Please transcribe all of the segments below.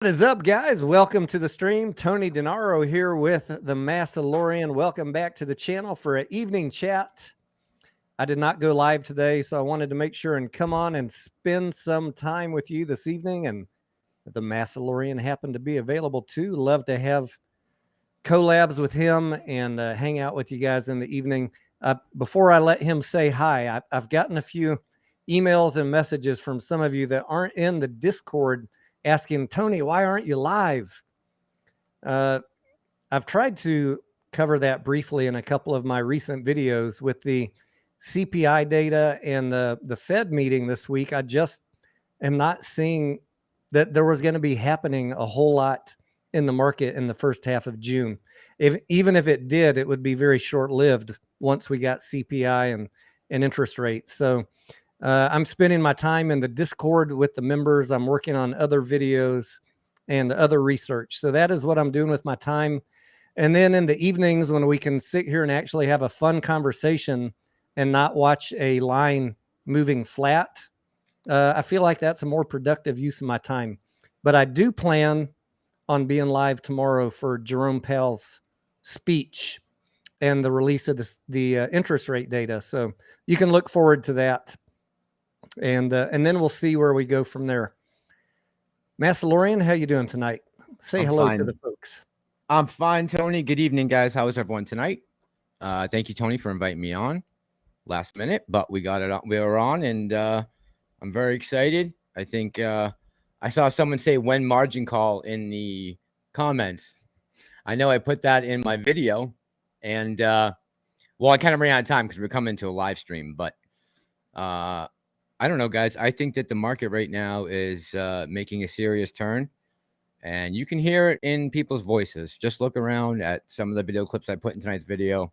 What is up, guys? Welcome to the stream. Tony Denaro here with the Massalorian. Welcome back to the channel for an evening chat. I did not go live today, so I wanted to make sure and come on and spend some time with you this evening. And the Massalorian happened to be available too. Love to have collabs with him and hang out with you guys in the evening. Before I let him say hi, I've gotten a few emails and messages from some of you that aren't in the Discord asking, Tony, why aren't you live? I've tried to cover that briefly in a couple of my recent videos with the CPI data and the Fed meeting this week. I just am not seeing that there was going to be happening a whole lot in the market in the first half of June. Even if it did, it would be very short-lived once we got CPI and interest rates. So I'm spending my time in the Discord with the members. I'm working on other videos and other research. So that is what I'm doing with my time. And then in the evenings when we can sit here and actually have a fun conversation and not watch a line moving flat, I feel like that's a more productive use of my time. But I do plan on being live tomorrow for Jerome Powell's speech and the release of the interest rate data. So you can look forward to that. And then we'll see where we go from there. Massalorian, how you doing tonight? Say hello to the folks. I'm fine, Tony. Good evening, guys. How is everyone tonight? Thank you, Tony, for inviting me on last minute, but we got it on. We were on, and I'm very excited. I think I saw someone say when margin call in the comments. I know I put that in my video, and well, I kind of ran out of time because we're coming to a live stream, but I don't know, guys. I think that the market right now is making a serious turn, and you can hear it in people's voices. Just look around at some of the video clips I put in tonight's video.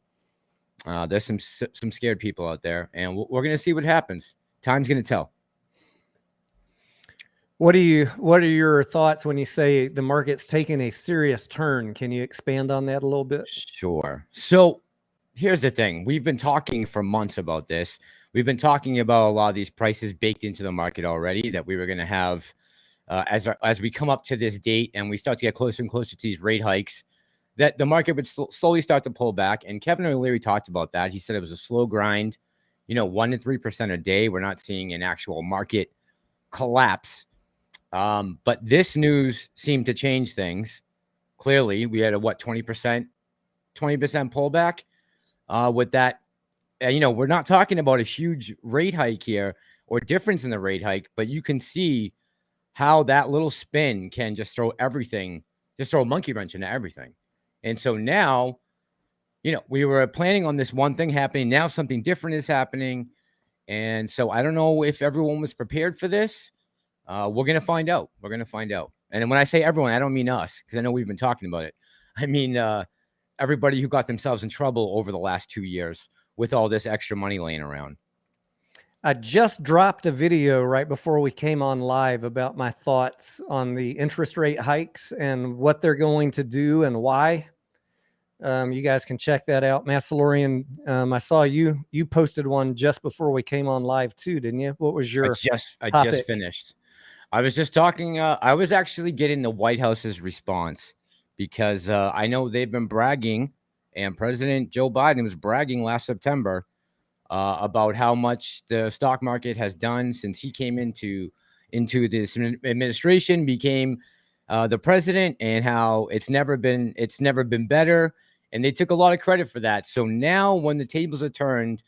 There's some scared people out there, and we're going to see what happens. Time's going to tell. What are your thoughts when you say the market's taking a serious turn? Can you expand on that a little bit? Sure. So here's the thing. We've been talking for months about this. We've been talking about a lot of these prices baked into the market already that we were going to have as we come up to this date and we start to get closer and closer to these rate hikes, that the market would slowly start to pull back. And Kevin O'Leary talked about that. He said it was a slow grind, 1 to 3% a day. We're not seeing an actual market collapse. But this news seemed to change things. Clearly, we had a 20% pullback with that. We're not talking about a huge rate hike here or difference in the rate hike, but you can see how that little spin can just throw a monkey wrench into everything. And so now, we were planning on this one thing happening. Now something different is happening. And so I don't know if everyone was prepared for this. We're going to find out. We're going to find out. And when I say everyone, I don't mean us, because I know we've been talking about it. I mean everybody who got themselves in trouble over the last 2 years with all this extra money laying around. I just dropped a video right before we came on live about my thoughts on the interest rate hikes and what they're going to do and why. You guys can check that out. Massalorian, I saw you posted one just before we came on live too, didn't you? What was your I just finished. I was just talking. I was actually getting the White House's response because I know they've been bragging, and President Joe Biden was bragging last September about how much the stock market has done since he came into this administration, became the president, and how it's never been better. And they took a lot of credit for that. So now when the tables are turned,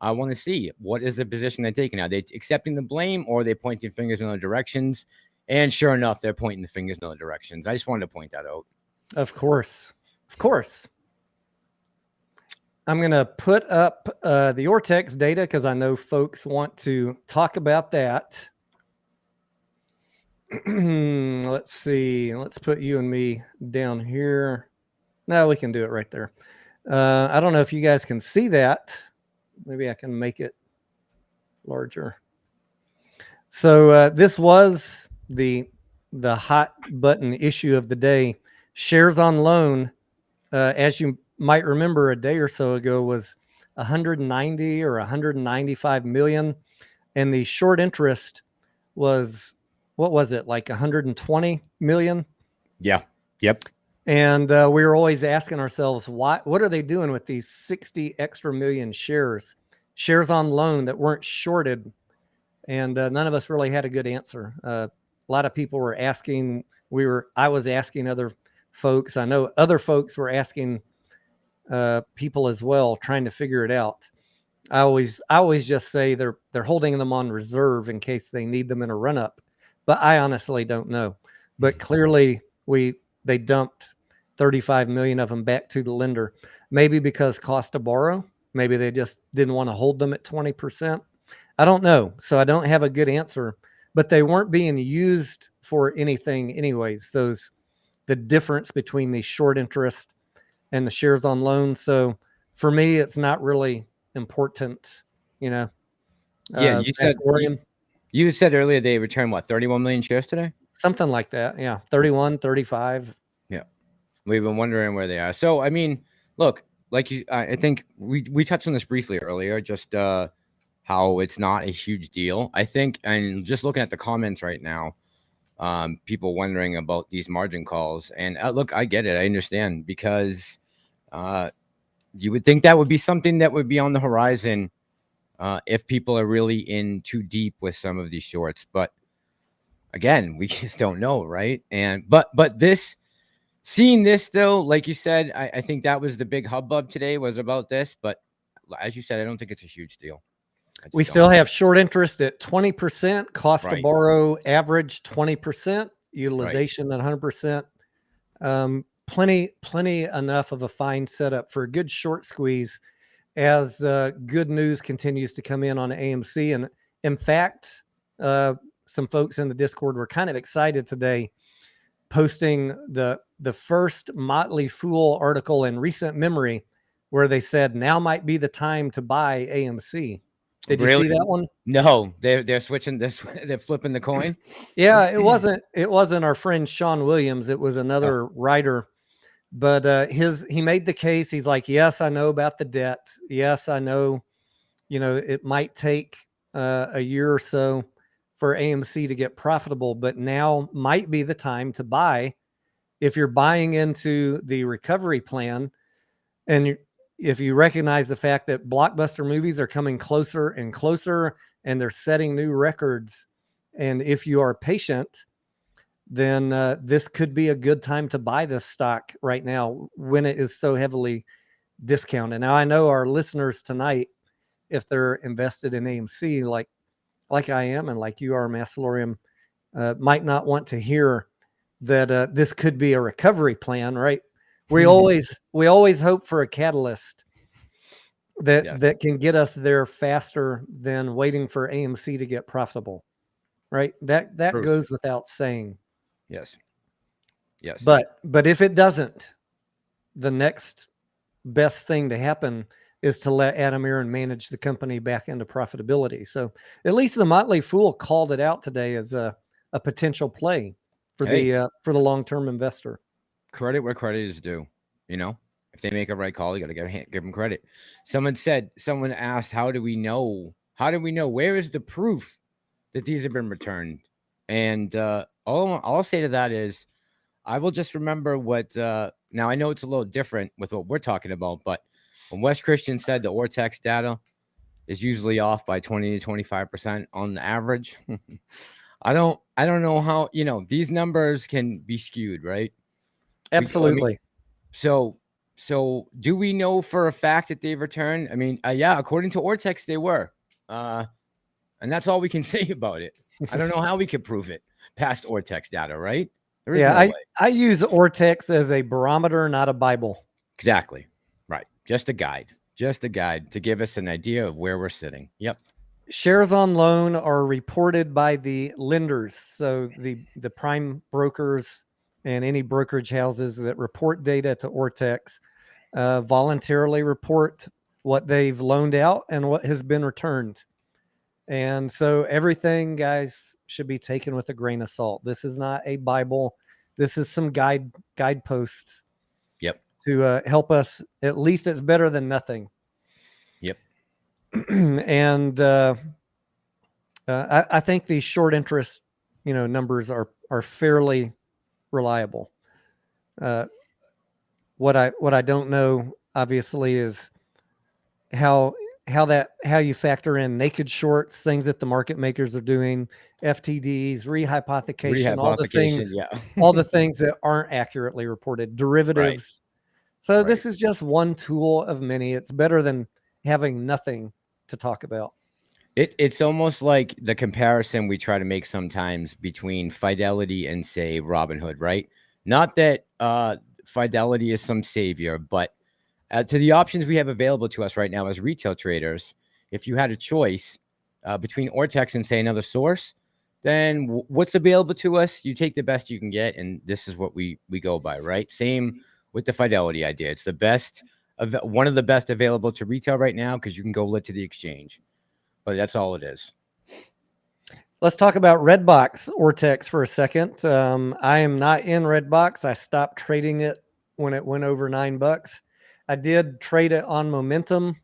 I want to see what is the position they're taking. Are they accepting the blame, or are they pointing fingers in other directions? And sure enough, they're pointing the fingers in other directions. I just wanted to point that out. Of course. Of course. I'm going to put up the Ortex data because I know folks want to talk about that. Let's see. Let's put you and me down here. No, we can do it right there. I don't know if you guys can see that. Maybe I can make it larger. So this was the hot button issue of the day. Shares on loan, as you might remember a day or so ago, was 190 or 195 million. And the short interest was what was it, like 120 million? Yeah. Yep. And we were always asking ourselves, what are they doing with these 60 extra million shares on loan that weren't shorted? And none of us really had a good answer. A lot of people were asking. I was asking other folks. I know other folks were asking people as well, trying to figure it out. I always just say they're holding them on reserve in case they need them in a run up, but I honestly don't know. But clearly they dumped 35 million of them back to the lender, maybe because cost to borrow, maybe they just didn't want to hold them at 20%. I don't know, so I don't have a good answer. But they weren't being used for anything anyways. The difference between the short interest and the shares on loan. So for me, it's not really important, you know. Yeah. You said earlier they returned what, 31 million shares today? Something like that. Yeah. 31, 35. Yeah. We've been wondering where they are. So, I mean, look, I think we touched on this briefly earlier, just how it's not a huge deal. I think, and just looking at the comments right now, people wondering about these margin calls. And look, I get it. I understand, because you would think that would be something that would be on the horizon if people are really in too deep with some of these shorts. But again, we just don't know, right? And but seeing this though, like you said, I think that was the big hubbub today, was about this. But as you said, I don't think it's a huge deal. We still have short interest at 20%, cost to Right. borrow average 20%, utilization at 100%. Plenty enough of a fine setup for a good short squeeze as good news continues to come in on AMC. And in fact, some folks in the Discord were kind of excited today, posting the first Motley Fool article in recent memory where they said now might be the time to buy AMC. Did you see that one? No, they're switching this. They're flipping the coin. Yeah, it wasn't our friend Sean Williams. It was another writer, but he made the case. He's like, yes, I know about the debt. Yes, I know, it might take a year or so for AMC to get profitable, but now might be the time to buy if you're buying into the recovery plan. And if you recognize the fact that blockbuster movies are coming closer and closer and they're setting new records, and if you are patient, then this could be a good time to buy this stock right now when it is so heavily discounted. Now, I know our listeners tonight, if they're invested in AMC, like I am and like you are, Massalorian, might not want to hear that this could be a recovery plan, right? We always hope for a catalyst that can get us there faster than waiting for AMC to get profitable, right? That goes without saying. Yes. But if it doesn't, the next best thing to happen is to let Adam Aaron manage the company back into profitability. So at least the Motley Fool called it out today as a potential play for the long-term investor. Credit where credit is due. If they make a right call, you got to give them credit. Someone asked, how do we know? Where is the proof that these have been returned? And all I'll say to that is, I will just remember what, now I know it's a little different with what we're talking about, but when Wes Christian said the Ortex data is usually off by 20 to 25% on the average, I don't know how, these numbers can be skewed, right? Absolutely. So do we know for a fact that they've returned? I mean, yeah, according to Ortex, they were. And that's all we can say about it. I don't know how we could prove it past Ortex data, right? There is no way. I use Ortex as a barometer, not a Bible. Exactly. Right. Just a guide to give us an idea of where we're sitting. Yep. Shares on loan are reported by the lenders. So the prime brokers and any brokerage houses that report data to Ortex voluntarily report what they've loaned out and what has been returned. And so everything, guys, should be taken with a grain of salt. This is not a Bible. This is some guideposts. Yep. To help us. At least it's better than nothing. Yep. And I think the short interest numbers are fairly reliable. What I don't know, obviously, is how you factor in naked shorts, things that the market makers are doing, FTDs, rehypothecation, Rehypothecation, yeah. all the things that aren't accurately reported, derivatives. So Right. this is just one tool of many. It's better than having nothing to talk about. It's almost like the comparison we try to make sometimes between Fidelity and, say, Robinhood, right? Not that Fidelity is some savior, but to the options we have available to us right now as retail traders, if you had a choice between Ortex and, say, another source, then what's available to us, you take the best you can get, and this is what we go by, right? Same with the Fidelity idea. It's the best, one of the best available to retail right now because you can go lit to the exchange. But that's all it is. Let's talk about Redbox Ortex for a second. I am not in Redbox. I stopped trading it when it went over $9. I did trade it on momentum,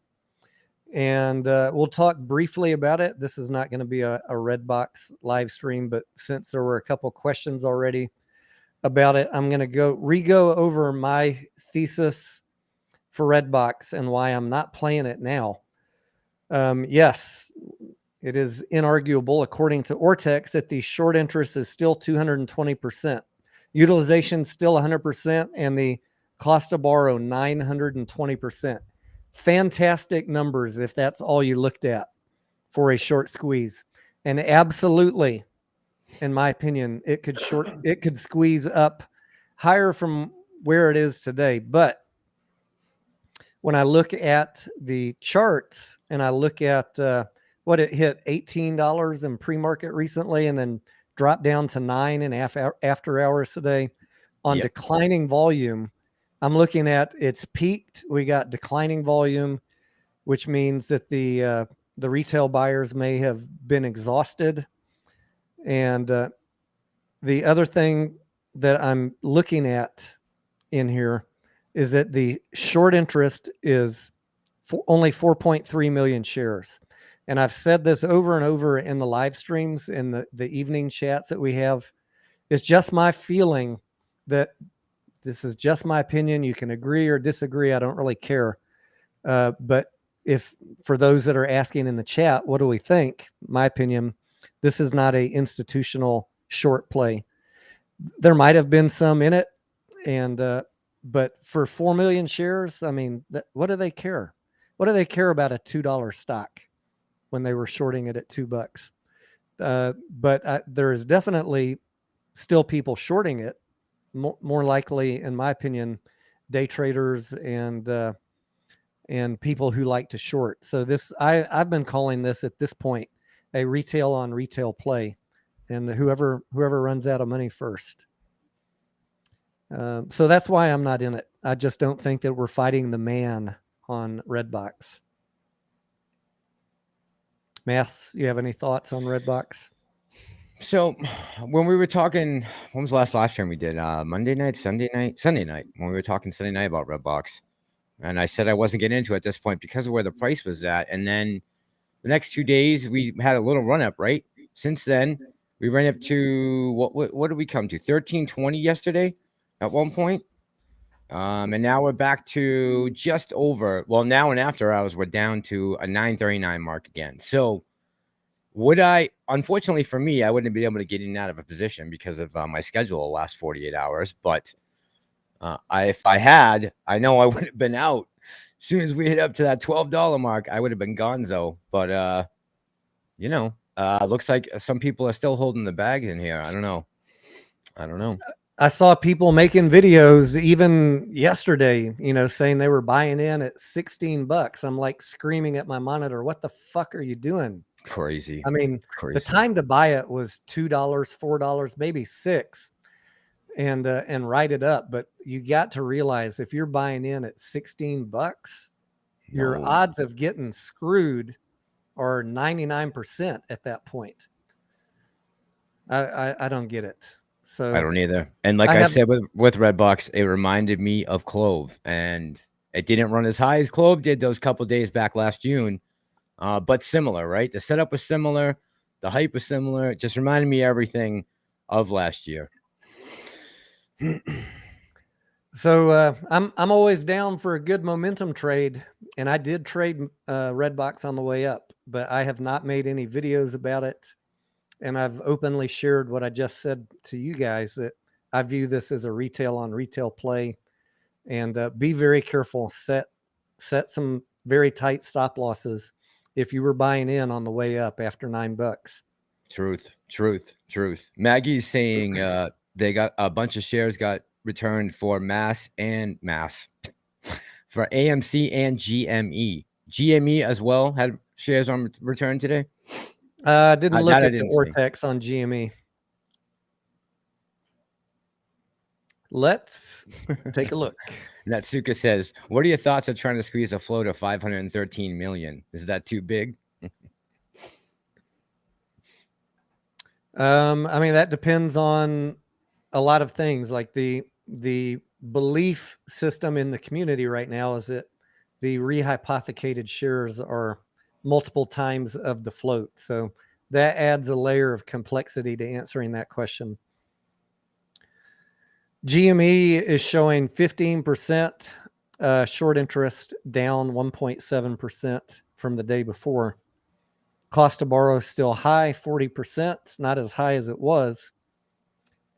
and we'll talk briefly about it. This is not going to be a Redbox live stream, but since there were a couple questions already about it, I'm going to re-go over my thesis for Redbox and why I'm not playing it now. Yes, it is inarguable, according to Ortex, that the short interest is still 220%. Utilization still 100%, and the cost to borrow 920%. Fantastic numbers if that's all you looked at for a short squeeze. And absolutely, in my opinion, it could squeeze up higher from where it is today. But when I look at the charts and I look at what it hit $18 in pre-market recently and then dropped down to 9 and after hours today on declining volume, I'm looking at it's peaked. We got declining volume, which means that the retail buyers may have been exhausted. And the other thing that I'm looking at in here is that the short interest is only 4.3 million shares. And I've said this over and over in the live streams, in the evening chats that we have. It's just my feeling that this is just my opinion. You can agree or disagree. I don't really care. But if for those that are asking in the chat, what do we think? My opinion, this is not a institutional short play. There might have been some in it, and but for 4 million shares, I mean, what do they care? What do they care about a $2 stock when they were shorting it at $2? But there is definitely still people shorting it. More likely, in my opinion, day traders and people who like to short. So I've been calling this at this point a retail on retail play, and whoever runs out of money first. So that's why I'm not in it. I just don't think that we're fighting the man on Redbox. Maths, you have any thoughts on Redbox? So when we were talking, when was the last live stream we did? Sunday night, when we were talking Sunday night about Redbox. And I said I wasn't getting into it at this point because of where the price was at. And then the next 2 days, we had a little run up, right? Since then, we ran up to, what did we come to? 1320 yesterday at one point. And now we're back to just over, well, now and after hours, we're down to a 939 mark again. So unfortunately for me, I wouldn't be able to get in and out of a position because of my schedule the last 48 hours. But if I had, I know I would have been out. As soon as we hit up to that $12 mark, I would have been gonzo. But, looks like some people are still holding the bag in here. I don't know. I saw people making videos even yesterday, saying they were buying in at $16. I'm like screaming at my monitor, what the fuck are you doing? Crazy. I mean, the time to buy it was $2, $4, maybe $6, and write it up. But you got to realize if you're buying in at $16, your odds of getting screwed are 99% at that point. I don't get it. So I don't either. And like I said with Redbox, it reminded me of Clove, and it didn't run as high as Clove did those couple days back last June, but similar, right? The setup was similar. The hype was similar. It just reminded me of everything of last year. So I'm always down for a good momentum trade, and I did trade Redbox on the way up, but I have not made any videos about it, and I've openly shared what I just said to you guys, that I view this as a retail on retail play, and be very careful. Set some very tight stop losses if you were buying in on the way up after $9. Truth. Maggie's saying they got a bunch of shares got returned for mass for AMC and GME. GME as well had shares on return today. Didn't look That I at the didn't see. Ortex on GME. Let's take a look. Natsuka says, what are your thoughts on trying to squeeze a float of 513 million? Is that too big? I mean, that depends on a lot of things. Like the belief system in the community right now is that the rehypothecated shares are multiple times of the float. So that adds a layer of complexity to answering that question. GME is showing 15% short interest, down 1.7% from the day before. Cost to borrow is still high, 40%, not as high as it was.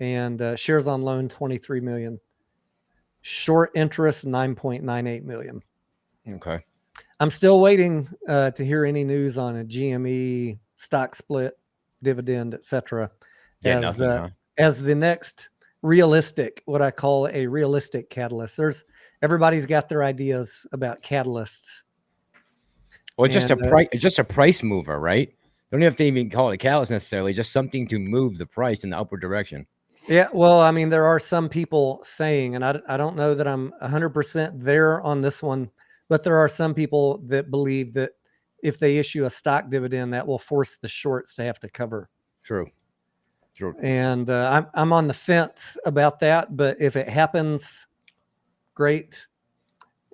And shares on loan, 23 million. Short interest, 9.98 million. Okay. I'm still waiting to hear any news on a GME stock split, dividend, etc. Yeah, nothing, huh? As the next realistic, what I call a realistic catalyst. Everybody's got their ideas about catalysts. Or just a price mover, right? Don't have to even call it a catalyst necessarily, just something to move the price in the upward direction. Yeah, well, I mean, there are some people saying, and I don't know that I'm 100% there on this one, but there are some people that believe that if they issue a stock dividend, that will force the shorts to have to cover. True. And I'm on the fence about that, but if it happens, great.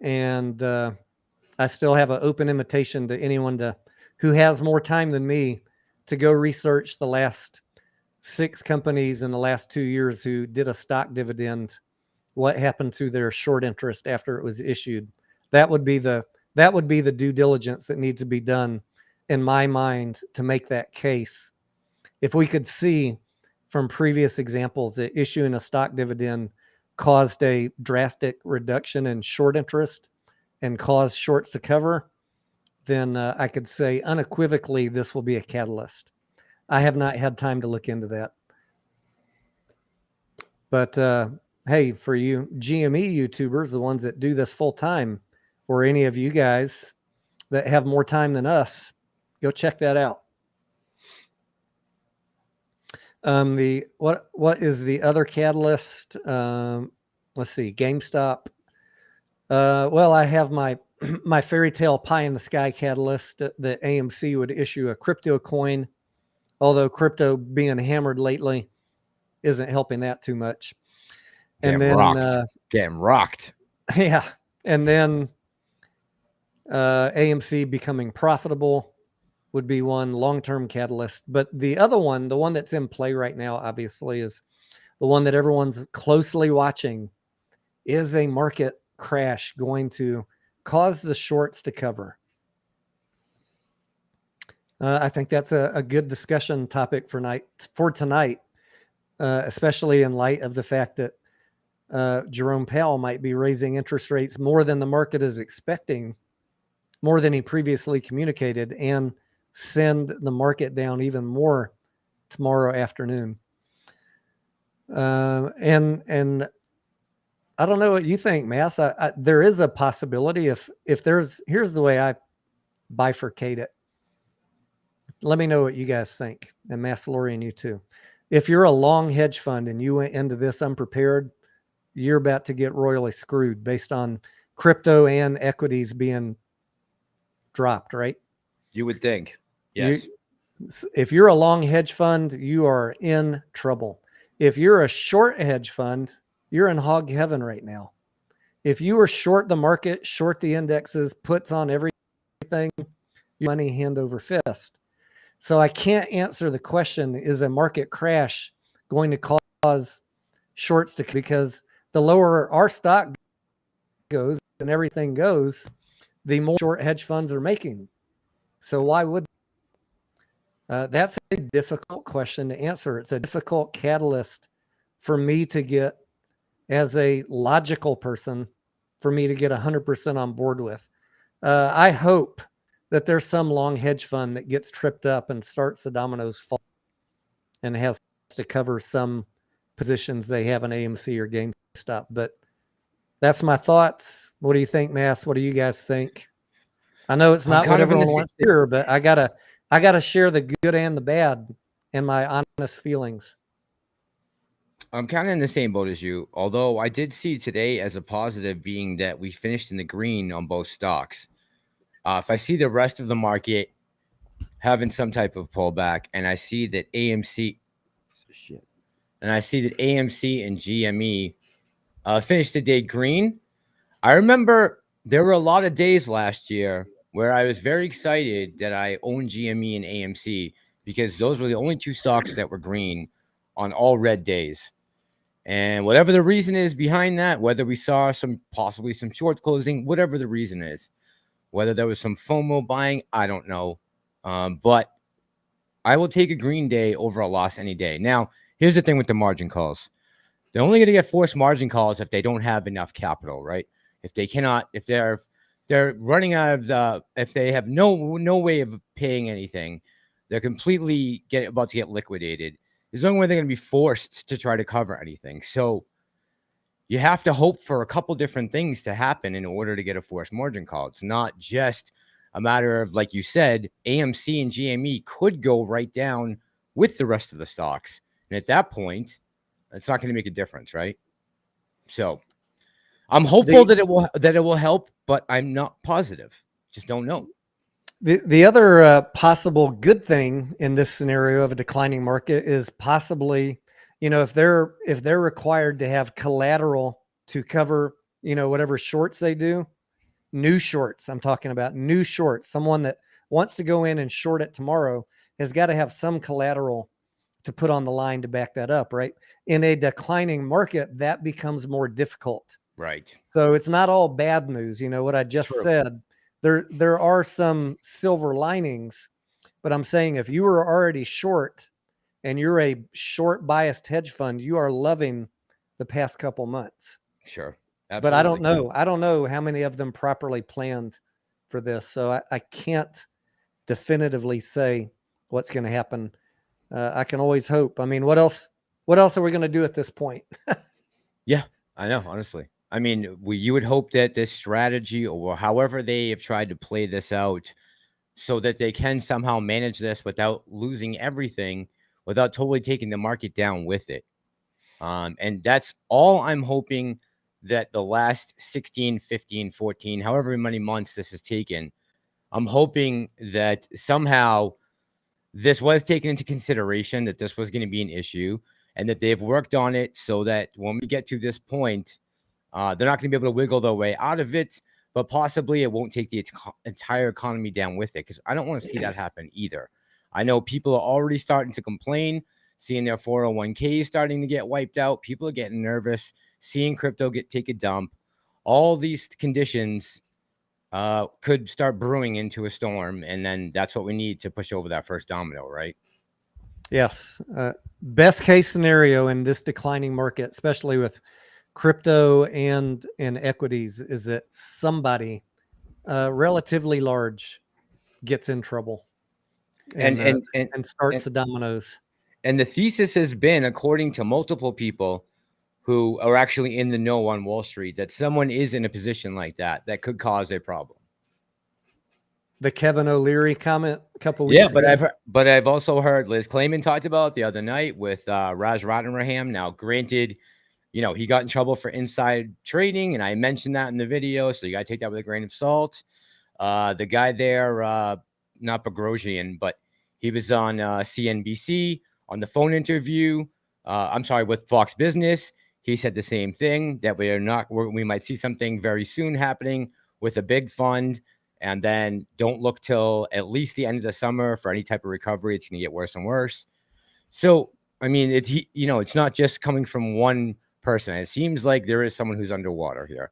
And I still have an open invitation to anyone who has more time than me to go research the last 6 companies in the last 2 years who did a stock dividend, what happened to their short interest after it was issued. That would be the due diligence that needs to be done in my mind to make that case. If we could see from previous examples that issuing a stock dividend caused a drastic reduction in short interest and caused shorts to cover, then I could say unequivocally this will be a catalyst. I have not had time to look into that. But hey, for you GME YouTubers, the ones that do this full time, or any of you guys that have more time than us, go check that out. What is the other catalyst? Let's see, GameStop. Well, I have my fairy tale pie in the sky catalyst that AMC would issue a crypto coin, although crypto being hammered lately isn't helping that too much. And Getting rocked. Yeah. And then AMC becoming profitable would be one long-term catalyst. But the other one, the one that's in play right now, obviously, is the one that everyone's closely watching. Is a market crash going to cause the shorts to cover? I think that's a good discussion topic for tonight, especially in light of the fact that Jerome Powell might be raising interest rates more than the market is expecting, more than he previously communicated, and send the market down even more tomorrow afternoon. And I don't know what you think, Mass. There is a possibility if here's the way I bifurcate it. Let me know what you guys think, and Massalorian, you too. If you're a long hedge fund and you went into this unprepared, you're about to get royally screwed based on crypto and equities being dropped, right? You would think. Yes. If you're a long hedge fund, you are in trouble. If you're a short hedge fund, you're in hog heaven right now. If you are short the market, short the indexes, puts on everything, your money hand over fist. So I can't answer the question, is a market crash going to cause shorts to, because the lower our stock goes and everything goes, the more short hedge funds are making. So why would that's a difficult question to answer. It's a difficult catalyst for me to get, as a logical person, for me to get 100% on board with. I hope that there's some long hedge fund that gets tripped up and starts the dominoes fall and has to cover some positions they have in AMC or GameStop. But that's my thoughts. What do you think, Mass? What do you guys think? I know it's not what everyone wants to hear, but I gotta share the good and the bad and my honest feelings. I'm kind of in the same boat as you, although I did see today as a positive being that we finished in the green on both stocks. If I see the rest of the market having some type of pullback, and I see that AMC and GME finished the day green, I remember there were a lot of days last year where I was very excited that I owned GME and AMC because those were the only two stocks that were green on all red days. And whatever the reason is behind that, whether we saw possibly some short closing, whatever the reason is, whether there was some FOMO buying, I don't know. But I will take a green day over a loss any day. Now, here's the thing with the margin calls. They're only going to get forced margin calls if they don't have enough capital, right? If they cannot, if they're running out of if they have no way of paying anything, they're completely about to get liquidated. There's no way they're going to be forced to try to cover anything. So you have to hope for a couple different things to happen in order to get a forced margin call. It's not just a matter of, like you said, AMC and GME could go right down with the rest of the stocks. And at that point, it's not going to make a difference, right? So I'm hopeful that it will help, but I'm not positive. Just don't know. The other possible good thing in this scenario of a declining market is possibly, if they're required to have collateral to cover, whatever shorts they do, new shorts. I'm talking about new shorts. Someone that wants to go in and short it tomorrow has got to have some collateral to put on the line to back that up, right? In a declining market, that becomes more difficult. Right. So it's not all bad news. What I just said, there are some silver linings, but I'm saying if you were already short and you're a short biased hedge fund, you are loving the past couple months. Sure. Absolutely. But I don't know. I don't know how many of them properly planned for this. So I can't definitively say what's going to happen. I can always hope. I mean, what else are we going to do at this point? Yeah, I know, honestly. I mean, you would hope that this strategy, or however they have tried to play this out, so that they can somehow manage this without losing everything, without totally taking the market down with it. And that's all I'm hoping, that the last 16, 15, 14, however many months this has taken, I'm hoping that somehow this was taken into consideration, that this was going to be an issue, and that they've worked on it so that when we get to this point, they're not going to be able to wiggle their way out of it, but possibly it won't take the entire economy down with it, because I don't want to see that happen either. I know people are already starting to complain, seeing their 401ks starting to get wiped out. People are getting nervous, seeing crypto take a dump. All these conditions could start brewing into a storm, and then that's what we need to push over that first domino, right? Yes. Best case scenario in this declining market, especially with crypto and equities, is that somebody relatively large gets in trouble and starts the dominoes. And the thesis has been, according to multiple people who are actually in the know on Wall Street, that someone is in a position like that could cause a problem. The Kevin O'Leary comment a couple weeks ago. Yeah, but I've also heard Liz Clayman talked about it the other night with Raj Rottenraham. Now, granted, he got in trouble for inside trading, and I mentioned that in the video, so you got to take that with a grain of salt. The guy there, not Boghossian, but he was on CNBC on the phone interview. With Fox Business. He said the same thing, that we might see something very soon happening with a big fund and then don't look till at least the end of the summer for any type of recovery. It's going to get worse and worse. So, I mean, it's not just coming from one person. It seems like there is someone who's underwater here.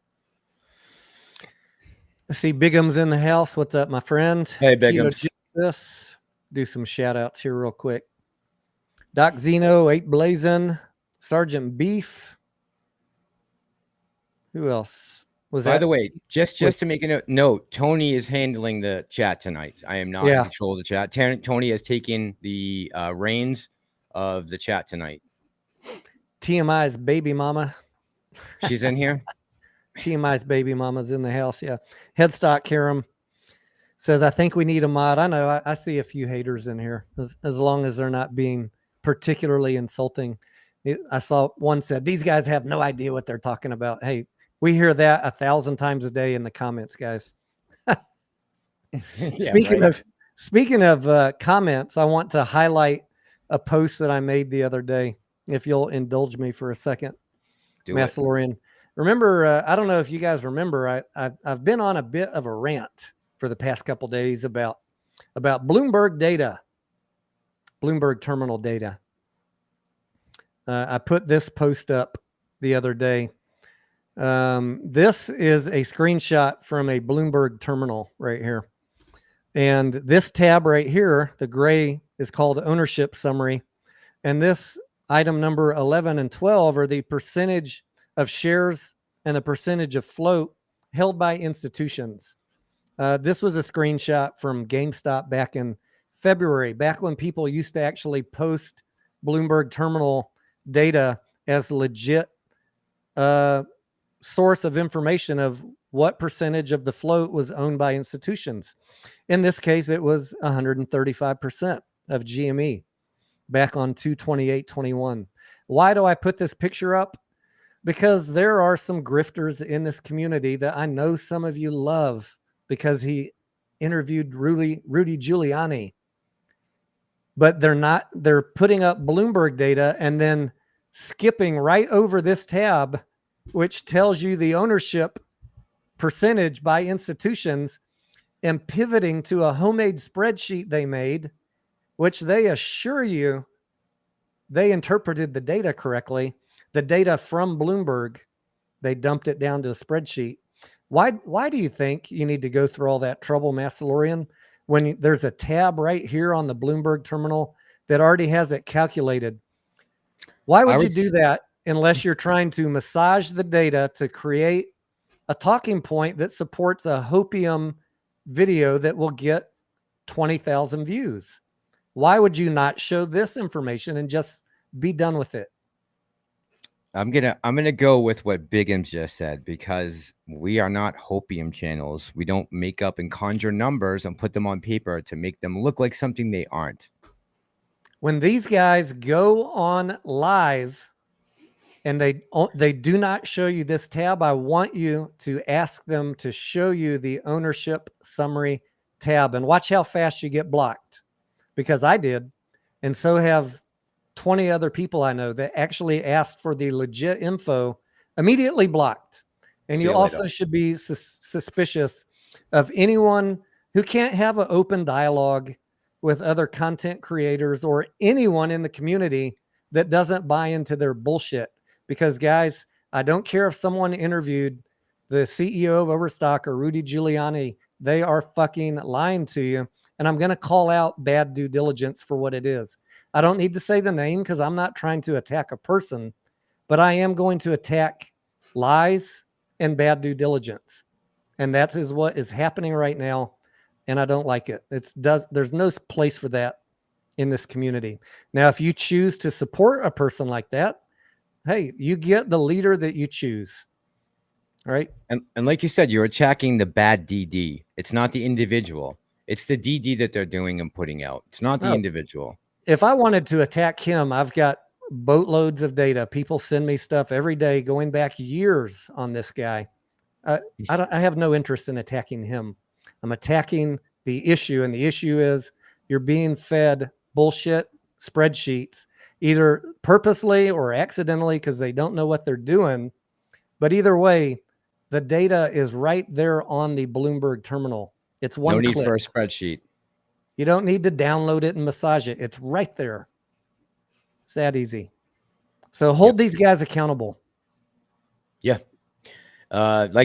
I see Bigum's in the house. What's up, my friend? Hey, Bigums. Do some shout outs here real quick. Doc Zeno, 8 Blazin, Sergeant Beef. Who else was that? By the way, just to make a note, Tony is handling the chat tonight. I am not in control of the chat. Tony has taken the reins of the chat tonight. TMI's baby mama. She's in here. TMI's baby mama's in the house. Yeah. Headstock Karam says, I think we need a mod. I know. I see a few haters in here, as long as they're not being particularly insulting. I saw one said, these guys have no idea what they're talking about. Hey, we hear that 1,000 times a day in the comments, guys. Speaking of comments, I want to highlight a post that I made the other day. If you'll indulge me for a second, Massalorian. Remember, I don't know if you guys remember, I've been on a bit of a rant for the past couple days about Bloomberg data, Bloomberg terminal data. I put this post up the other day. This is a screenshot from a Bloomberg terminal right here. And this tab right here, the gray, is called ownership summary. And this item number 11 and 12 are the percentage of shares and the percentage of float held by institutions. This was a screenshot from GameStop back in February, back when people used to actually post Bloomberg terminal data as legit source of information of what percentage of the float was owned by institutions. In this case, it was 135% of GME back on 2/28/21. Why do I put this picture up? Because there are some grifters in this community that I know some of you love because he interviewed Rudy Giuliani. But they're putting up Bloomberg data and then skipping right over this tab, which tells you the ownership percentage by institutions, and pivoting to a homemade spreadsheet they made, which they assure you they interpreted the data correctly. The data from Bloomberg, they dumped it down to a spreadsheet. Why do you think you need to go through all that trouble, Massalorian, when there's a tab right here on the Bloomberg terminal that already has it calculated? Why would you do that unless you're trying to massage the data to create a talking point that supports a hopium video that will get 20,000 views? Why would you not show this information and just be done with it? I'm gonna go with what Bigums just said, because we are not hopium channels. We don't make up and conjure numbers and put them on paper to make them look like something they aren't. When these guys go on live and they do not show you this tab, I want you to ask them to show you the ownership summary tab, and watch how fast you get blocked, because I did, and so have 20 other people I know that actually asked for the legit info, immediately blocked. And you also should be suspicious of anyone who can't have an open dialogue with other content creators or anyone in the community that doesn't buy into their bullshit. Because guys, I don't care if someone interviewed the CEO of Overstock or Rudy Giuliani, they are fucking lying to you. And I'm going to call out bad due diligence for what it is. I don't need to say the name because I'm not trying to attack a person, but I am going to attack lies and bad due diligence. And that is what is happening right now. And I don't like it. There's no place for that in this community. Now, if you choose to support a person like that, hey, you get the leader that you choose. All right. And like you said, you're attacking the bad DD. It's not the individual. It's the DD that they're doing and putting out. It's not the individual. If I wanted to attack him, I've got boatloads of data. People send me stuff every day going back years on this guy. I have no interest in attacking him. I'm attacking the issue, and the issue is you're being fed bullshit spreadsheets, either purposely or accidentally because they don't know what they're doing. But either way, the data is right there on the Bloomberg terminal. It's one No need click. for a spreadsheet. You don't need to download it and massage it. It's right there. It's that easy. So hold these guys accountable. Yeah.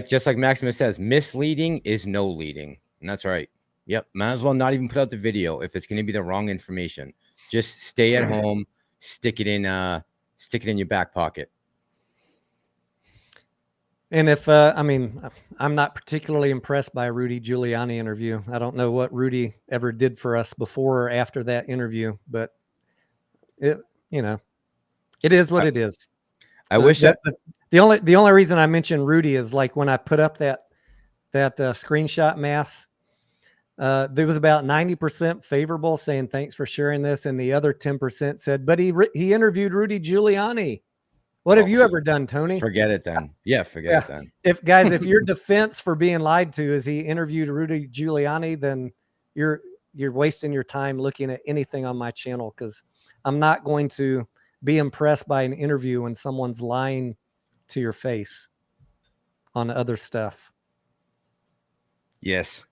Just like Maximus says, misleading is no leading. And that's right. Yep. Might as well not even put out the video if it's going to be the wrong information. Just stay at home, stick it in your back pocket. And if I'm not particularly impressed by a Rudy Giuliani interview. I don't know what Rudy ever did for us before or after that interview, but it is what it is. I wish that the only reason I mentioned Rudy is like when I put up that screenshot mass, there was about 90% favorable saying thanks for sharing this, and the other 10% said, but he interviewed Rudy Giuliani. What have you ever done, Tony? Forget it then. Yeah, forget it then. If your defense for being lied to is he interviewed Rudy Giuliani, then you're wasting your time looking at anything on my channel, because I'm not going to be impressed by an interview when someone's lying to your face on other stuff. Yes.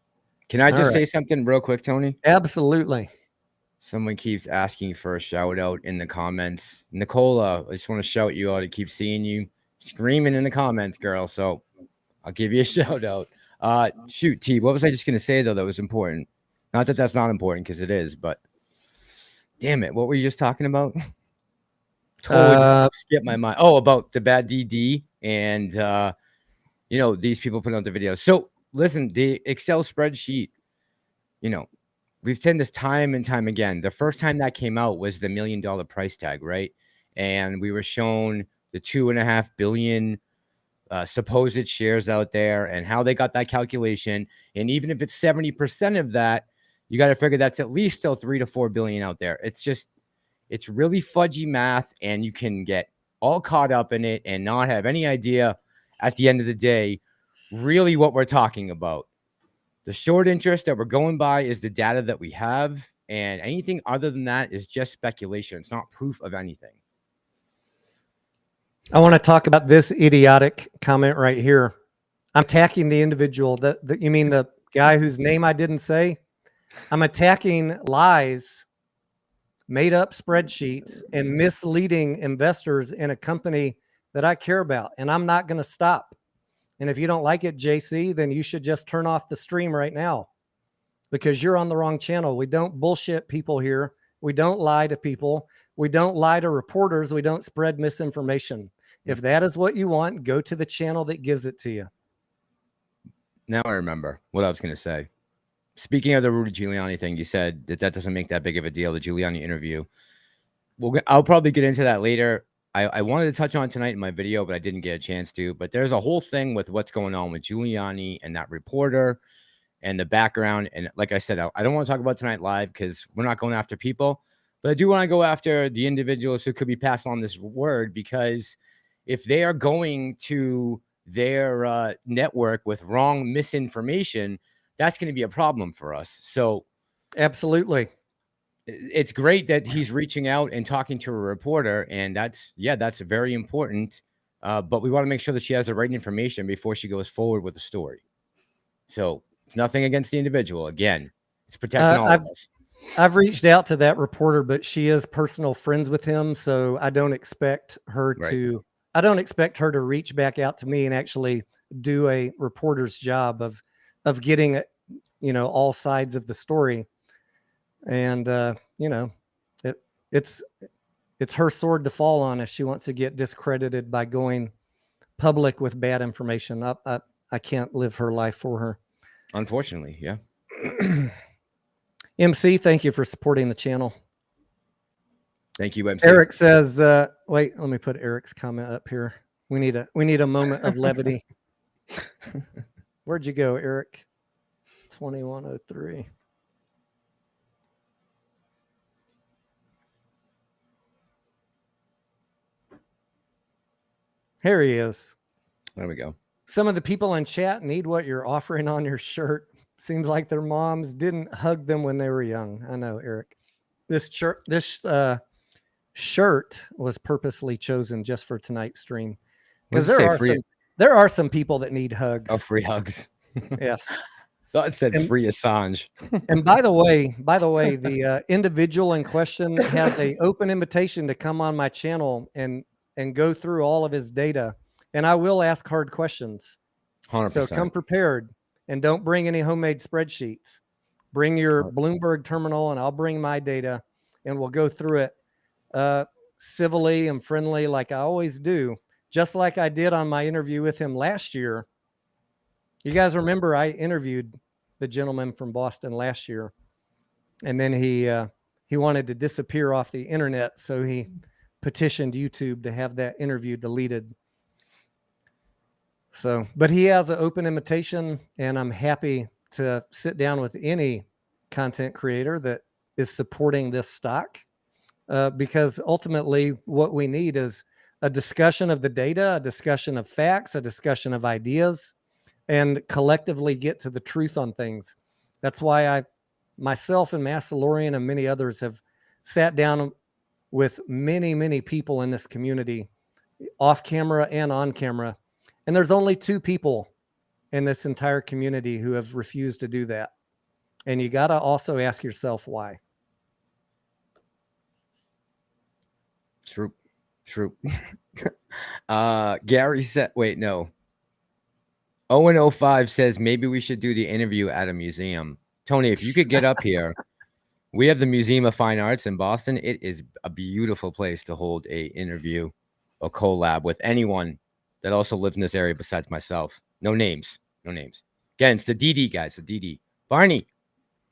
Can I just say something real quick, Tony? Absolutely. Someone keeps asking for a shout out in the comments. Nicola, I just want to shout you out. I keep seeing you screaming in the comments, girl. So I'll give you a shout out. Shoot, T, what was I just going to say, though, that was important? Not that that's not important, because it is, but damn it. What were you just talking about? Totally skip my mind. Oh, about the bad DD and, these people putting out the videos. So listen, the Excel spreadsheet, we've seen this time and time again. The first time that came out was the $1 million price tag, right? And we were shown the 2.5 billion supposed shares out there and how they got that calculation. And even if it's 70% of that, you got to figure that's at least still 3 to 4 billion out there. It's really fudgy math, and you can get all caught up in it and not have any idea at the end of the day really what we're talking about. The short interest that we're going by is the data that we have, and anything other than that is just speculation. It's not proof of anything. I want to talk about this idiotic comment right here. I'm attacking the individual. You mean the guy whose name I didn't say? I'm attacking lies, made up spreadsheets, and misleading investors in a company that I care about, and I'm not going to stop. And if you don't like it, JC, then you should just turn off the stream right now, because you're on the wrong channel. We don't bullshit people here. We don't lie to people. We don't lie to reporters. We don't spread misinformation. If that is what you want, go to the channel that gives it to you. Now I remember what I was going to say. Speaking of the Rudy Giuliani thing, you said that doesn't make that big of a deal, the Giuliani interview. I'll probably get into that later. I wanted to touch on tonight in my video, but I didn't get a chance to. But there's a whole thing with what's going on with Giuliani and that reporter and the background. And like I said, I don't want to talk about tonight live because we're not going after people. But I do want to go after the individuals who could be passing on this word, because if they are going to their network with wrong misinformation, that's going to be a problem for us. So absolutely. It's great that he's reaching out and talking to a reporter, and that's very important. But we want to make sure that she has the right information before she goes forward with the story. So it's nothing against the individual. Again, it's protecting all of us. I've reached out to that reporter, but she is personal friends with him, so I don't expect her to. I don't expect her to reach back out to me and actually do a reporter's job of getting, all sides of the story. And it's her sword to fall on if she wants to get discredited by going public with bad information. I can't live her life for her. Unfortunately, yeah. MC, thank you for supporting the channel. Thank you, MC. Eric says, wait, let me put Eric's comment up here. We need a moment of levity. Where'd you go, Eric? 2103. Here he is. There we go. Some of the people in chat need what you're offering on your shirt. Seems like their moms didn't hug them when they were young. I know, Eric. This shirt was purposely chosen just for tonight's stream, because there are some people that need hugs. Oh, free hugs. Yes. Thought it said And- free Assange. And by the way, the individual in question has a open invitation to come on my channel and go through all of his data. And I will ask hard questions. 100%. So come prepared and don't bring any homemade spreadsheets. Bring your Bloomberg terminal and I'll bring my data and we'll go through it civilly and friendly like I always do, just like I did on my interview with him last year. You guys remember I interviewed the gentleman from Boston last year, and then he wanted to disappear off the internet, so he petitioned YouTube to have that interview deleted. So, but he has an open invitation, and I'm happy to sit down with any content creator that is supporting this stock, because ultimately what we need is a discussion of the data, a discussion of facts, a discussion of ideas, and collectively get to the truth on things. That's why myself and Massalorian and many others have sat down with many, many people in this community, off camera and on camera. And there's only 2 people in this entire community who have refused to do that. And you got to also ask yourself why. True. Gary said, wait, no. 005 says maybe we should do the interview at a museum. Tony, if you could get up here, we have the Museum of Fine Arts in Boston. It is a beautiful place to hold a interview or collab with anyone that also lives in this area besides myself. No names. Again, it's the DD guys, the DD. Barney.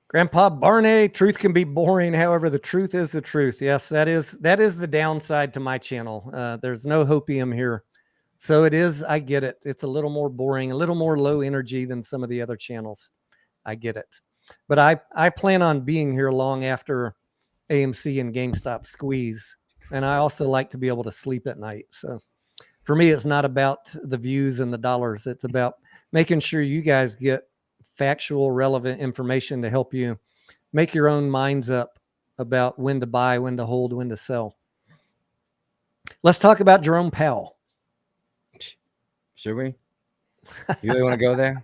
Grandpa Barney, truth can be boring. However, the truth is the truth. Yes, that is the downside to my channel. There's no hopium here. So it is, I get it. It's a little more boring, a little more low energy than some of the other channels. I get it. But I plan on being here long after AMC and GameStop squeeze. And I also like to be able to sleep at night. So for me, it's not about the views and the dollars. It's about making sure you guys get factual, relevant information to help you make your own minds up about when to buy, when to hold, when to sell. Let's talk about Jerome Powell. Should we? You really want to go there?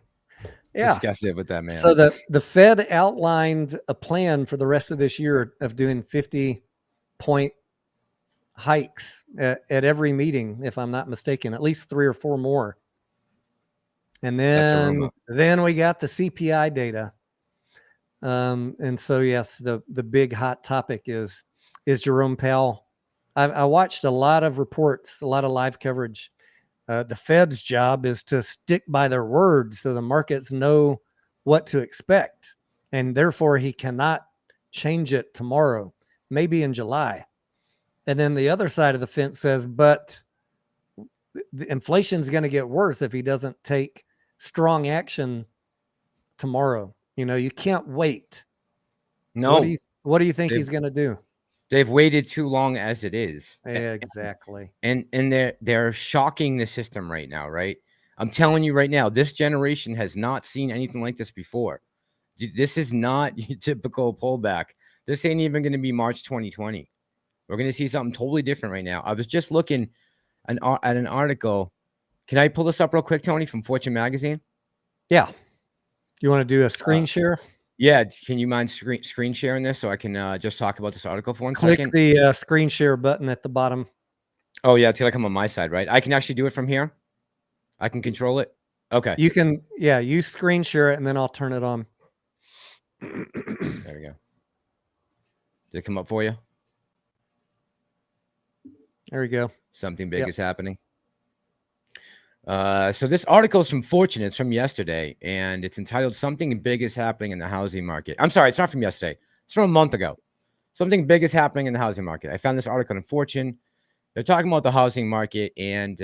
Yeah. Discuss it with that man. So the Fed outlined a plan for the rest of this year of doing 50-point hikes at every meeting, if I'm not mistaken, at least 3 or 4 more. And then we got the CPI data. And so, yes, the big hot topic is Jerome Powell. I watched a lot of reports, a lot of live coverage. The Fed's job is to stick by their words so the markets know what to expect. And therefore, he cannot change it tomorrow, maybe in July. And then the other side of the fence says, but the inflation is going to get worse if he doesn't take strong action tomorrow. You know, you can't wait. No. What do you think he's going to do? They've waited too long as it is. Exactly. And they're shocking the system right now, right? I'm telling you right now, this generation has not seen anything like this before. This is not your typical pullback. This ain't even going to be March 2020. We're going to see something totally different right now. I was just looking at an article. Can I pull this up real quick, Tony, from Fortune Magazine? Yeah. You want to do a screen share? Yeah. Can you mind screen sharing this so I can just talk about this article for one second? Click the screen share button at the bottom. Oh, yeah. It's going to come on my side, right? I can actually do it from here. I can control it. Okay. You can, yeah, you screen share it and then I'll turn it on. There we go. Did it come up for you? There we go. Something big is happening. So this article is from Fortune. It's from yesterday, and it's entitled "Something Big is Happening in the Housing Market." I'm sorry, it's not from yesterday. It's from a month ago. Something big is happening in the housing market. I found this article in Fortune. They're talking about the housing market, and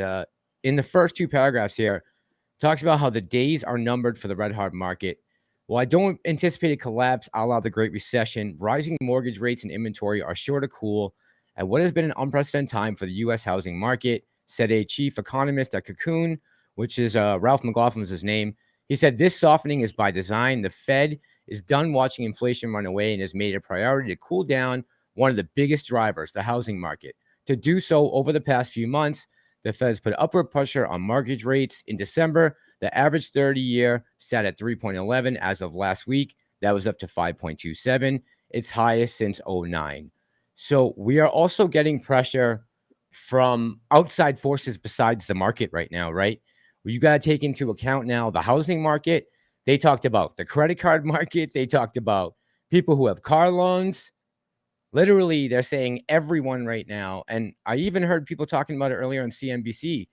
in the first 2 paragraphs here, it talks about how the days are numbered for the red hot market. Well, I don't anticipate a collapse a la the Great Recession. Rising mortgage rates and inventory are sure to cool at what has been an unprecedented time for the U.S. housing market, said a chief economist at Cocoon, which is Ralph McLaughlin was his name. He said this softening is by design. The Fed is done watching inflation run away and has made it a priority to cool down one of the biggest drivers, the housing market. To do so over the past few months, the Fed has put upward pressure on mortgage rates. In December, The average 30-year sat at 3.11 as of last week. That was up to 5.27, its highest since 2009. So we are also getting pressure from outside forces besides the market right now, right? Well, you got to take into account now the housing market. They talked about the credit card market. They talked about people who have car loans. Literally, they're saying everyone right now. And I even heard people talking about it earlier on CNBC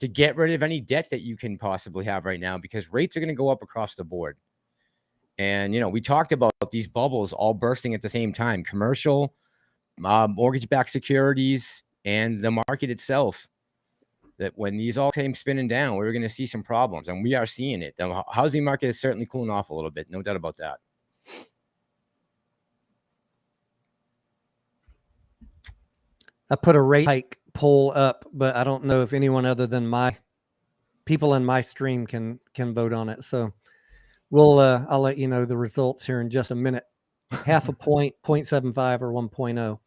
to get rid of any debt that you can possibly have right now because rates are going to go up across the board. And, we talked about these bubbles all bursting at the same time, commercial, mortgage-backed securities, and the market itself. That when these all came spinning down, we were going to see some problems, and we are seeing it. The housing market is certainly cooling off a little bit. No doubt about that. I put a rate hike poll up, but I don't know if anyone other than my people in my stream can vote on it. So I'll let you know the results here in just a minute. Half a point, 0.75 or 1.0.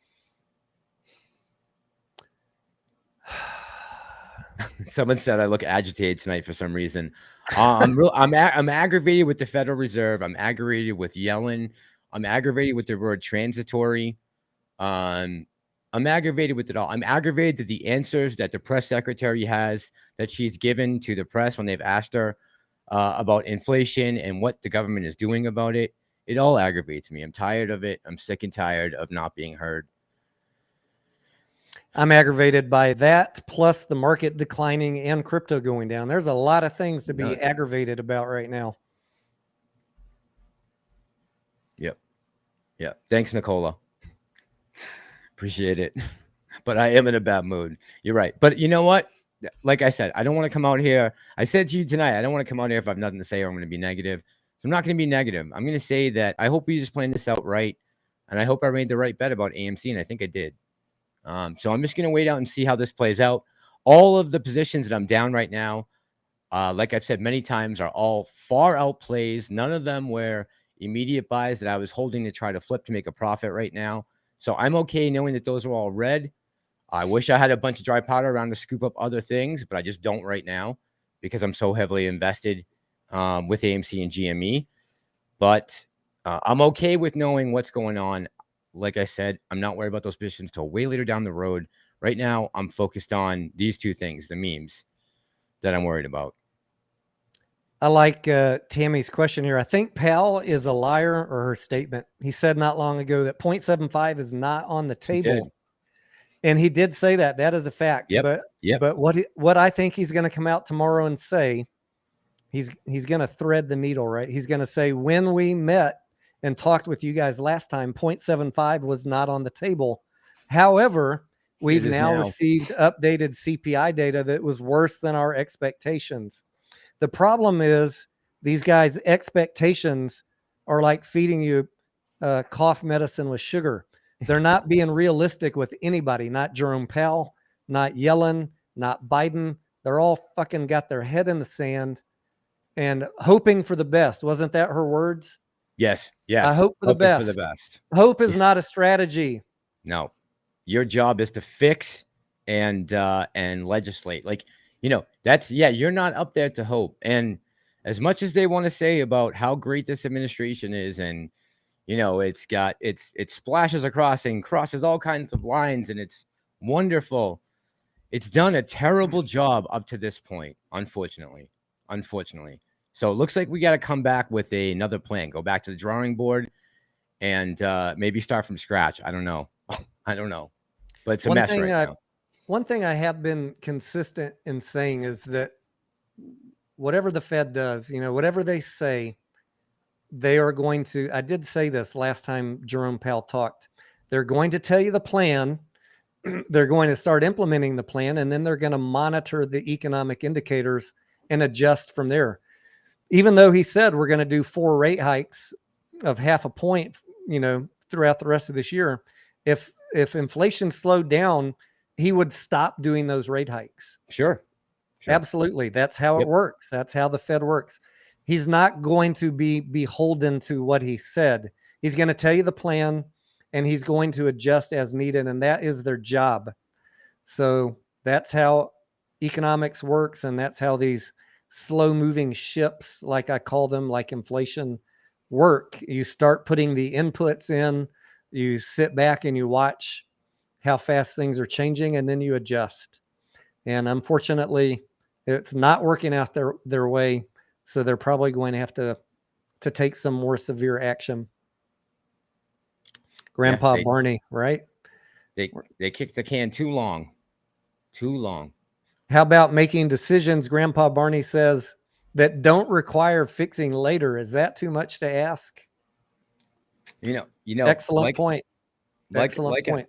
Someone said I look agitated tonight for some reason. I'm aggravated with the Federal Reserve. I'm aggravated with Yellen. I'm aggravated with the word transitory. I'm aggravated with it all. I'm aggravated that the answers that the press secretary has that she's given to the press when they've asked her about inflation and what the government is doing about it. It all aggravates me. I'm tired of it. I'm sick and tired of not being heard. I'm aggravated by that, plus the market declining and crypto going down. There's a lot of things to be aggravated about right now. Yep. Thanks, Nicola. Appreciate it. But I am in a bad mood. You're right. But you know what? Like I said, I don't want to come out here. I said to you tonight, I don't want to come out here if I have nothing to say or I'm going to be negative. So I'm not going to be negative. I'm going to say that I hope we just planned this out right. And I hope I made the right bet about AMC. And I think I did. So I'm just going to wait out and see how this plays out. All of the positions that I'm down right now, like I've said many times, are all far out plays. None of them were immediate buys that I was holding to try to flip to make a profit right now. So I'm okay knowing that those are all red. I wish I had a bunch of dry powder around to scoop up other things, but I just don't right now because I'm so heavily invested with AMC and GME. But I'm okay with knowing what's going on. Like I said, I'm not worried about those positions until way later down the road. Right now, I'm focused on these two things, the memes that I'm worried about. I like Tammy's question here. I think Powell is a liar, or her statement. He said not long ago that 0.75 is not on the table. And he did say that. That is a fact. Yep. But what I think he's going to come out tomorrow and say, he's going to thread the needle, right? He's going to say, when we met and talked with you guys last time, 0.75 was not on the table. However, we've now received updated CPI data that was worse than our expectations. The problem is these guys' expectations are like feeding you cough medicine with sugar. They're not being realistic with anybody, not Jerome Powell, not Yellen, not Biden. They're all fucking got their head in the sand and hoping for the best. Wasn't that her words? Yes. I hope for the best. Hope is not a strategy. No. Your job is to fix and legislate. Like, you're not up there to hope. And as much as they want to say about how great this administration is, and it splashes across and crosses all kinds of lines, and it's wonderful. It's done a terrible job up to this point, unfortunately. So it looks like we got to come back with another plan. Go back to the drawing board and maybe start from scratch. I don't know. But it's a mess right now. One thing I have been consistent in saying is that whatever the Fed does, whatever they say, they are going to, I did say this last time Jerome Powell talked, they're going to tell you the plan, they're going to start implementing the plan, and then they're going to monitor the economic indicators and adjust from there. Even though he said we're going to do 4 rate hikes of half a point, throughout the rest of this year, if inflation slowed down, he would stop doing those rate hikes. Sure. Absolutely. That's how it works. That's how the Fed works. He's not going to be beholden to what he said. He's going to tell you the plan, and he's going to adjust as needed, and that is their job. So that's how economics works, and that's how these slow moving ships, like I call them, like inflation, work. You start putting the inputs in, you sit back and you watch how fast things are changing, and then you adjust. And unfortunately, it's not working out their way. So they're probably going to have to take some more severe action. Grandpa Barney, right? They kicked the can too long. Too long. How about making decisions, Grandpa Barney says, that don't require fixing later? Is that too much to ask? Excellent point. Excellent point.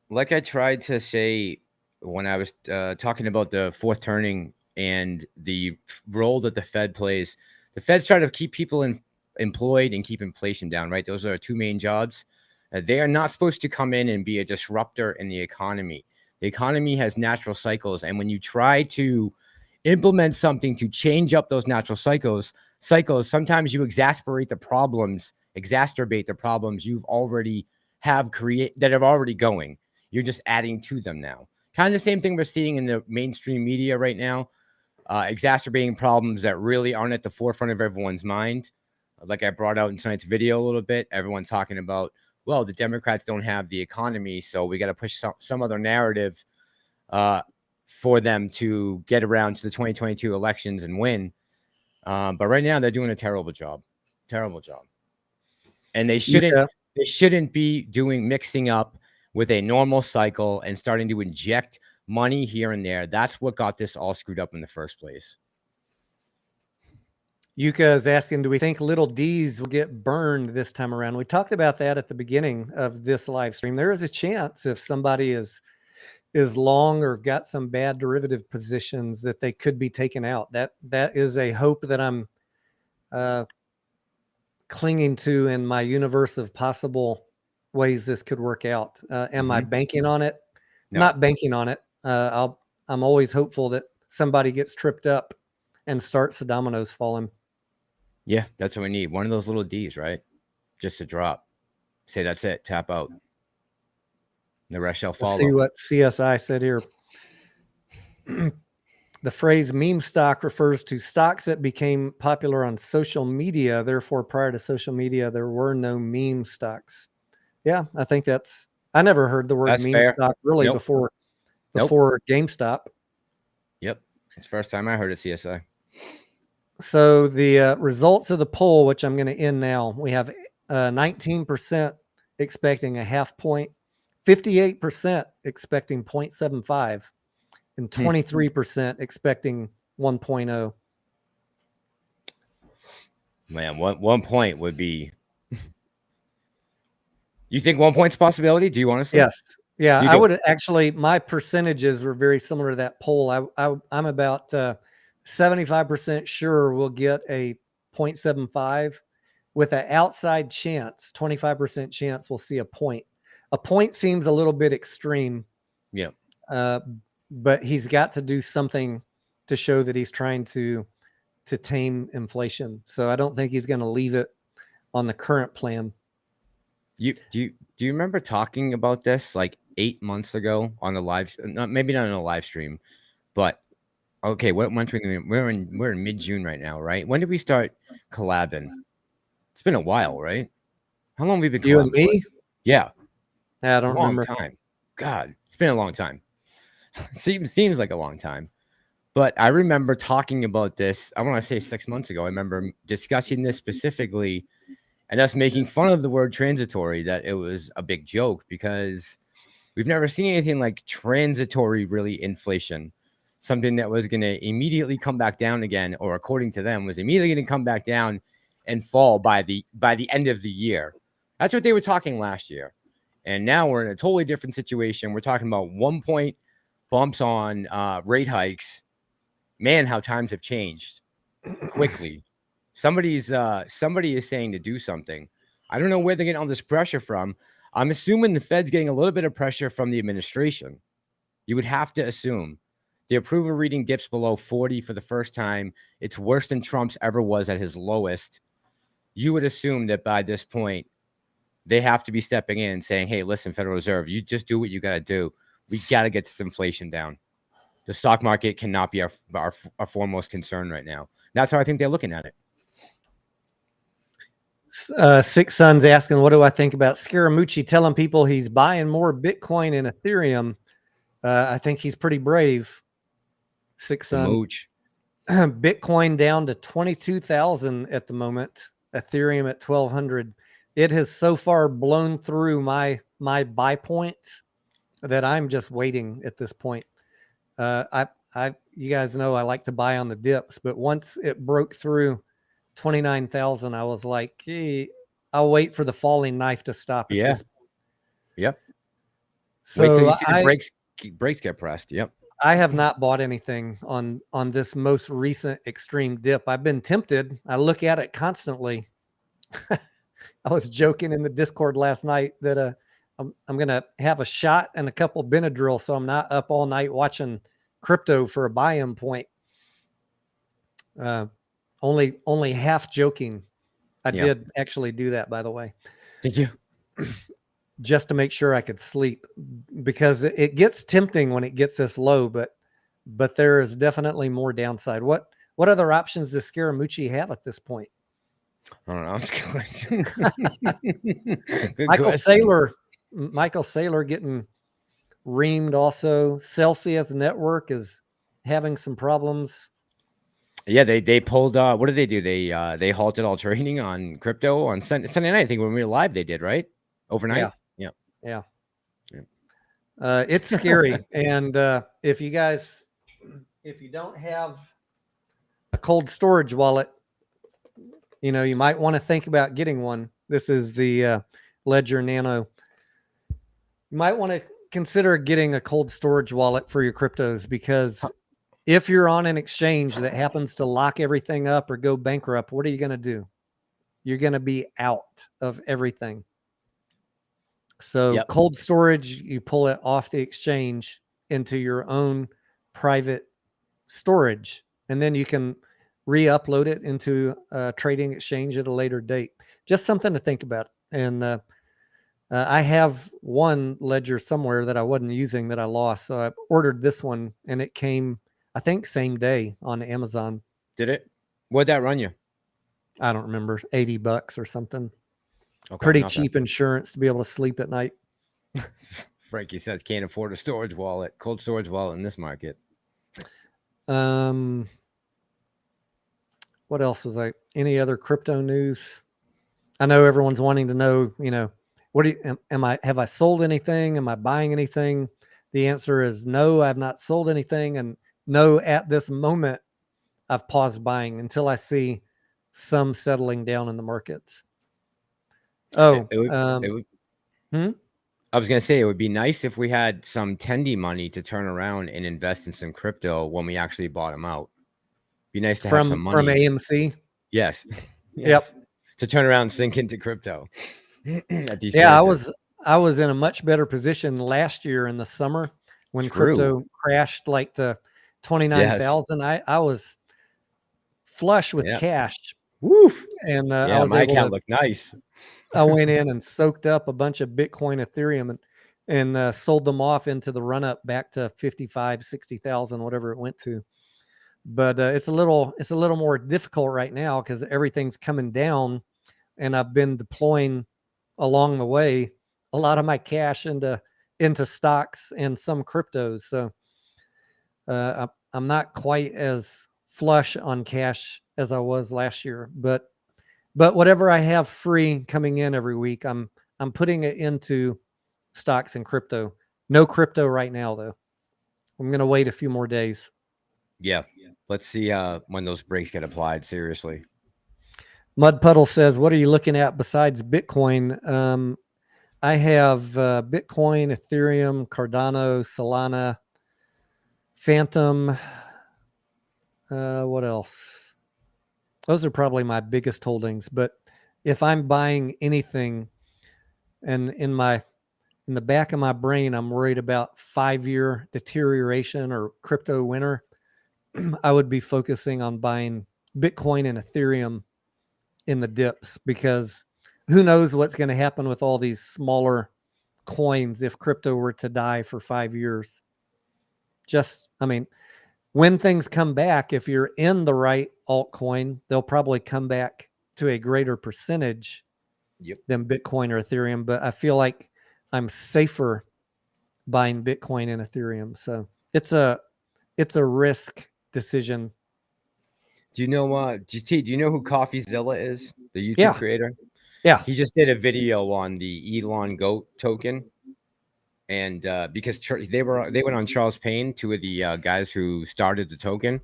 Like I tried to say when I was talking about the fourth turning and the role that the Fed plays. The Fed's trying to keep people employed and keep inflation down, right? Those are our two main jobs. They are not supposed to come in and be a disruptor in the economy. The economy has natural cycles, and when you try to implement something to change up those natural cycles, sometimes you exacerbate the problems you've already that are already going. You're just adding to them now. Kind of the same thing we're seeing in the mainstream media right now, exacerbating problems that really aren't at the forefront of everyone's mind. Like I brought out in tonight's video a little bit, everyone's talking about, well, the Democrats don't have the economy, so we got to push some other narrative for them to get around to the 2022 elections and win. But right now they're doing a terrible job. And they shouldn't be mixing up with a normal cycle and starting to inject money here and there. That's what got this all screwed up in the first place. Yuka is asking, do we think little D's will get burned this time around? We talked about that at the beginning of this live stream. There is a chance if somebody is long or got some bad derivative positions that they could be taken out. That is a hope that I'm clinging to in my universe of possible ways this could work out. Am I banking on it? No. Not banking on it. I'm always hopeful that somebody gets tripped up and starts the dominoes falling. Yeah, that's what we need. One of those little D's, right? Just to drop. Say that's it. Tap out. The rest shall follow. Let's see what CSI said here. The phrase meme stock refers to stocks that became popular on social media. Therefore, prior to social media, there were no meme stocks. Yeah, I think I never heard the word meme stock really before GameStop. Yep. It's the first time I heard it, CSI. So the results of the poll, which I'm going to end now, we have 19% expecting a half point, 58% expecting 0.75, and 23% expecting 1.0. Man, 1 point would be. You think 1 point's a possibility? Do you honestly? Yes. Yeah, I would actually. My percentages were very similar to that poll. I'm about 75% sure we'll get a 0.75 with an outside chance, 25% chance we'll see a point. A point seems a little bit extreme. Yeah. But he's got to do something to show that he's trying to tame inflation. So I don't think he's going to leave it on the current plan. Do you remember talking about this like 8 months ago on the live? Maybe not on a live stream, but okay. We're in mid-June right now, right? When did we start collabing? It's been a while, right? How long have we been collabing? You and me? Yeah. I don't remember. Time. God, it's been a long time. Seems like a long time. But I remember talking about this, I want to say 6 months ago. I remember discussing this specifically and us making fun of the word transitory, that it was a big joke because we've never seen anything like transitory, really, inflation. Something that was going to immediately come back down again, or according to them, was immediately going to come back down and fall by the end of the year. That's what they were talking last year. And now we're in a totally different situation. We're talking about 1 point bumps on rate hikes. Man, how times have changed quickly. Somebody is saying to do something. I don't know where they're getting all this pressure from. I'm assuming the Fed's getting a little bit of pressure from the administration. You would have to assume. The approval reading dips below 40 for the first time. It's worse than Trump's ever was at his lowest. You would assume that by this point, they have to be stepping in and saying, hey, listen, Federal Reserve, you just do what you got to do. We got to get this inflation down. The stock market cannot be our foremost concern right now. That's how I think they're looking at it. Six Sons asking, what do I think about Scaramucci telling people he's buying more Bitcoin and Ethereum? I think he's pretty brave. Six Son. Mooch. Bitcoin down to 22,000 at the moment. Ethereum at 1,200. It has so far blown through my buy points that I'm just waiting at this point. You guys know I like to buy on the dips, but once it broke through 29,000, I was like, hey, I'll wait for the falling knife to stop at this point. Yep. So wait till you see the brakes get pressed. Yep. I have not bought anything on this most recent extreme dip. I've been tempted. I look at it constantly. I was joking in the Discord last night that I'm going to have a shot and a couple Benadryl so I'm not up all night watching crypto for a buy-in point. Only half joking. I did actually do that, by the way. Did you? Just to make sure I could sleep, because it gets tempting when it gets this low, but there is definitely more downside. What other options does Scaramucci have at this point? I don't know. Good Michael Saylor getting reamed also. Celsius Network is having some problems. Yeah, they pulled. What did they do? They halted all trading on crypto on Sunday night. I think when we were live, they did, right? Overnight. Yeah. It's scary. And if you don't have a cold storage wallet, you might want to think about getting one. This is the Ledger Nano. You might want to consider getting a cold storage wallet for your cryptos, because if you're on an exchange that happens to lock everything up or go bankrupt, what are you going to do? You're going to be out of everything. So cold storage, you pull it off the exchange into your own private storage, and then you can re-upload it into a trading exchange at a later date. Just something to think about. And I have one ledger somewhere that I wasn't using that I lost. So I ordered this one, and it came, I think, same day on Amazon. Did it? What'd that run you? I don't remember, $80 or something. Okay, pretty cheap insurance to be able to sleep at night. Frankie says can't afford a cold storage wallet in this market. What else was any other crypto news? I know everyone's wanting to know, have I sold anything? Am I buying anything? The answer is no, I've not sold anything. And no, at this moment, I've paused buying until I see some settling down in the markets. I was going to say, it would be nice if we had some tendy money to turn around and invest in some crypto when we actually bought them out. Be nice to have some money from AMC. Yes. Yep. To turn around and sink into crypto. At these prices. I was in a much better position last year in the summer when crypto crashed like to 29,000. I was flush with cash. Woof. And I was my account looked nice. I went in and soaked up a bunch of Bitcoin, Ethereum, and sold them off into the run up back to 55, 60,000, whatever it went to. But it's a little more difficult right now because everything's coming down, and I've been deploying along the way a lot of my cash into stocks and some cryptos. So I'm not quite as flush on cash as I was last year, but whatever I have free coming in every week, I'm putting it into stocks and crypto. No crypto right now, though. I'm going to wait a few more days. Yeah. Let's see when those brakes get applied. Seriously. Mud Puddle says, what are you looking at besides Bitcoin? I have Bitcoin, Ethereum, Cardano, Solana, Phantom. What else? Those are probably my biggest holdings. But if I'm buying anything, and in the back of my brain, I'm worried about 5-year deterioration or crypto winter, I would be focusing on buying Bitcoin and Ethereum in the dips, because who knows what's going to happen with all these smaller coins if crypto were to die for 5 years. when things come back, if you're in the right altcoin, they'll probably come back to a greater percentage than Bitcoin or Ethereum. But I feel like I'm safer buying Bitcoin and Ethereum. So it's a risk decision. Do you know GT, do you know who CoffeeZilla is? The YouTube Yeah. creator? Yeah. He just did a video on the Elon Goat token. And because they went on Charles Payne, two of the guys who started the token,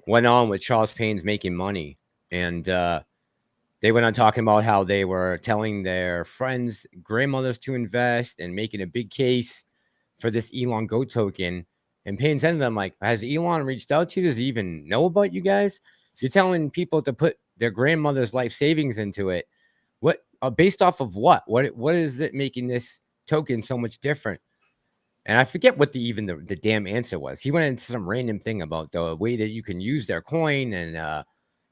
went on with Charles Payne's making money. And they went on talking about how they were telling their friends, grandmothers to invest and making a big case for this Elon Goat token. And Payne said to them, like, has Elon reached out to you? Does he even know about you guys? You're telling people to put their grandmother's life savings into it. What based off of what? What is it making this token so much different? And I forget what the damn answer was. He went into some random thing about the way that you can use their coin and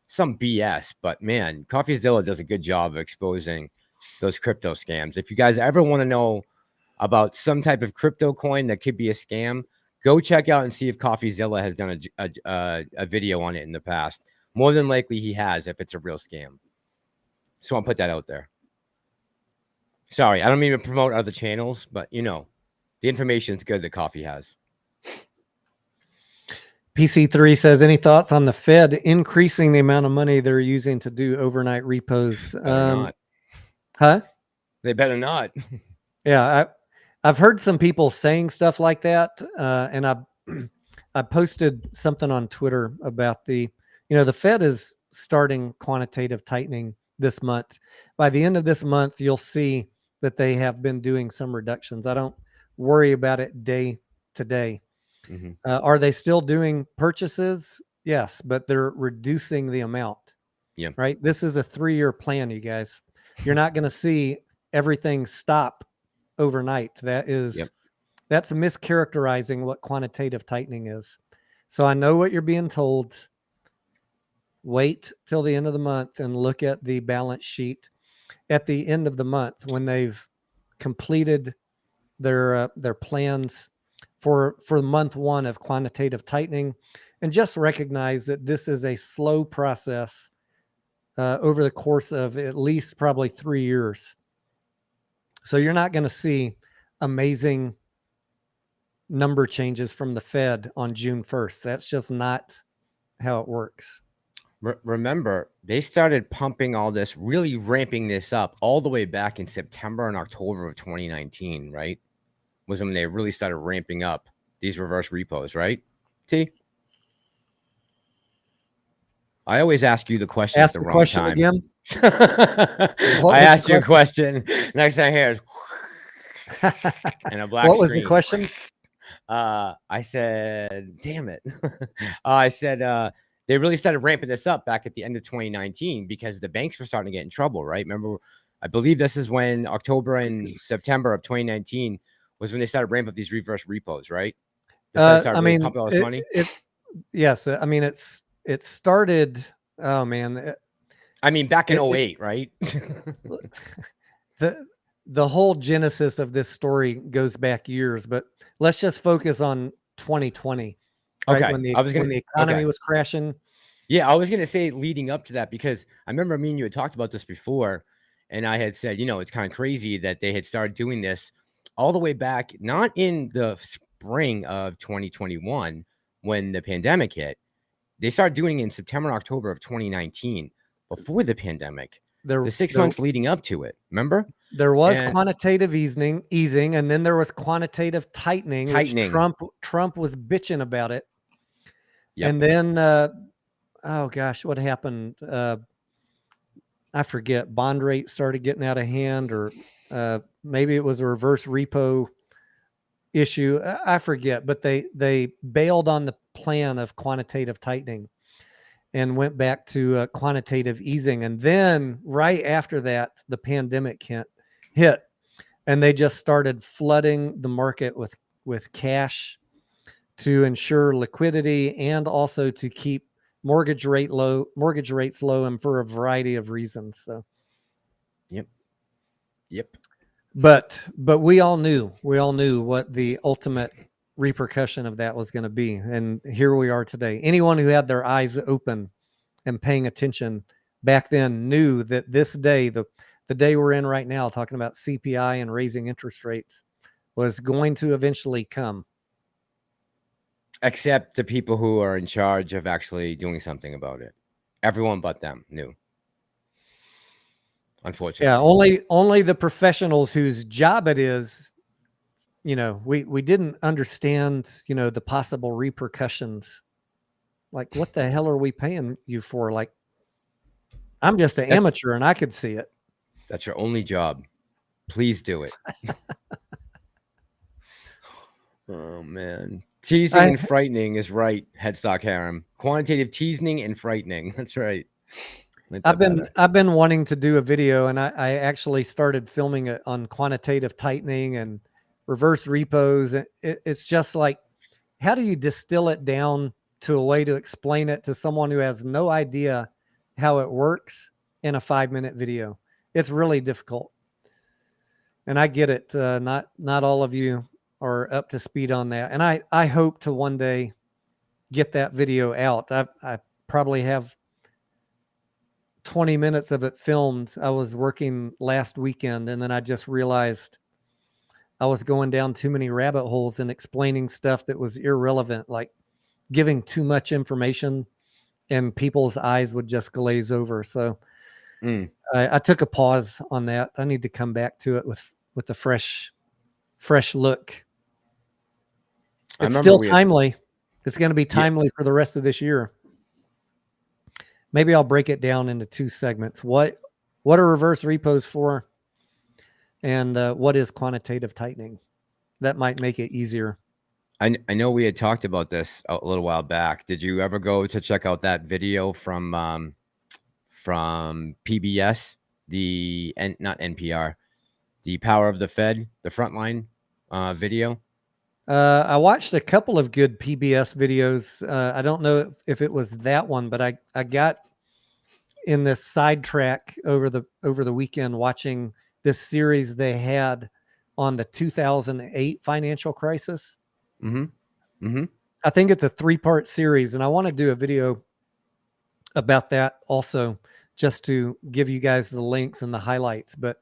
some BS. But man, CoffeeZilla does a good job of exposing those crypto scams. If you guys ever want to know about some type of crypto coin that could be a scam, go check out and see if CoffeeZilla has done a video on it in the past. More than likely he has if it's a real scam. So I'll put that out there. Sorry, I don't mean to promote other channels, but you know, the information is good that Coffee has. PC3 says, any thoughts on the Fed increasing the amount of money they're using to do overnight repos? Not. Huh? They better not. Yeah, I've heard some people saying stuff like that, and I posted something on Twitter about the Fed is starting quantitative tightening this month. By the end of this month, you'll see that they have been doing some reductions. I don't worry about it day to day. Mm-hmm. Are they still doing purchases? Yes, but they're reducing the amount. Yeah. Right. This is a 3-year plan, you guys. You're not going to see everything stop overnight. That's mischaracterizing what quantitative tightening is. So I know what you're being told. Wait till the end of the month and look at the balance sheet at the end of the month when they've completed their plans for month 1 of quantitative tightening, and just recognize that this is a slow process over the course of at least probably 3 years. So you're not going to see amazing number changes from the Fed on June 1st. That's just not how it works. Remember, they started pumping all this, really ramping this up all the way back in September and October of 2019, right? Was when they really started ramping up these reverse repos, right? See? I always ask you the question at the wrong time. Again? I asked you a question. Next thing I hear is and a black What was screen. the question? I said, damn it. I said they really started ramping this up back at the end of 2019 because the banks were starting to get in trouble, right? Remember, I believe this is when October and September of 2019 was when they started ramping up these reverse repos, right? The Fed started really pumping all this money. Yes. I mean, it started, oh man. I mean, back in 2008, right? The whole genesis of this story goes back years, but let's just focus on 2020. Right? Okay. When the economy was crashing. Yeah, I was going to say leading up to that, because I remember me and you had talked about this before, and I had said, it's kind of crazy that they had started doing this all the way back, not in the spring of 2021 when the pandemic hit. They started doing it in September and October of 2019 before the pandemic. The 6 months leading up to it, remember? There was quantitative easing, and then there was quantitative tightening. Which Trump was bitching about it. Yep. And then, oh gosh, what happened? I forget. Bond rate started getting out of hand, or maybe it was a reverse repo issue. I forget, but they bailed on the plan of quantitative tightening and went back to quantitative easing. And then right after that, the pandemic hit, and they just started flooding the market with cash to ensure liquidity and also to keep mortgage rates low, and for a variety of reasons. So, yep. But we all knew what the ultimate repercussion of that was going to be. And here we are today. Anyone who had their eyes open and paying attention back then knew that this day, the day we're in right now, talking about CPI and raising interest rates, was going to eventually come. Except the people who are in charge of actually doing something about it. Everyone but them knew. Unfortunately. Yeah, only the professionals whose job it is, we didn't understand, the possible repercussions. Like, what the hell are we paying you for? Like, I'm just an amateur and I could see it. That's your only job. Please do it. Oh, man. Teasing and frightening is right, Headstock Harem. Quantitative teasing and frightening. That's right. I've been wanting to do a video, and I actually started filming it on quantitative tightening and reverse repos. It's just like, how do you distill it down to a way to explain it to someone who has no idea how it works in a 5-minute video? It's really difficult. And I get it. Not all of you are up to speed on that. And I hope to one day get that video out. I probably have 20 minutes of it filmed. I was working last weekend, and then I just realized I was going down too many rabbit holes and explaining stuff that was irrelevant, like giving too much information, and people's eyes would just glaze over. So I took a pause on that. I need to come back to it with a fresh look. It's still timely. It's going to be timely for the rest of this year. Maybe I'll break it down into 2 segments. What are reverse repos for? And what is quantitative tightening? That might make it easier. I know we had talked about this a little while back. Did you ever go to check out that video from PBS, not NPR, the Power of the Fed, the Frontline video? I watched a couple of good PBS videos. I don't know if it was that one, but I got in this sidetrack over the weekend watching this series they had on the 2008 financial crisis. I think it's a 3-part series, and I want to do a video about that also, just to give you guys the links and the highlights. But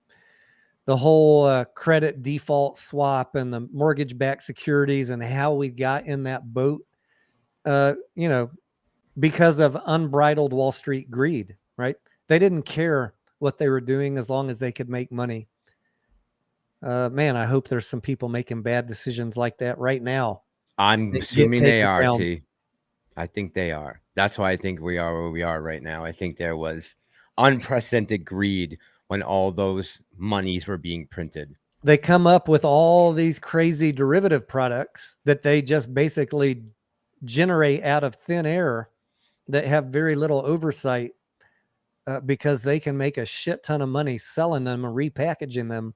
the whole credit default swap and the mortgage-backed securities and how we got in that boat, because of unbridled Wall Street greed, right? They didn't care what they were doing as long as they could make money. Man, I hope there's some people making bad decisions like that right now. I'm assuming they are, T. I think they are. That's why I think we are where we are right now. I think there was unprecedented greed when all those monies were being printed. They come up with all these crazy derivative products that they just basically generate out of thin air that have very little oversight, because they can make a shit ton of money selling them and repackaging them.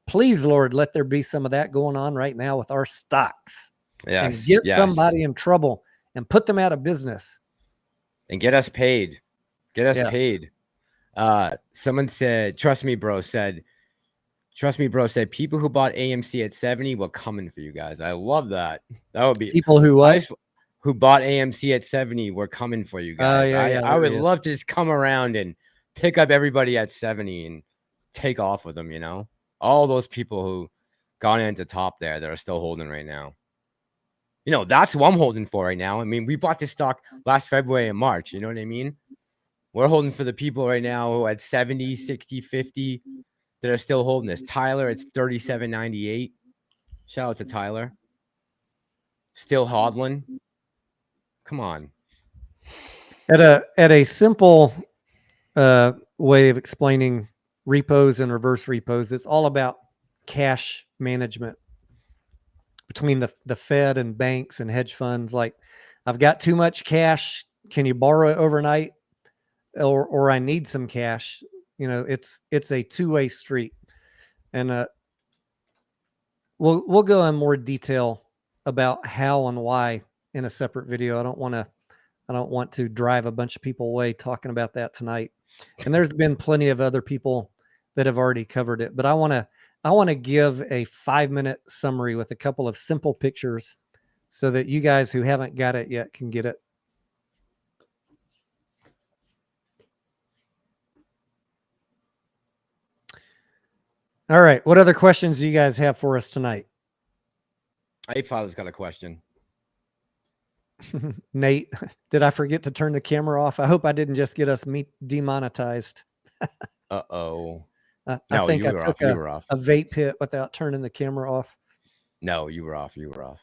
Please, Lord, let there be some of that going on right now with our stocks. Yes, and get somebody in trouble and put them out of business. And get us paid. Get us paid. Someone said, trust me, bro, said, people who bought AMC at 70 were coming for you guys. I love that. That would be people who what? Who bought AMC at 70 were coming for you guys. I would love to just come around and pick up everybody at 70 and take off with them, all those people who got into top there that are still holding right now. That's who I'm holding for right now. I mean, we bought this stock last February and March. You know what I mean? We're holding for the people right now who at 70, 60, 50 that are still holding this. Tyler, it's 37.98. Shout out to Tyler. Still hodling. Come on. At a simple way of explaining repos and reverse repos, it's all about cash management between the Fed and banks and hedge funds. Like, I've got too much cash. Can you borrow it overnight? Or I need some cash. It's a two-way street. And we'll go in more detail about how and why in a separate video. I don't want to drive a bunch of people away talking about that tonight. And there's been plenty of other people that have already covered it, but I want to give a 5-minute summary with a couple of simple pictures so that you guys who haven't got it yet can get it. All right. What other questions do you guys have for us tonight? Father's got a question. Nate, did I forget to turn the camera off? I hope I didn't just get us demonetized. Uh-oh. I No, think you I were took off. You were off. a vape hit without turning the camera off. No, you were off. You were off.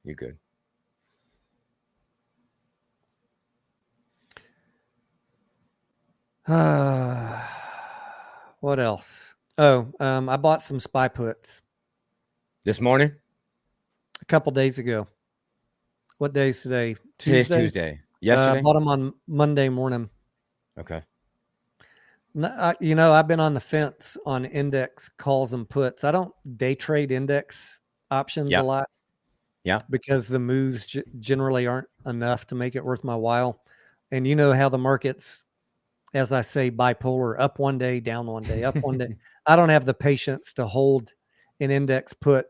You're good. What else? Oh, I bought some SPY puts This morning? a couple days ago. What day is today? Today's Tuesday. Yesterday? Bought them on Monday morning. Okay. You know, I've been on the fence on index calls and puts. I don't day trade index options a lot. Yeah. Because the moves generally aren't enough to make it worth my while. And you know how the market's, as I say, bipolar, up one day, down one day, up one day. I don't have the patience to hold an index put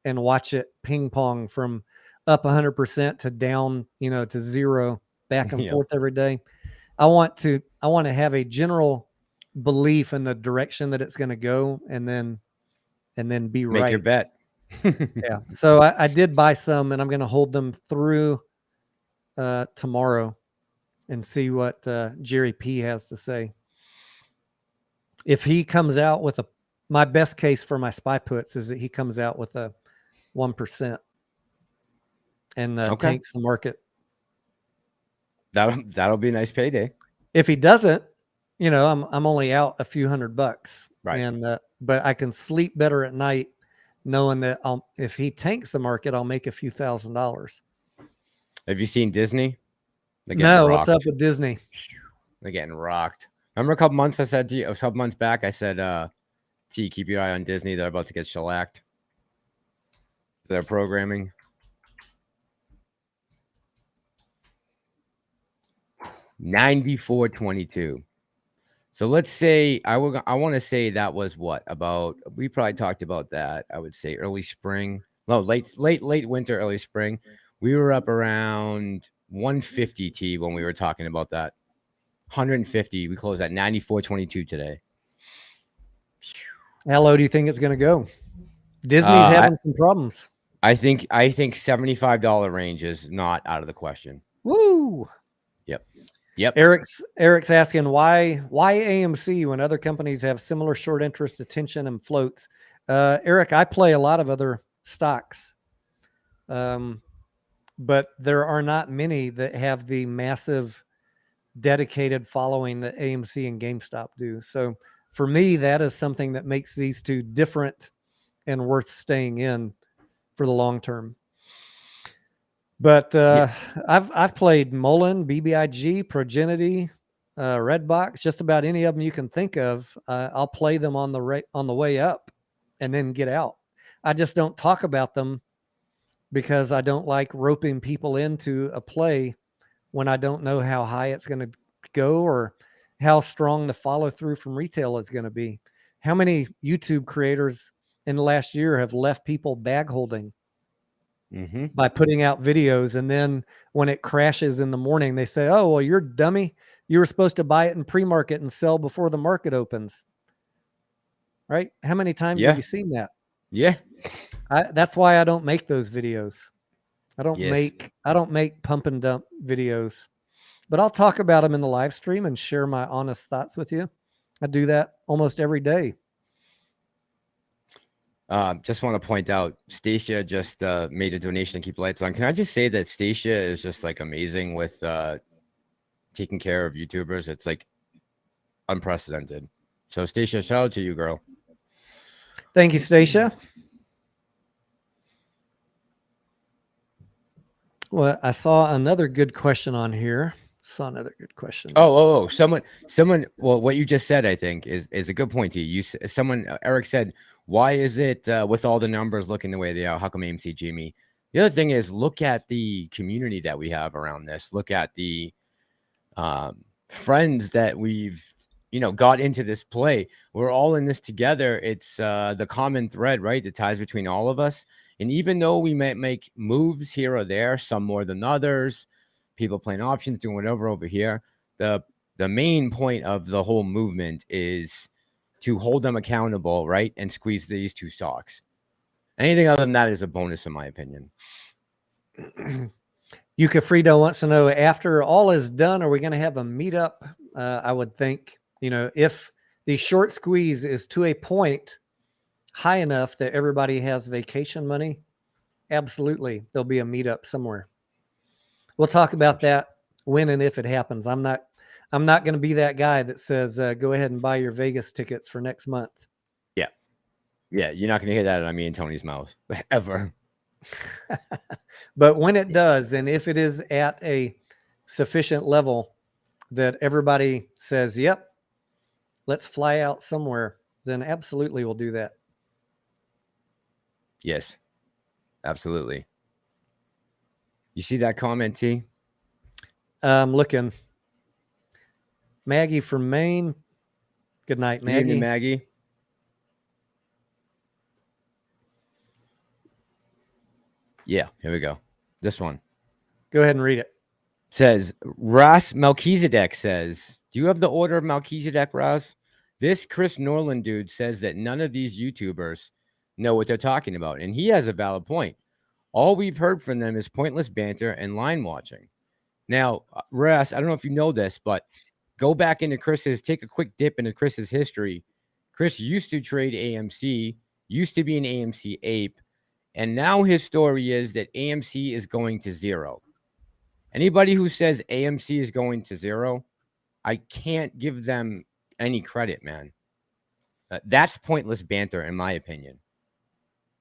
and watch it ping pong from up 100% to down, you know, to zero, back and forth every day. I want to have a general belief in the direction that it's going to go, and then be right. Make your bet. Yeah. So I did buy some, and I'm going to hold them through tomorrow and see what Jerry P has to say. If he comes out with my best case for my SPY puts is that he comes out with a 1% and tanks the market. That'll be a nice payday. If he doesn't, you know, I'm only out a few $100, right? And but I can sleep better at night knowing that if he tanks the market, I'll make a few $1,000s. Have you seen Disney? No, what's up with Disney? They're getting rocked. Remember a couple months back, I said, T, keep your eye on Disney. They're about to get shellacked. Their programming. $94.22. So let's say I want to say that was what about? We probably talked about that. I would say early spring. No, late winter, early spring. We were up around 150 T when we were talking about that. 150. We closed at 94.22 today. How low do you think it's going to go? Disney's having some problems. I think $75 range is not out of the question. Woo. Yep. Eric's asking why AMC when other companies have similar short interest attention and floats. Eric, I play a lot of other stocks. But there are not many that have the massive dedicated following that AMC and GameStop do. So for me, that is something that makes these two different and worth staying in for the long term. But I've played Mullen, BBIG, Progenity, Redbox, just about any of them you can think of. I'll play them on the way up and then get out. I just don't talk about them because I don't like roping people into a play when I don't know how high it's going to go or how strong the follow through from retail is going to be. How many YouTube creators in the last year have left people bag holding by putting out videos, and then when it crashes in the morning, they say, "Oh, well, you're dummy. You were supposed to buy it in pre-market and sell before the market opens." Right? How many times have you seen that? Yeah. That's why I don't make those videos. I don't make pump and dump videos, but I'll talk about them in the live stream and share my honest thoughts with you. I do that almost every day. Just want to point out, Stacia just made a donation to keep lights on. Can I just say that Stacia is just like amazing with taking care of YouTubers? It's like unprecedented. So Stacia, shout out to you, girl. Thank you, Stacia. Well, I saw another good question on here. Someone. Well, what you just said, I think, is a good point to you. Eric said, why is it with all the numbers looking the way they are? How come AMC Jimmy? The other thing is look at the community that we have around this. Look at the friends that we've got into this play. We're all in this together. It's the common thread, right? That ties between all of us And even though we might make moves here or there, some more than others, people playing options, doing whatever over here, the main point of the whole movement is to hold them accountable, right? And squeeze these two stocks. Anything other than that is a bonus, in my opinion. Yuka Frito wants to know, after all is done, are we going to have a meetup? I would think, if the short squeeze is to a point high enough that everybody has vacation money, absolutely, there'll be a meetup somewhere. We'll talk about that when and if it happens. I'm not going to be that guy that says, go ahead and buy your Vegas tickets for next month. Yeah, you're not going to hear that out of me and Tony's mouth ever. But when it does, and if it is at a sufficient level that everybody says, yep, let's fly out somewhere, then absolutely we'll do that. Yes, absolutely. You see that comment, T? I'm looking. Maggie from Maine. Good night, Maggie. Good evening, Maggie. Yeah, here we go. This one. Go ahead and read it. Says, Ras Melchizedek says, do you have the order of Melchizedek, Ras? This Chris Norland dude says that none of these YouTubers know what they're talking about. And he has a valid point. All we've heard from them is pointless banter and line watching. Now, Ras, I don't know if you know this, but go back into take a quick dip into Chris's history. Chris used to trade AMC, used to be an AMC ape. And now his story is that AMC is going to zero. Anybody who says AMC is going to zero, I can't give them any credit, man. That's pointless banter, in my opinion.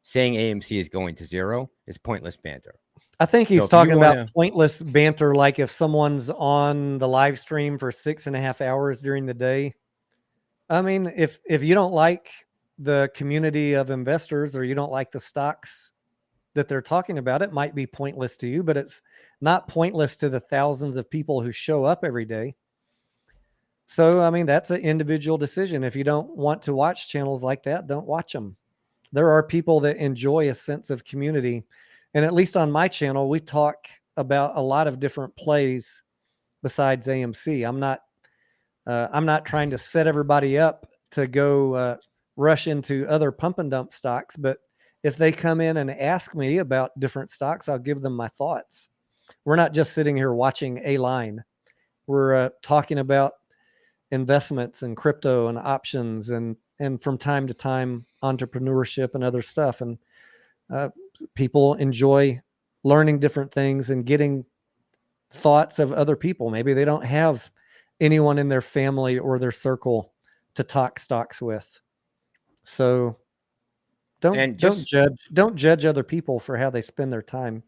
Saying AMC is going to zero is pointless banter. I think he's talking about pointless banter, like if someone's on the live stream for 6.5 hours during the day. I mean, if you don't like the community of investors or you don't like the stocks that they're talking about, it might be pointless to you, but it's not pointless to the thousands of people who show up every day. So, I mean, that's an individual decision. If you don't want to watch channels like that, don't watch them. There are people that enjoy a sense of community. And at least on my channel, we talk about a lot of different plays besides AMC. I'm not trying to set everybody up to go rush into other pump and dump stocks, but if they come in and ask me about different stocks, I'll give them my thoughts. We're not just sitting here watching a line. We're talking about investments and crypto and options and from time to time entrepreneurship and other stuff. And people enjoy learning different things and getting thoughts of other people. Maybe they don't have anyone in their family or their circle to talk stocks with. So don't judge other people for how they spend their time.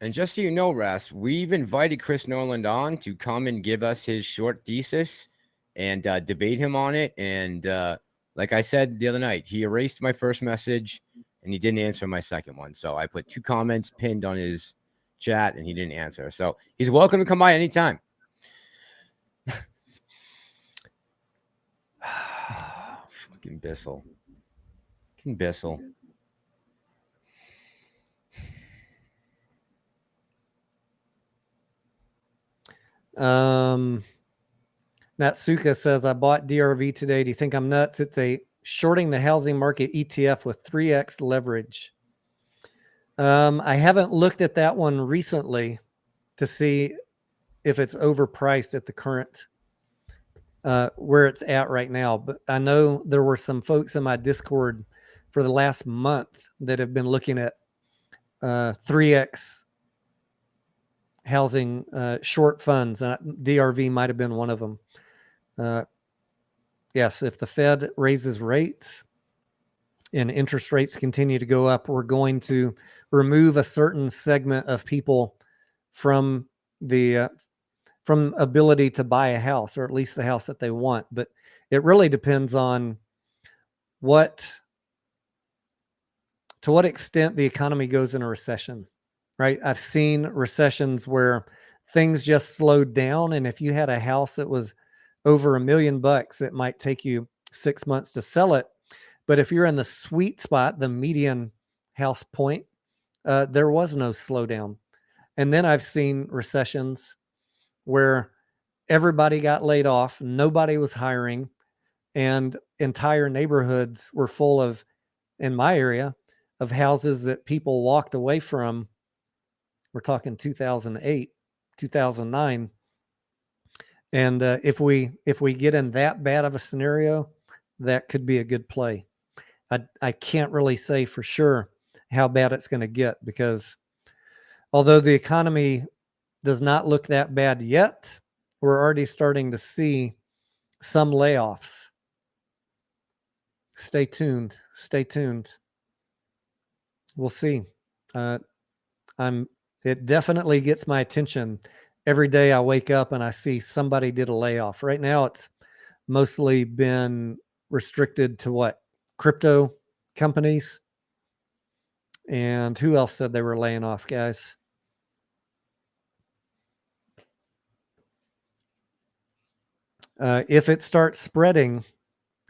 And just so you know, Ras, we've invited Chris Norland on to come and give us his short thesis and debate him on it. And like I said the other night, he erased my first message and he didn't answer my second one. So I put 2 comments pinned on his chat and he didn't answer. So he's welcome to come by anytime. Fucking Bissell. Fucking Bissell. Natsuka says, I bought DRV today. Do you think I'm nuts? It's a shorting the housing market ETF with 3x leverage. I haven't looked at that one recently to see if it's overpriced at the current where it's at right now. But I know there were some folks in my Discord for the last month that have been looking at 3x housing short funds. DRV might have been one of them. Yes, if the Fed raises rates and interest rates continue to go up, we're going to remove a certain segment of people from the from ability to buy a house, or at least the house that they want. But it really depends on to what extent the economy goes in a recession, right? I've seen recessions where things just slowed down. And if you had a house that was over $1 million, it might take you 6 months to sell it. But if you're in the sweet spot, the median house point, there was no slowdown. And then I've seen recessions where everybody got laid off, nobody was hiring, and entire neighborhoods were full of, in my area, of houses that people walked away from. We're talking 2008, 2009. And if we get in that bad of a scenario, that could be a good play. I can't really say for sure how bad it's going to get, because although the economy does not look that bad yet, we're already starting to see some layoffs. Stay tuned. Stay tuned. We'll see. It definitely gets my attention every day I wake up and I see somebody did a layoff. Right now, it's mostly been restricted to what? Crypto companies. And who else said they were laying off, guys? If it starts spreading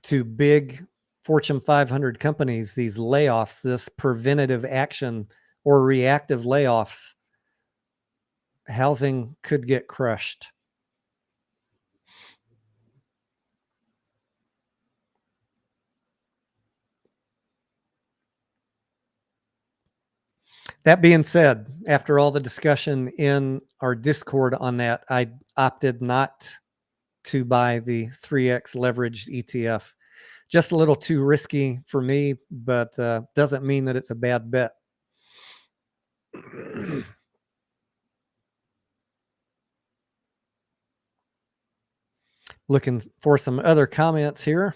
to big Fortune 500 companies, these layoffs, this preventative action or reactive layoffs, housing could get crushed. That being said, after all the discussion in our Discord on that, I opted not to buy the 3x leveraged ETF. Just a little too risky for me, but doesn't mean that it's a bad bet. Looking for some other comments here.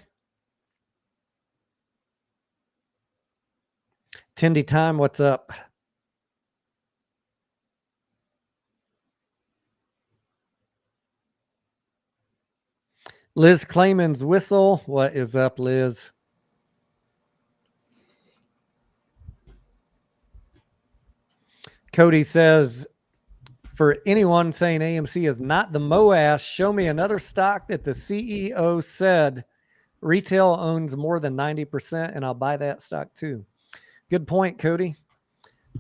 Tindy Time, what's up? Liz Clayman's whistle. What is up, Liz? Cody says, for anyone saying AMC is not the MOAS, show me another stock that the CEO said retail owns more than 90%, and I'll buy that stock too. Good point, Cody.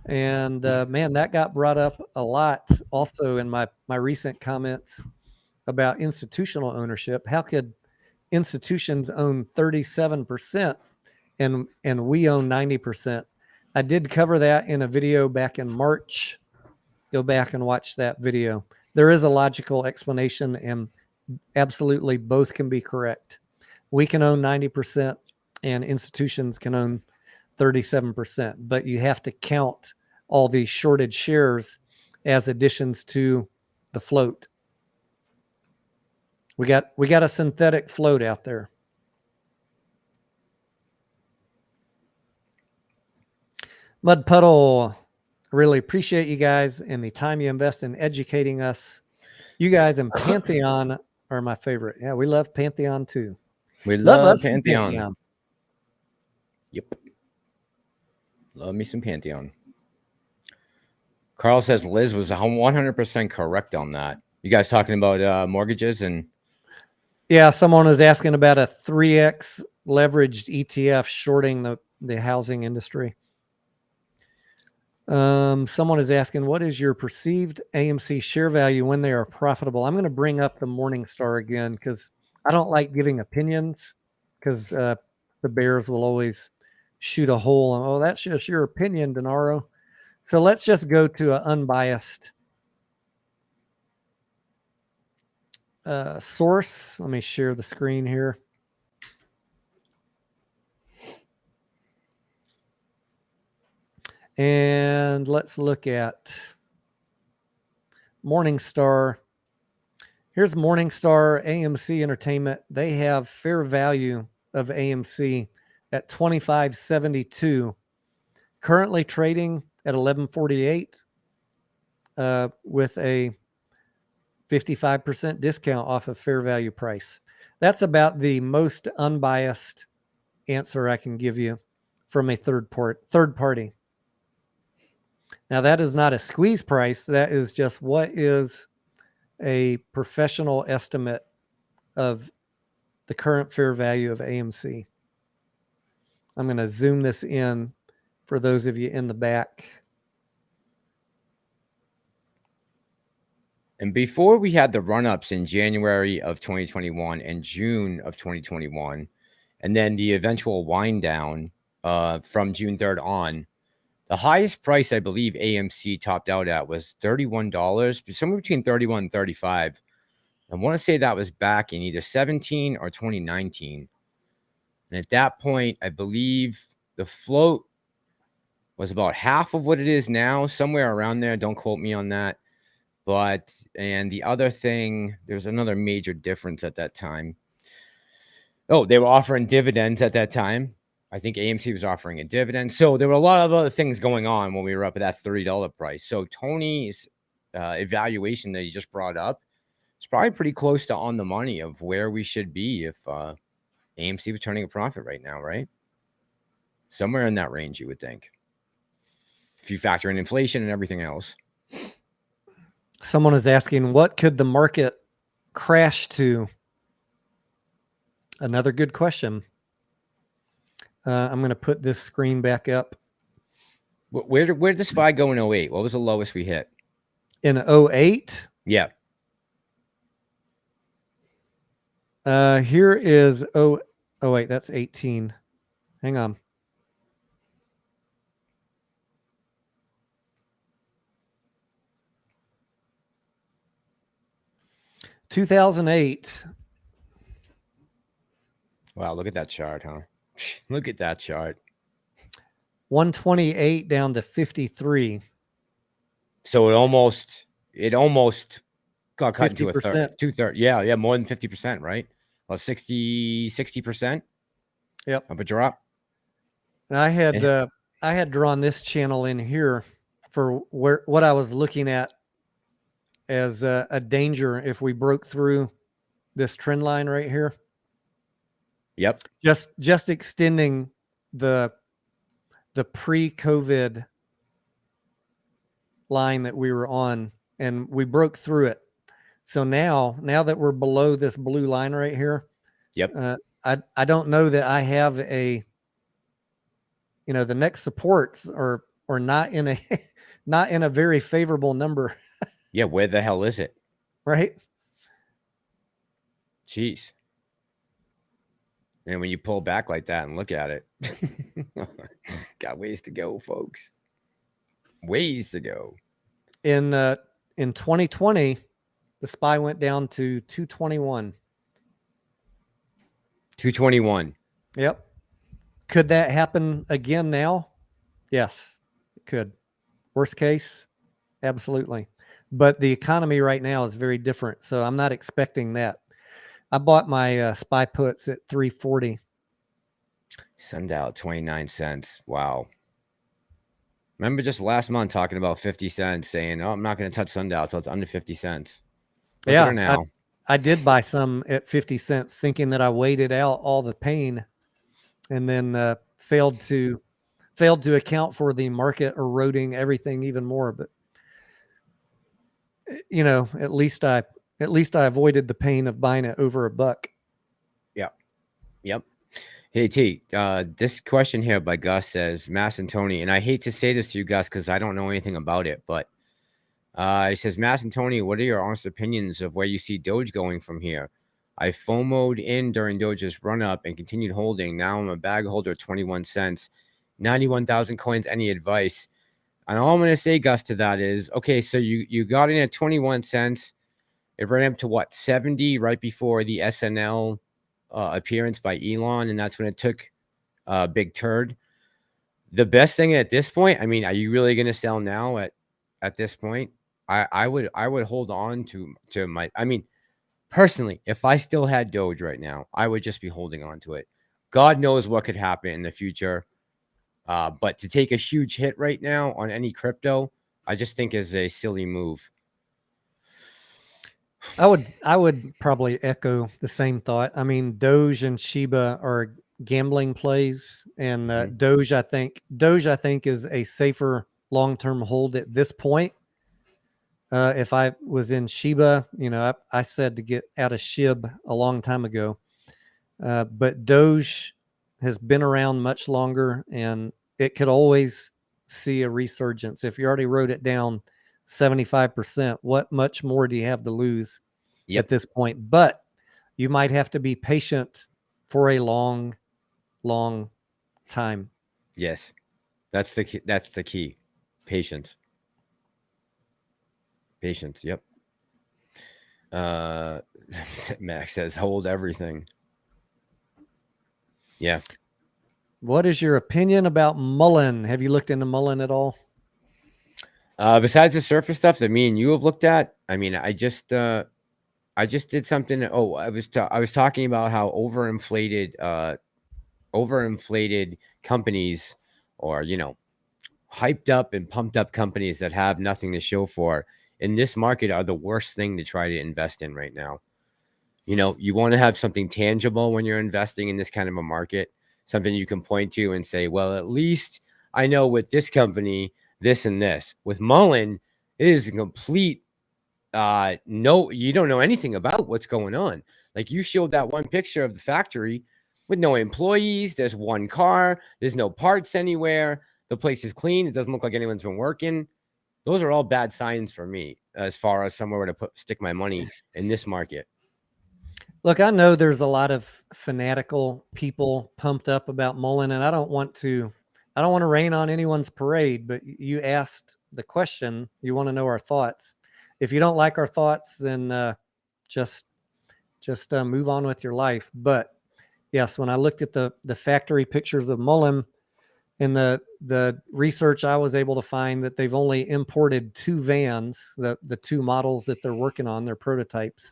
And man, that got brought up a lot also in my recent comments about institutional ownership. How could institutions own 37% and we own 90%? I did cover that in a video back in March. Go back and watch that video. There is a logical explanation, and absolutely both can be correct. We can own 90% and institutions can own 37%, but you have to count all these shorted shares as additions to the float. We got a synthetic float out there. Mud Puddle, really appreciate you guys and the time you invest in educating us. You guys and Pantheon are my favorite. Yeah, we love Pantheon too. We love Pantheon. Yep. Love me some Pantheon. Carl says Liz was 100% correct on that. You guys talking about mortgages and... Yeah, someone was asking about a 3x leveraged ETF shorting the housing industry. Someone is asking, what is your perceived AMC share value when they are profitable? I'm going to bring up the Morningstar again because I don't like giving opinions, because the bears will always shoot a hole and, oh, that's just your opinion, Denaro. So let's just go to an unbiased source. Let me share the screen here. And let's look at Morningstar. Here's Morningstar AMC Entertainment. They have fair value of AMC at $25.72, currently trading at $11.48 with a 55% discount off of fair value price. That's about the most unbiased answer I can give you from a third party. Now, that is not a squeeze price. That is just what is a professional estimate of the current fair value of AMC. I'm going to zoom this in for those of you in the back. And before we had the run-ups in January of 2021 and June of 2021, and then the eventual wind down from June 3rd on, the highest price I believe AMC topped out at was $31, somewhere between 31 and 35. I want to say that was back in either 17 or 2019. And at that point, I believe the float was about half of what it is now, somewhere around there. Don't quote me on that. But, and the other thing, there's another major difference at that time. Oh, they were offering dividends at that time. I think AMC was offering a dividend. So there were a lot of other things going on when we were up at that $30 price. So Tony's evaluation that he just brought up is probably pretty close to on the money of where we should be if AMC was turning a profit right now, right? Somewhere in that range, you would think. If you factor in inflation and everything else. Someone is asking, what could the market crash to? Another good question. I'm going to put this screen back up. Where did the SPY go in 08? What was the lowest we hit? In 08? Yeah. Here is, oh wait, that's 18. Hang on. $2008. Wow, look at that chart, huh? Look at that chart. 128 down to 53. So it almost got cut into a 50%. third, two-thirds. Yeah, more than 50%, right? Well, 60%. Yep. Up a drop. And I had drawn this channel in here for what I was looking at as a danger if we broke through this trend line right here. Yep. Just extending the pre-COVID line that we were on, and we broke through it. So now that we're below this blue line right here, yep. I don't know that I have the next supports are not in a very favorable number. Yeah, where the hell is it? Right? Jeez. And when you pull back like that and look at it, got ways to go, folks. Ways to go. In 2020, the SPY went down to 221. 221. Yep. Could that happen again now? Yes, it could. Worst case, absolutely. But the economy right now is very different, so I'm not expecting that. I bought my SPY puts at 340. Sundial at 29 cents. Wow. Remember just last month talking about 50 cents, saying, oh, I'm not going to touch Sundial until it's under 50 cents. Look at her now. I did buy some at 50 cents thinking that I waited out all the pain, and then failed to account for the market eroding everything even more. But at least I avoided the pain of buying it over $1. Yep. Hey T, this question here by Gus says, Mass and Tony, and I hate to say this to you, Gus, because I don't know anything about it, but he says, Mass and Tony, what are your honest opinions of where you see Doge going from here? I FOMO'd in during Doge's run up and continued holding. Now I'm a bag holder at 21 cents, 91,000 coins. Any advice? And all I'm going to say, Gus, to that is, okay, so you got in at 21 cents. It ran up to what, 70 right before the SNL appearance by Elon, and that's when it took a big turd. The best thing at this point, I mean, are you really going to sell now at this point? I would hold on to my, I mean, personally, if I still had Doge right now, I would just be holding on to it. God knows what could happen in the future. But to take a huge hit right now on any crypto, I just think is a silly move. I would probably echo the same thought. I mean, Doge and Shiba are gambling plays, and Doge I think is a safer long-term hold at this point. If I was in Shiba, I said to get out of SHIB a long time ago. But Doge has been around much longer, and it could always see a resurgence. If you already wrote it down 75%, what much more do you have to lose at this point? But you might have to be patient for a long, long time. Yes. That's the key. That's the key. Patience. Patience. Yep. Max says, hold everything. Yeah. What is your opinion about Mullen? Have you looked into Mullen at all? Besides the surface stuff that me and you have looked at, I mean, I just did something. Oh, I was talking about how overinflated companies, or hyped up and pumped up companies that have nothing to show for in this market are the worst thing to try to invest in right now. You want to have something tangible when you're investing in this kind of a market, something you can point to and say, well, at least I know with this company, this and this. With Mullen, it is a complete no, you don't know anything about what's going on. Like, you showed that one picture of the factory with no employees. There's one car. There's no parts anywhere. The place is clean. It doesn't look like anyone's been working. Those are all bad signs for me as far as somewhere to stick my money in this market. Look, I know there's a lot of fanatical people pumped up about Mullen, and I don't want to rain on anyone's parade, but you asked the question. You want to know our thoughts. If you don't like our thoughts, then just move on with your life. But yes, when I looked at the factory pictures of Mullen in the research, I was able to find that they've only imported 2 vans, the 2 models that they're working on, their prototypes.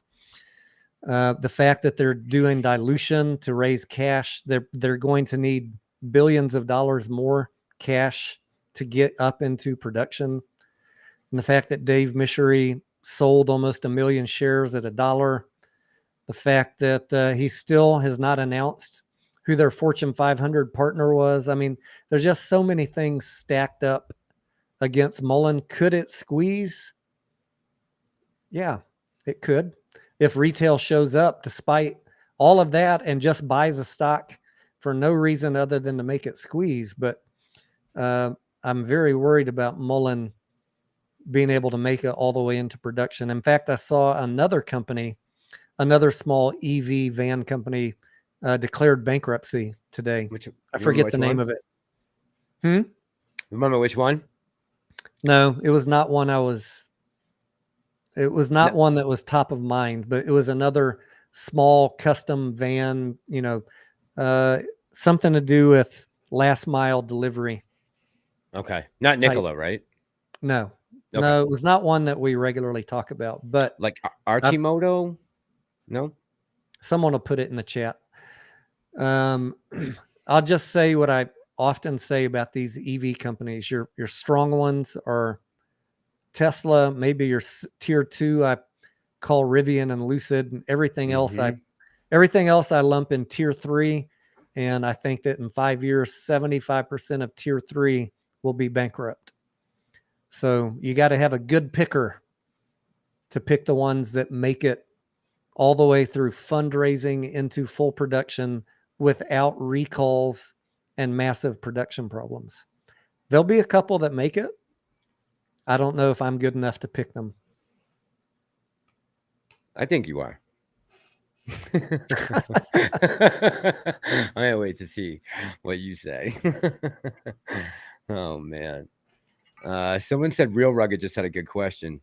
The fact that they're doing dilution to raise cash, they're going to need billions of dollars more cash to get up into production. And the fact that Dave Mishery sold almost 1 million shares at $1. The fact that he still has not announced who their Fortune 500 partner was. I mean, there's just so many things stacked up against Mullen. Could it squeeze? Yeah, it could. If retail shows up despite all of that and just buys a stock for no reason other than to make it squeeze. But I'm very worried about Mullen being able to make it all the way into production. In fact, I saw another company, another small EV van company, declared bankruptcy today. I forget the name of it. Remember which one? No, it was not one one that was top of mind, but it was another small custom van, something to do with last mile delivery. Okay. Not Nikola, right? No. Okay. No, it was not one that we regularly talk about, but like Archimoto? No? Someone will put it in the chat. I'll just say what I often say about these EV companies. Your strong ones are Tesla, maybe your tier 2 I call Rivian and Lucid, and everything else I lump in tier 3. And I think that in 5 years, 75% of tier 3 will be bankrupt. So you got to have a good picker to pick the ones that make it all the way through fundraising into full production without recalls and massive production problems. There'll be a couple that make it. I don't know if I'm good enough to pick them. I think you are. I wait to see what you say. Oh, man. Someone said Real Rugged just had a good question.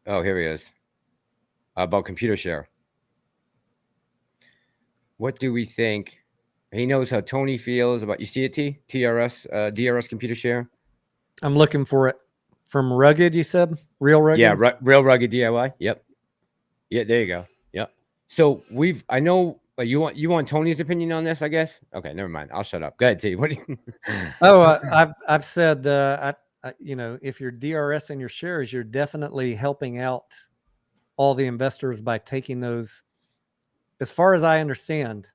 Oh, here he is. About computer share. What do we think? He knows how Tony feels about, you see it, DRS computer share? I'm looking for it. From Rugged, you said? Real Rugged? Yeah, Real Rugged DIY. Yep. Yeah, there you go. Yep. So I know you want Tony's opinion on this, I guess. Okay, never mind. I'll shut up. Go ahead, T. What do you? I've said if you're DRS in your shares, you're definitely helping out all the investors by taking those. As far as I understand,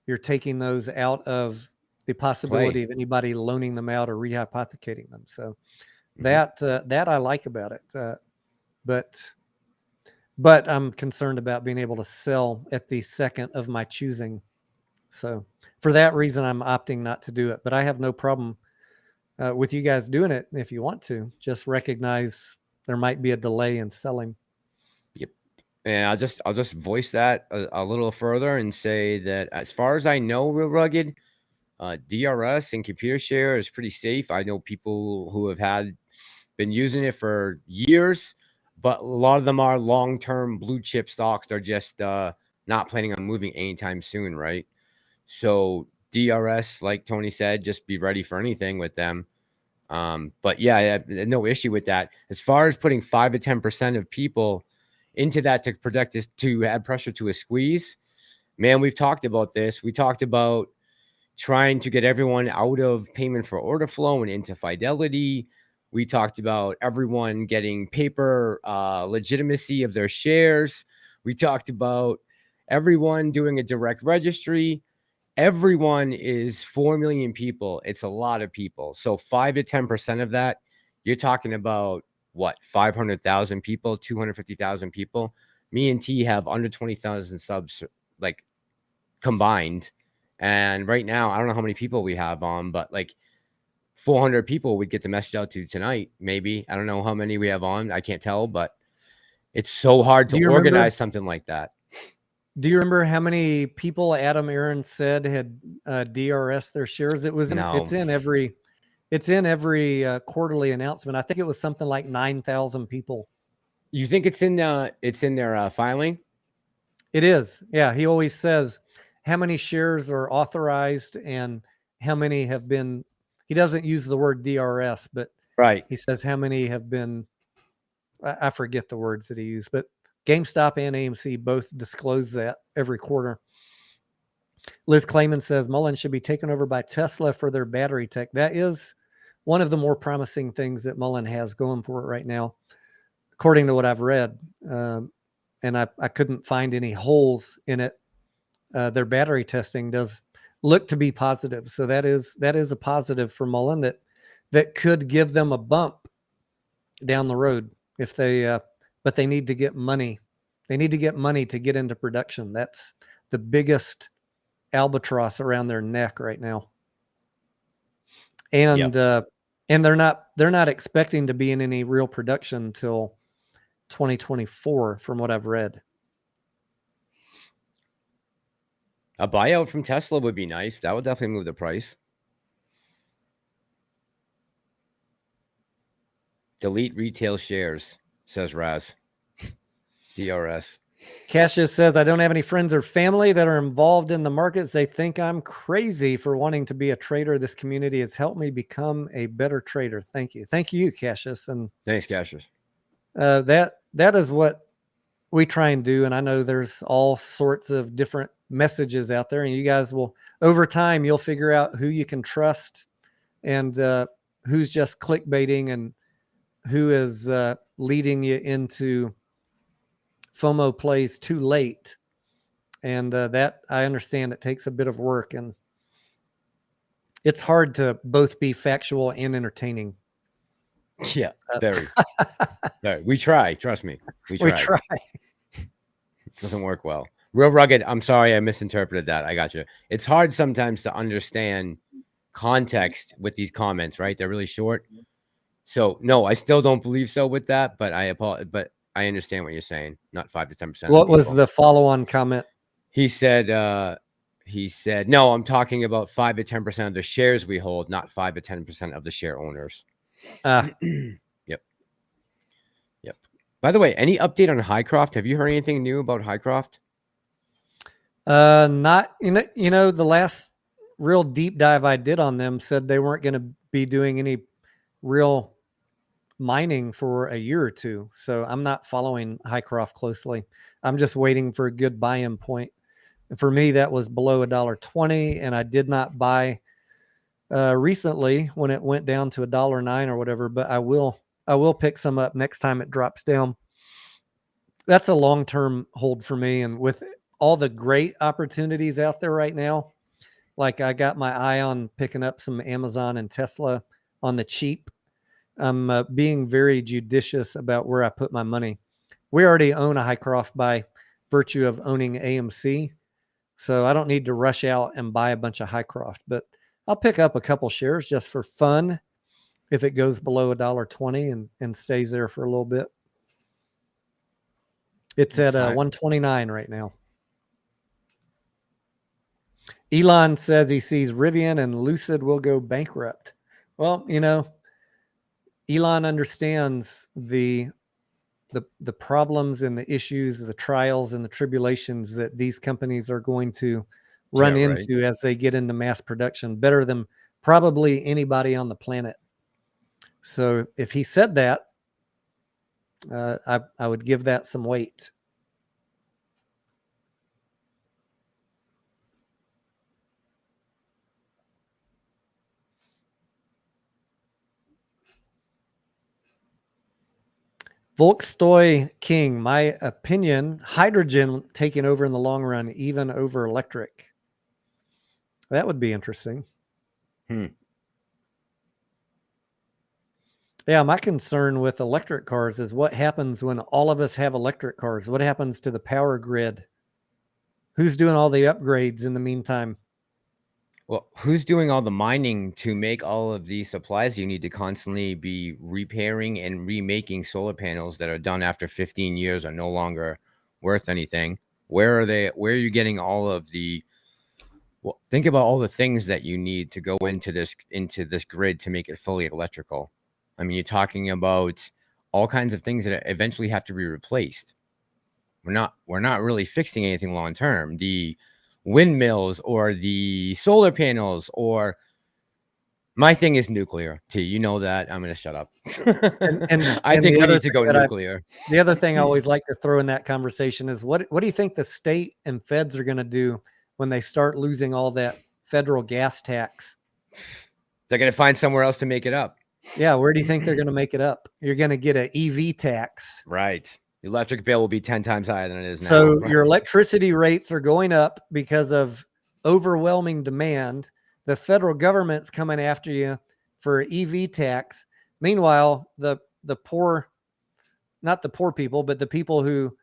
you're taking those out of the possibility of anybody loaning them out or rehypothecating them. So that I like about it. But I'm concerned about being able to sell at the second of my choosing So for that reason, I'm opting not to do it. But I have no problem with you guys doing it if you want to. Just recognize there might be a delay in selling. Yep. And I'll just voice that a little further and say that as far as I know, Real Rugged, DRS and computer share is pretty safe. I know people who have been using it for years, but a lot of them are long-term blue chip stocks. They're just not planning on moving anytime soon, right? So DRS, like Tony said, just be ready for anything with them. But yeah, no issue with that. As far as putting 5 to 10% of people into that to protect us, to add pressure to a squeeze, man, we've talked about this. We talked about trying to get everyone out of payment for order flow and into Fidelity. We talked about everyone getting paper legitimacy of their shares. We talked about everyone doing a direct registry. Everyone is 4 million people. It's a lot of people. So 5 to 10% of that, you're talking about what, 500,000 people, 250,000 people. Me and T have under 20,000 subs, like combined. And right now, I don't know how many people we have on, but like 400 people we'd get the message out to tonight. Maybe. I don't know how many we have on. I can't tell, but it's so hard to organize something like that. Do you remember how many people Adam Aaron said had DRS their shares? It was it's in every quarterly announcement. I think it was something like 9,000 people. You think it's in their filing? It is. Yeah, he always says how many shares are authorized and how many have been. He doesn't use the word DRS, but right. He says how many have been. I forget the words that he used, but GameStop and AMC both disclose that every quarter. Liz Clayman says Mullen should be taken over by Tesla for their battery tech. That is one of the more promising things that Mullen has going for it right now, according to what I've read. And I couldn't find any holes in it. Their battery testing does look to be positive. So that is a positive for Mullen that could give them a bump down the road if they but they need to get money. They need to get money to get into production. That's the biggest albatross around their neck right now. And and they're not expecting to be in any real production until 2024 from what I've read. A buyout from Tesla would be nice. That would definitely move the price. Delete retail shares, says Raz. DRS. Cassius says, I don't have any friends or family that are involved in the markets. They think I'm crazy for wanting to be a trader. This community has helped me become a better trader. Thank you. Thank you, Cassius. And thanks, Cassius. That is what we try and do. And I know there's all sorts of different messages out there, and you guys will, over time, you'll figure out who you can trust and who's just clickbaiting and who is leading you into FOMO plays too late. And that, I understand, it takes a bit of work, and it's hard to both be factual and entertaining. Yeah, very. Very. We try. Trust me. We try. It doesn't work well. Real Rugged. I'm sorry I misinterpreted that. I got you. It's hard sometimes to understand context with these comments, right? They're really short. So no, I still don't believe so with that, but I apologize. But I understand what you're saying. Not 5 to 10%. What was the follow-on comment? He said, no, I'm talking about 5 to 10% of the shares we hold, not 5 to 10% of the share owners. Yep. By the way, any update on Hycroft? Have you heard anything new about Hycroft? Not, the last real deep dive I did on them said they weren't going to be doing any real mining for a year or two. So I'm not following Hycroft closely. I'm just waiting for a good buy-in point. And for me, that was below $1.20, and I did not buy recently when it went down to $1.09 or whatever, but I will pick some up next time it drops down. That's a long-term hold for me. And with all the great opportunities out there right now, like I got my eye on picking up some Amazon and Tesla on the cheap. I'm being very judicious about where I put my money. We already own a Hycroft by virtue of owning AMC. So I don't need to rush out and buy a bunch of Hycroft, but I'll pick up a couple shares just for fun if it goes below $1.20 and stays there for a little bit. It's at 129 right now. Elon says he sees Rivian and Lucid will go bankrupt. Well, you know, Elon understands the problems and the issues, the trials and the tribulations that these companies are going to run into as they get into mass production better than probably anybody on the planet. So if he said that, I would give that some weight. Volkstoy King, my opinion, hydrogen taking over in the long run, even over electric. That would be interesting. Yeah, my concern with electric cars is what happens when all of us have electric cars. What happens to the power grid? Who's doing all the upgrades in the meantime? Well, who's doing all the mining to make all of these supplies? You need to constantly be repairing and remaking solar panels that are done after 15 years are no longer worth anything. Where are they? Where are you getting all of the? Well, think about all the things that you need to go into this grid to make it fully electrical. I mean, you're talking about all kinds of things that eventually have to be replaced. We're not really fixing anything long term. The windmills or the solar panels, or my thing is nuclear. T, you know that. I'm going to shut up. I think we need to go nuclear. The other thing I always like to throw in that conversation is what do you think the state and feds are going to do when they start losing all that federal gas tax? They're going to find somewhere else to make it up. Yeah, where do you think they're going to make it up? You're going to get an EV tax. Right. The electric bill will be 10 times higher than it is now. So your electricity rates are going up because of overwhelming demand. The federal government's coming after you for EV tax. Meanwhile, the poor, not the poor people, but the people who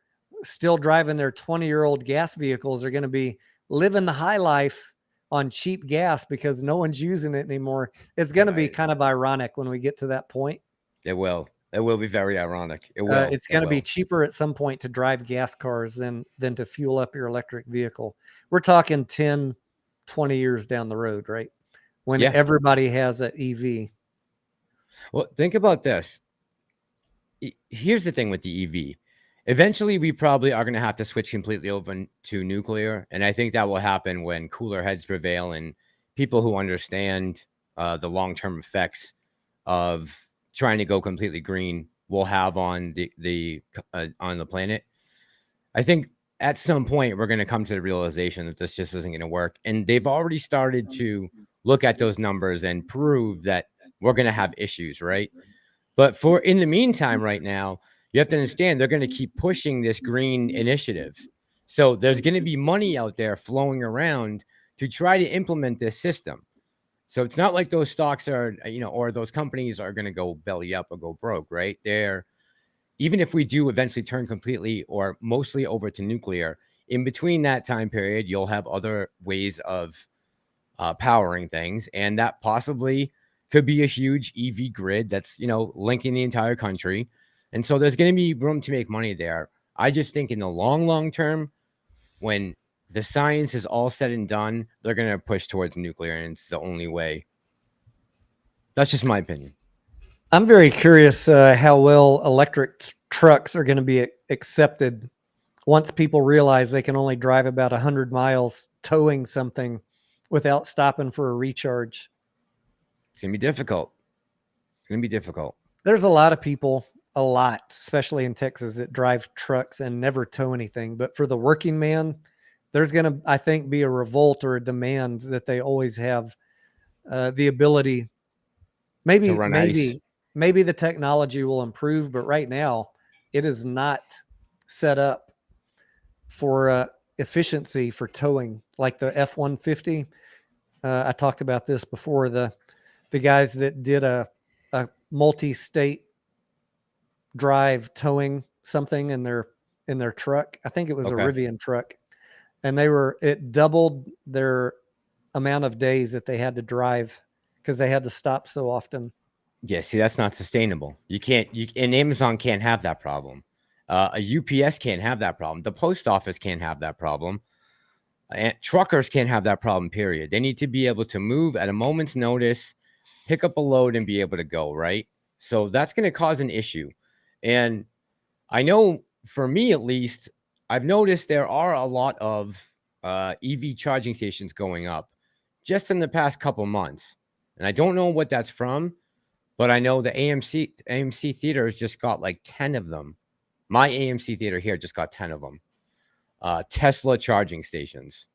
still driving their 20-year-old gas vehicles are going to be living the high life on cheap gas because no one's using it anymore. It's going to be kind of ironic when we get to that point. It will. It will be very ironic. It will. It's going to be cheaper at some point to drive gas cars than to fuel up your electric vehicle. We're talking 10, 20 years down the road, right? When everybody has an EV. Well, think about this. Here's the thing with the EV. Eventually, we probably are going to have to switch completely over to nuclear. And I think that will happen when cooler heads prevail and people who understand the long-term effects of trying to go completely green will have on the planet. I think at some point we're going to come to the realization that this just isn't going to work. And they've already started to look at those numbers and prove that we're going to have issues, right? But in the meantime, right now, you have to understand they're going to keep pushing this green initiative. So there's going to be money out there flowing around to try to implement this system. So it's not like those stocks are, or those companies are going to go belly up or go broke, right? Even if we do eventually turn completely or mostly over to nuclear, in between that time period, you'll have other ways of powering things. And that possibly could be a huge EV grid that's, linking the entire country. And so there's going to be room to make money there. I just think in the long term, when the science is all said and done, they're going to push towards nuclear, and it's the only way. That's just my opinion. I'm very curious how well electric trucks are going to be accepted once people realize they can only drive about 100 miles towing something without stopping for a recharge. It's going to be difficult. It's going to be difficult. There's a lot of people, especially in Texas, that drive trucks and never tow anything. But for the working man, there's going to, I think, be a revolt or a demand that they always have the ability. Maybe the technology will improve, but right now it is not set up for efficiency for towing like the F-150. I talked about this before. The guys that did a multi-state drive towing something in their truck. I think it was a Rivian truck. and it doubled their amount of days that they had to drive because they had to stop so often. Yeah, see, that's not sustainable. And Amazon can't have that problem. A UPS can't have that problem. The post office can't have that problem. And truckers can't have that problem, period. They need to be able to move at a moment's notice, pick up a load, and be able to go, right? So that's going to cause an issue. And I know for me, at least, I've noticed there are a lot of EV charging stations going up just in the past couple months. And I don't know what that's from, but I know the AMC theater has just got like 10 of them. My AMC theater here just got 10 of them. Tesla charging stations,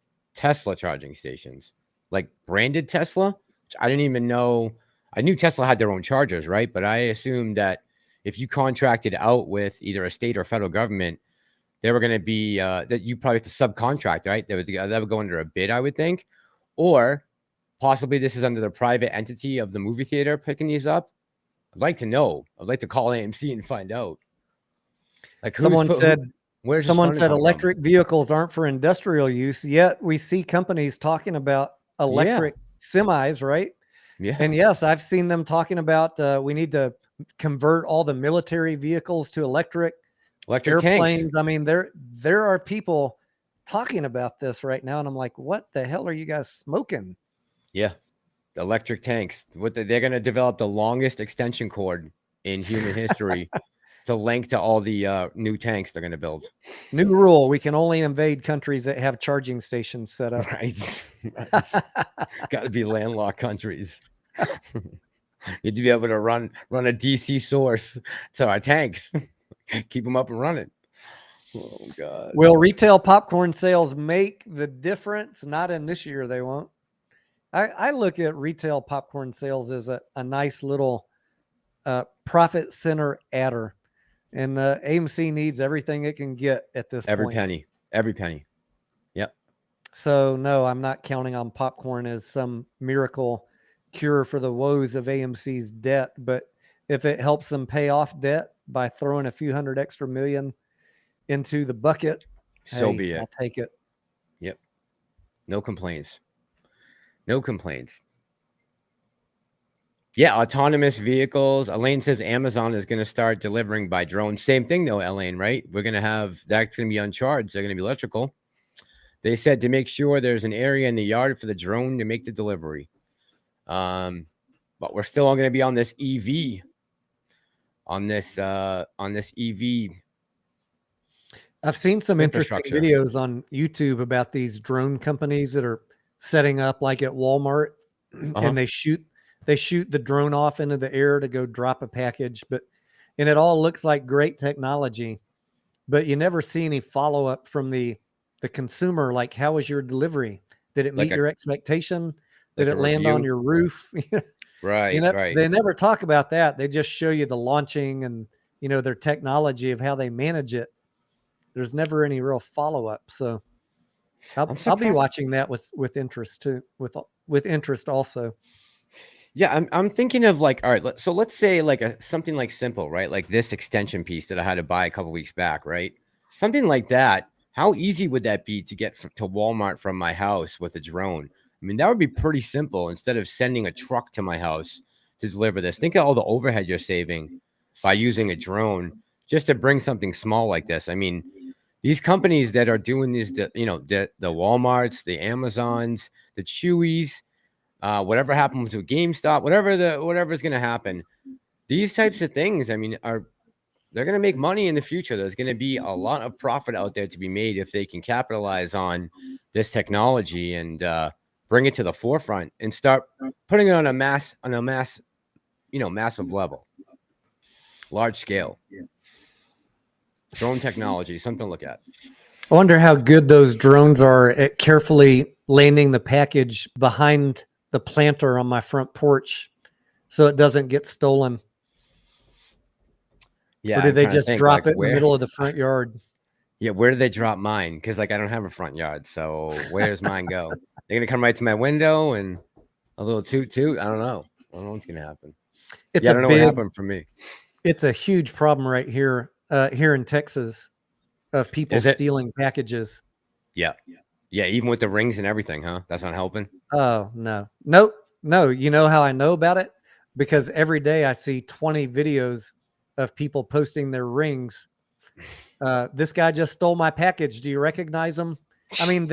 like branded Tesla, which I didn't even know. I knew Tesla had their own chargers, right? But I assumed that if you contracted out with either a state or federal government, they were going to be that you probably have to subcontract, right? That would go under a bid, I would think, or possibly this is under the private entity of the movie theater picking these up. I'd like to know. I'd like to call AMC and find out. Like Someone said electric vehicles aren't for industrial use, yet we see companies talking about electric semis, right? Yeah. And yes, I've seen them talking about we need to convert all the military vehicles to electric airplanes. Tanks. I mean, there are people talking about this right now, and I'm like, what the hell are you guys smoking? Yeah, electric tanks. They're going to develop the longest extension cord in human history to link to all the new tanks they're going to build. New rule: we can only invade countries that have charging stations set up. Right. Got to be landlocked countries. Need to be able to run a DC source to our tanks. Keep them up and running. Oh God. Will retail popcorn sales make the difference? Not in this year, they won't. I look at retail popcorn sales as a nice little profit center adder, and AMC needs everything it can get at this point. Every penny. Yep. So no, I'm not counting on popcorn as some miracle cure for the woes of AMC's debt, but if it helps them pay off debt by throwing a few hundred extra million into the bucket, so be it. I'll take it. Yep. No complaints. Yeah, autonomous vehicles. Elaine says Amazon is going to start delivering by drone. Same thing though, Elaine, right? We're going to have, that's going to be uncharged. They're going to be electrical. They said to make sure there's an area in the yard for the drone to make the delivery. But we're still going to be on this EV. On this EV. I've seen some interesting videos on YouTube about these drone companies that are setting up like at Walmart, and they shoot the drone off into the air to go drop a package, and it all looks like great technology, but you never see any follow-up from the consumer. Like, how was your delivery? Did it meet your expectation? Did it land on your roof? Right. Right. They never talk about that. They just show you the launching and, their technology of how they manage it. There's never any real follow-up. So I'll be watching that with interest too, with interest also. Yeah, I'm thinking of like, all right, so let's say like something like simple, right? Like this extension piece that I had to buy a couple weeks back, right? Something like that. How easy would that be to get to Walmart from my house with a drone? I mean, that would be pretty simple instead of sending a truck to my house to deliver this. Think of all the overhead you're saving by using a drone just to bring something small like this. I mean, these companies that are doing these, the Walmarts, the Amazons, the Chewies, whatever happened to GameStop, whatever's going to happen, these types of things, I mean, they're going to make money in the future. There's going to be a lot of profit out there to be made if they can capitalize on this technology and bring it to the forefront and start putting it on a massive level, large scale. Drone technology, something to look at. I wonder how good those drones are at carefully landing the package behind the planter on my front porch so it doesn't get stolen. Yeah. Or did they just drop it in the middle of the front yard? Yeah. Where do they drop mine? Because I don't have a front yard. So where does mine go? They're going to come right to my window and a little toot. I don't know. I don't know what's going to happen. I don't know what happened for me. It's a huge problem right here in Texas of people stealing packages. Yeah. Yeah, even with the rings and everything, huh? That's not helping. Oh, no. Nope. No. You know how I know about it? Because every day I see 20 videos of people posting their rings. This guy just stole my package. Do you recognize him? I mean,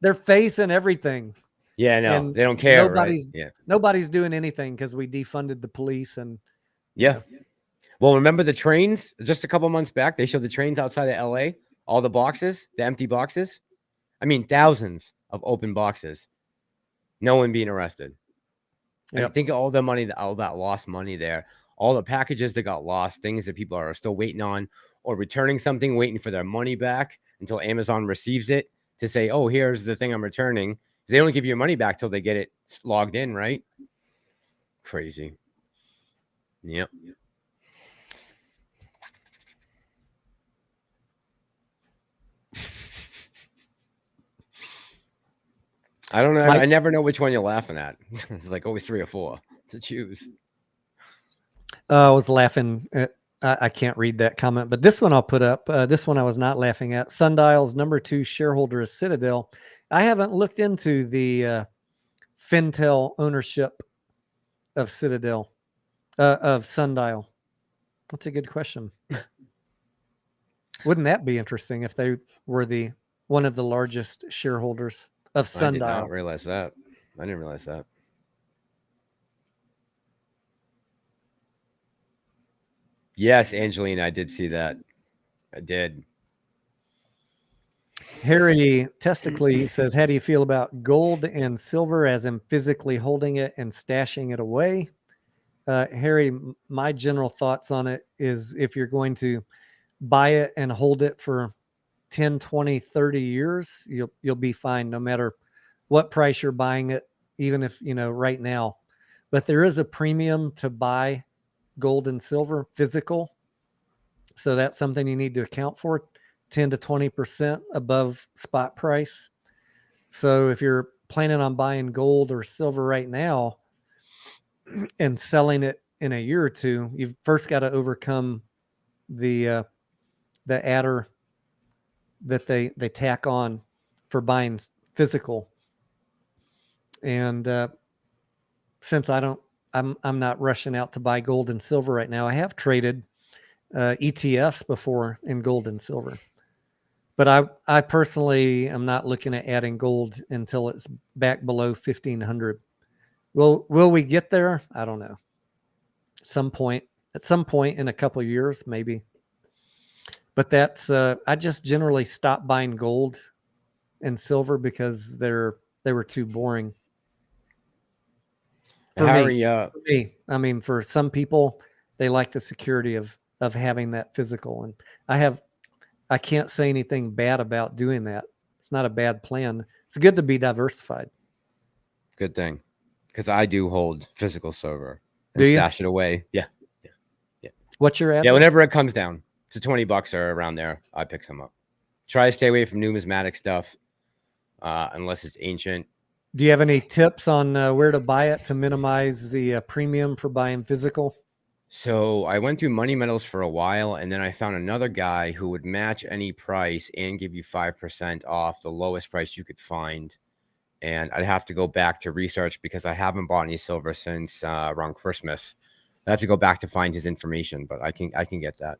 their face and everything. Yeah, no, And they don't care, right? Yeah. nobody's doing anything because we defunded the police and you Yeah. know. Well, remember the trains just a couple months back? They showed the trains outside of LA, all the boxes, the empty boxes. I mean, thousands of open boxes. No one being arrested. I mean, Yep. think of all the money, all that lost money there, all the packages that got lost, things that people are still waiting on or returning something, waiting for their money back until Amazon receives it to say, oh, here's the thing I'm returning. They don't give you your money back till they get it logged in, right? Crazy. Yep. I don't know. I never know which one you're laughing at. It's like always 3 or 4 to choose. I was laughing at, I can't read that comment, but this one I'll put up. This one I was not laughing at. Sundial's number 2 shareholder is Citadel. I haven't looked into the Fintel ownership of Citadel, of Sundial. That's a good question. Wouldn't that be interesting if they were one of the largest shareholders of Sundial? I did not realize that. I didn't realize that. Yes, Angelina, I did see that. I did. Harry Testicles says, how do you feel about gold and silver as in physically holding it and stashing it away? Harry, my general thoughts on it is if you're going to buy it and hold it for 10, 20, 30 years, you'll be fine no matter what price you're buying it, even if, right now. But there is a premium to buy gold and silver physical. So that's something you need to account for, 10 to 20% above spot price. So if you're planning on buying gold or silver right now and selling it in a year or two, you've first got to overcome the adder that they tack on for buying physical. And since I'm not rushing out to buy gold and silver right now, I have traded ETFs before in gold and silver. But I personally am not looking at adding gold until it's back below 1,500. Will we get there? I don't know. At some point in a couple of years, maybe. But that's I just generally stopped buying gold and silver because they were too boring. For me, I mean, for some people, they like the security of having that physical, and I can't say anything bad about doing that. It's not a bad plan. It's good to be diversified. Good thing, because I do hold physical silver and Do you? stash it away. Yeah. What's your address? Yeah, whenever it comes down to $20 or around there, I pick some up. Try to stay away from numismatic stuff unless it's ancient. Do you have any tips on where to buy it to minimize the premium for buying physical? So I went through Money Metals for a while, and then I found another guy who would match any price and give you 5% off the lowest price you could find. And I'd have to go back to research because I haven't bought any silver since around Christmas. I have to go back to find his information, but I can get that.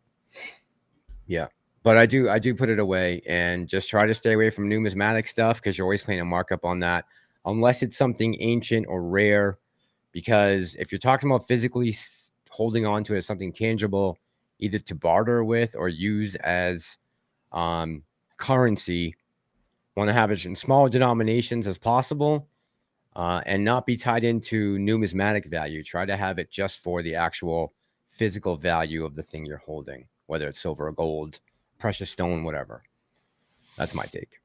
Yeah. But I do put it away and just try to stay away from numismatic stuff because you're always paying a markup on that unless it's something ancient or rare. Because if you're talking about physically holding on to it as something tangible, either to barter with or use as currency, want to have it in small denominations as possible and not be tied into numismatic value. Try to have it just for the actual physical value of the thing you're holding, whether it's silver or gold, precious stone, whatever. That's my take.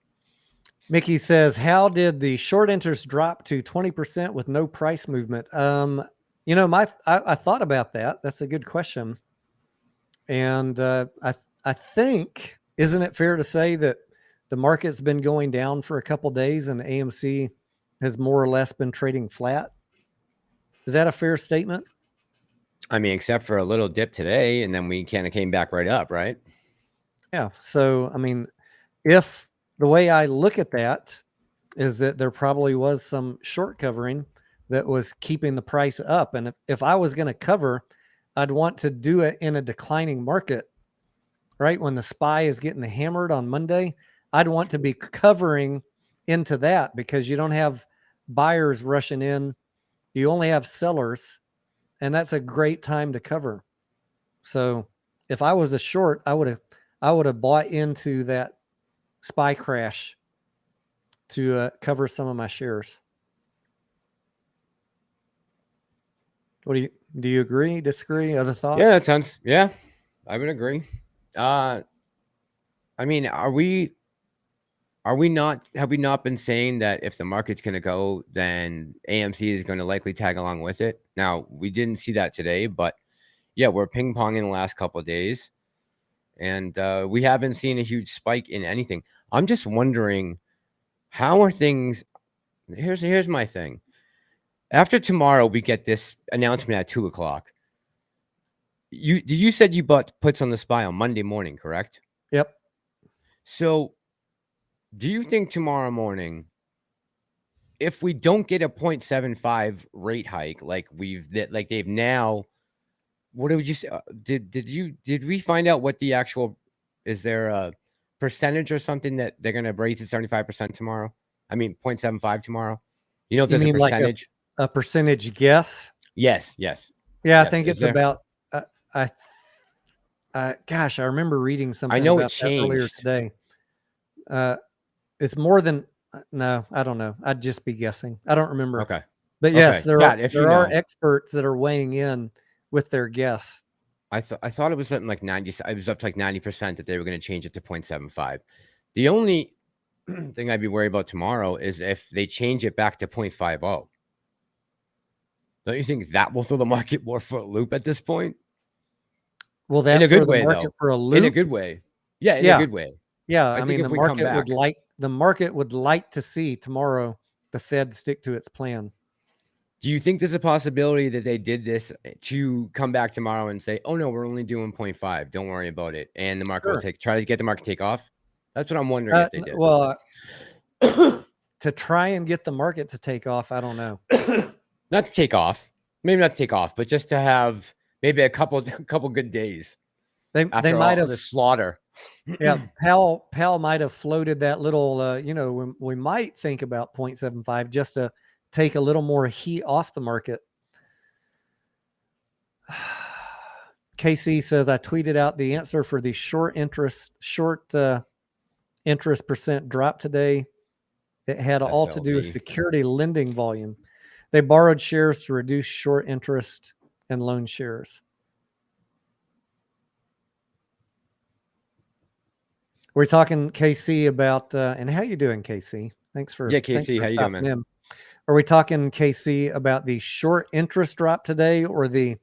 Mickey says, how did the short interest drop to 20% with no price movement? I thought about that. That's a good question. And I think, isn't it fair to say that the market's been going down for a couple days and AMC has more or less been trading flat? Is that a fair statement? I mean, except for a little dip today, and then we kind of came back right up, right? Yeah. So, I mean, if the way I look at that is that there probably was some short covering that was keeping the price up. And if I was going to cover, I'd want to do it in a declining market, right? When the SPY is getting hammered on Monday, I'd want to be covering into that because you don't have buyers rushing in. You only have sellers, and that's a great time to cover. So if I was a short, I would have bought into that SPY crash to cover some of my shares. What do you agree, disagree, other thoughts? Yeah, that sounds, yeah, I would agree. I mean, have we not been saying that if the market's going to go, then AMC is going to likely tag along with it? Now, we didn't see that today, but yeah, we're ping-ponging the last couple of days, and we haven't seen a huge spike in anything. I'm just wondering, how are things? Here's my thing. After tomorrow, we get this announcement at 2:00. You said you bought puts on the SPY on Monday morning, correct? Yep. So, do you think tomorrow morning, if we don't get a 0.75 rate hike like they've now, what did you say? Did we find out what the actual, is there a percentage or something that they're going to raise it 75% tomorrow? I mean 0.75 tomorh. You know if You there's a mean like percentage? a percentage guess? Yes. Yeah, I Yes, think is it's there? about. I Gosh, I remember reading I something know it about that earlier changed. today. It's more than. No, I don't know. I'd just be guessing. I don't remember. Okay. But yes, Yeah, if you there are know. experts that are weighing in with their guess. I thought it was something like 90. It was up to like 90% that they were going to change it to 0.75. The only thing I'd be worried about tomorrow is if they change it back to 0.50. Don't you think that will throw the market more for a loop at this point? Will In that a throw good the way, market though. for a In a loop? good way. Yeah, in a Yeah, good way. yeah. I I think mean, if we come back, the market would like to see tomorrow the Fed stick to its plan. do you think there's a possibility that they did this to come back tomorrow and say, "Oh no, we're only doing 0.5. Don't worry about it," and the market will Sure. try to get the market to take off? That's what I'm wondering if they did. Well, to try and get the market to take off, I don't know. Not to take off, maybe not to take off, but just to have maybe a couple good days They after might all have. the slaughter. Yeah, Powell might have floated that little. We might think about 0.75 just to take a little more heat off the market. KC says I tweeted out the answer for the short interest percent drop today. It had all to do with SLV. security lending volume. They borrowed shares to reduce short interest and loan shares. We're talking KC about and how you doing, KC? Thanks for KC, how you doing, stopping man? in. Are we talking, KC, about the short interest drop today or the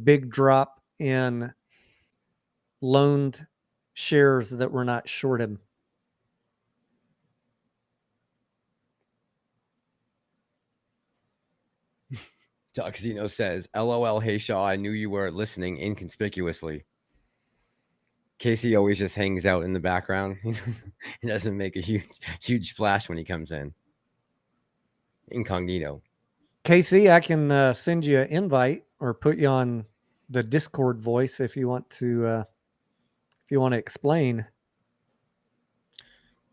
big drop in loaned shares that were not shorted? Tuxino says, "LOL, hey Shaw, I knew you were listening inconspicuously." Casey always just hangs out in the background. He doesn't make a huge splash when he comes in. Incognito. KC, I can send you an invite or put you on the Discord voice if you want to explain.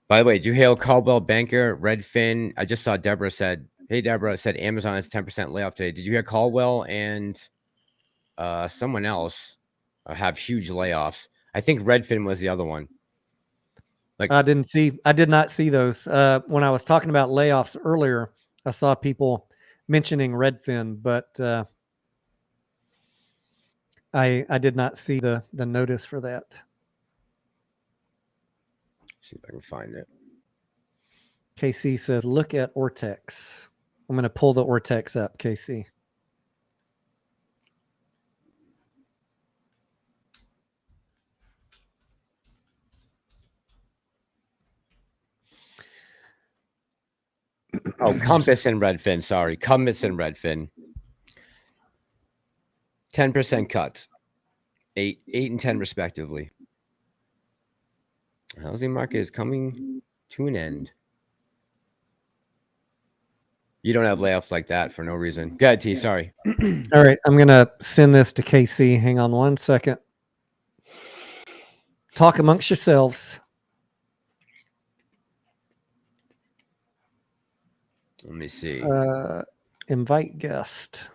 By the way, do you hail Caldwell Banker, Redfin? I just saw Deborah said, "Hey Deborah," said Amazon has 10% layoff today. Did you hear Caldwell and someone else have huge layoffs? I think Redfin was the other one. I did not see those. When I was talking about layoffs earlier, I saw people mentioning Redfin, but I did not see the notice for that. See if I can find it. KC says, look at Ortex. I'm going to pull the Ortex up, KC. Oh, Compass and Redfin. Sorry. Compass and Redfin. 10% cuts. 8 and 10 respectively. Housing market is coming to an end. You don't have layoffs like that for no reason. Go ahead, T. Sorry. All right, I'm gonna send this to KC. Hang on one second. Talk amongst yourselves. Let me see. Invite guest.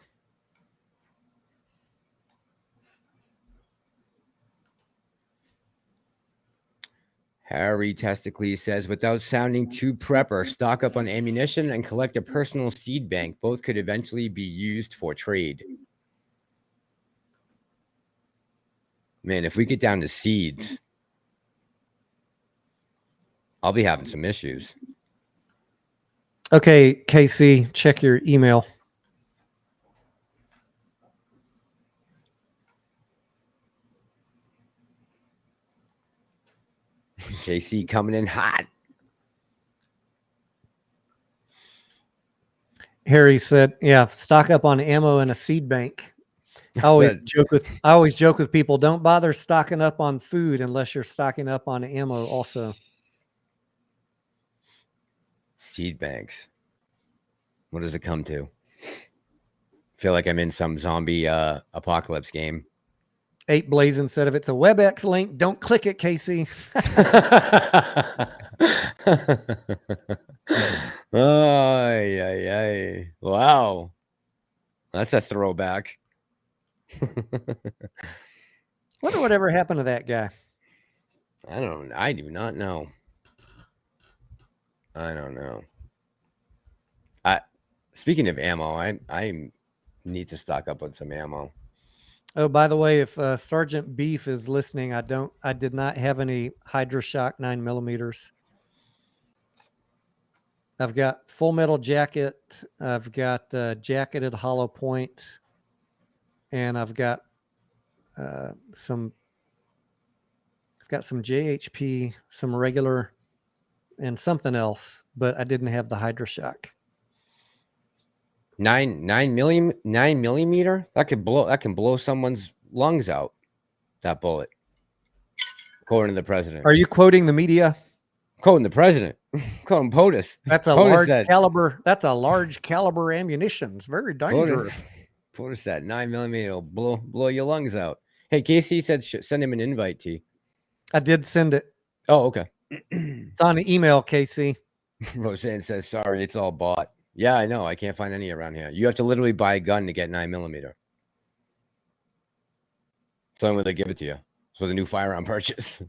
Harry Testicles says, without sounding too prepper, stock up on ammunition and collect a personal seed bank. Both could eventually be used for trade. Man, if we get down to seeds, I'll be having some issues. Okay, KC, check your email. KC coming in hot. Harry said, "Yeah, stock up on ammo and a seed bank." I always joke with people, don't bother stocking up on food unless you're stocking up on ammo also. Seed banks. What does it come to? Feel like I'm in some zombie apocalypse game. 8 Blazing said, if it's a WebEx link, don't click it, KC. Wow. That's a throwback. Wonder whatever happened to that guy. I do not know. I don't know. Speaking of ammo, I need to stock up on some ammo. Oh, by the way, if Sergeant Beef is listening, I did not have any Hydroshock 9mm. I've got Full Metal Jacket. I've got jacketed hollow point, and I've got some JHP, some regular, and something else, but I didn't have the Hydroshock. 9mm? That can blow someone's lungs out. That bullet. Quoting the president. Are you quoting the media? Quoting the president. Quoting POTUS. That's a large caliber. That's a large caliber ammunition. It's very dangerous. POTUS said 9mm will blow your lungs out. Hey, KC said send him an invite, T. I did send it. Oh, okay. It's on the email, KC. Roseanne says, sorry, it's all bought. Yeah, I know. I can't find any around here. You have to literally buy a gun to get 9mm. Tell them where they give it to you. So the new firearm purchase.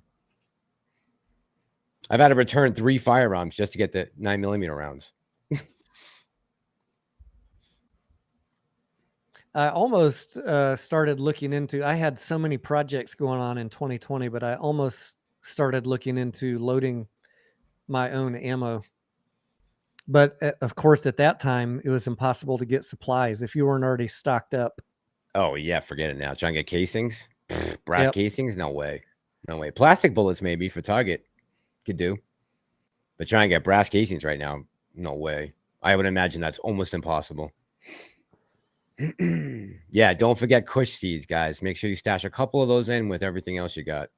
I've had to return 3 firearms just to get the 9mm rounds. I almost started looking into, I had so many projects going on in 2020, but I almost started looking into loading my own ammo. But of course, at that time, it was impossible to get supplies if you weren't already stocked up. Oh, yeah, forget it now. Trying to get casings? Brass casings? No way. No way. Plastic bullets, maybe, for target. Could do. But trying to get brass casings right now, no way. I would imagine that's almost impossible. Yeah, don't forget Kush seeds, guys. Make sure you stash a couple of those in with everything else you got.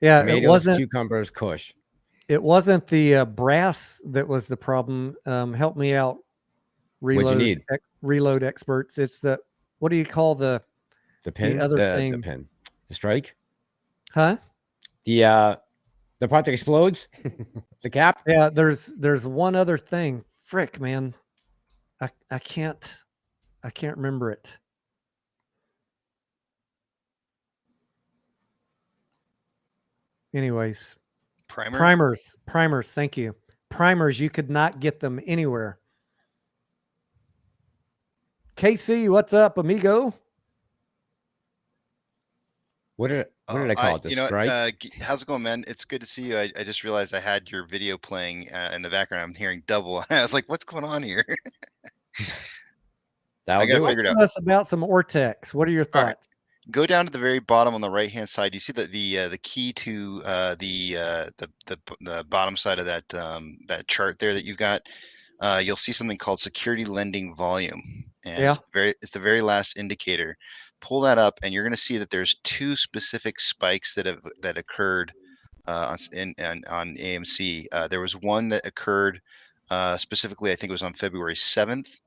Yeah, tomatoes, it wasn't cucumbers, Kush. It wasn't the brass that was the problem. Help me out, reload experts. It's the, what do you call the pin? The other thing. The pin. The strike? Huh? The part that explodes? The cap? Yeah, there's one other thing. Frick, man. I can't remember it. Anyways. Primers. Thank you. Primers. You could not get them anywhere. KC, what's up, amigo? What did I call it? The strike? How's it going, man? It's good to see you. I just realized I had your video playing in the background. I'm hearing double. I was like, what's going on here? I got figured out. Us about some Ortex. What are your thoughts? Go down to the very bottom on the right hand side. You see the key to the bottom side of that that chart there that you've got. You'll see something called security lending volume, and it's the very last indicator. Pull that up, and you're going to see that there's 2 specific spikes that occurred on AMC. There was one that occurred specifically, I think it was on February 7th.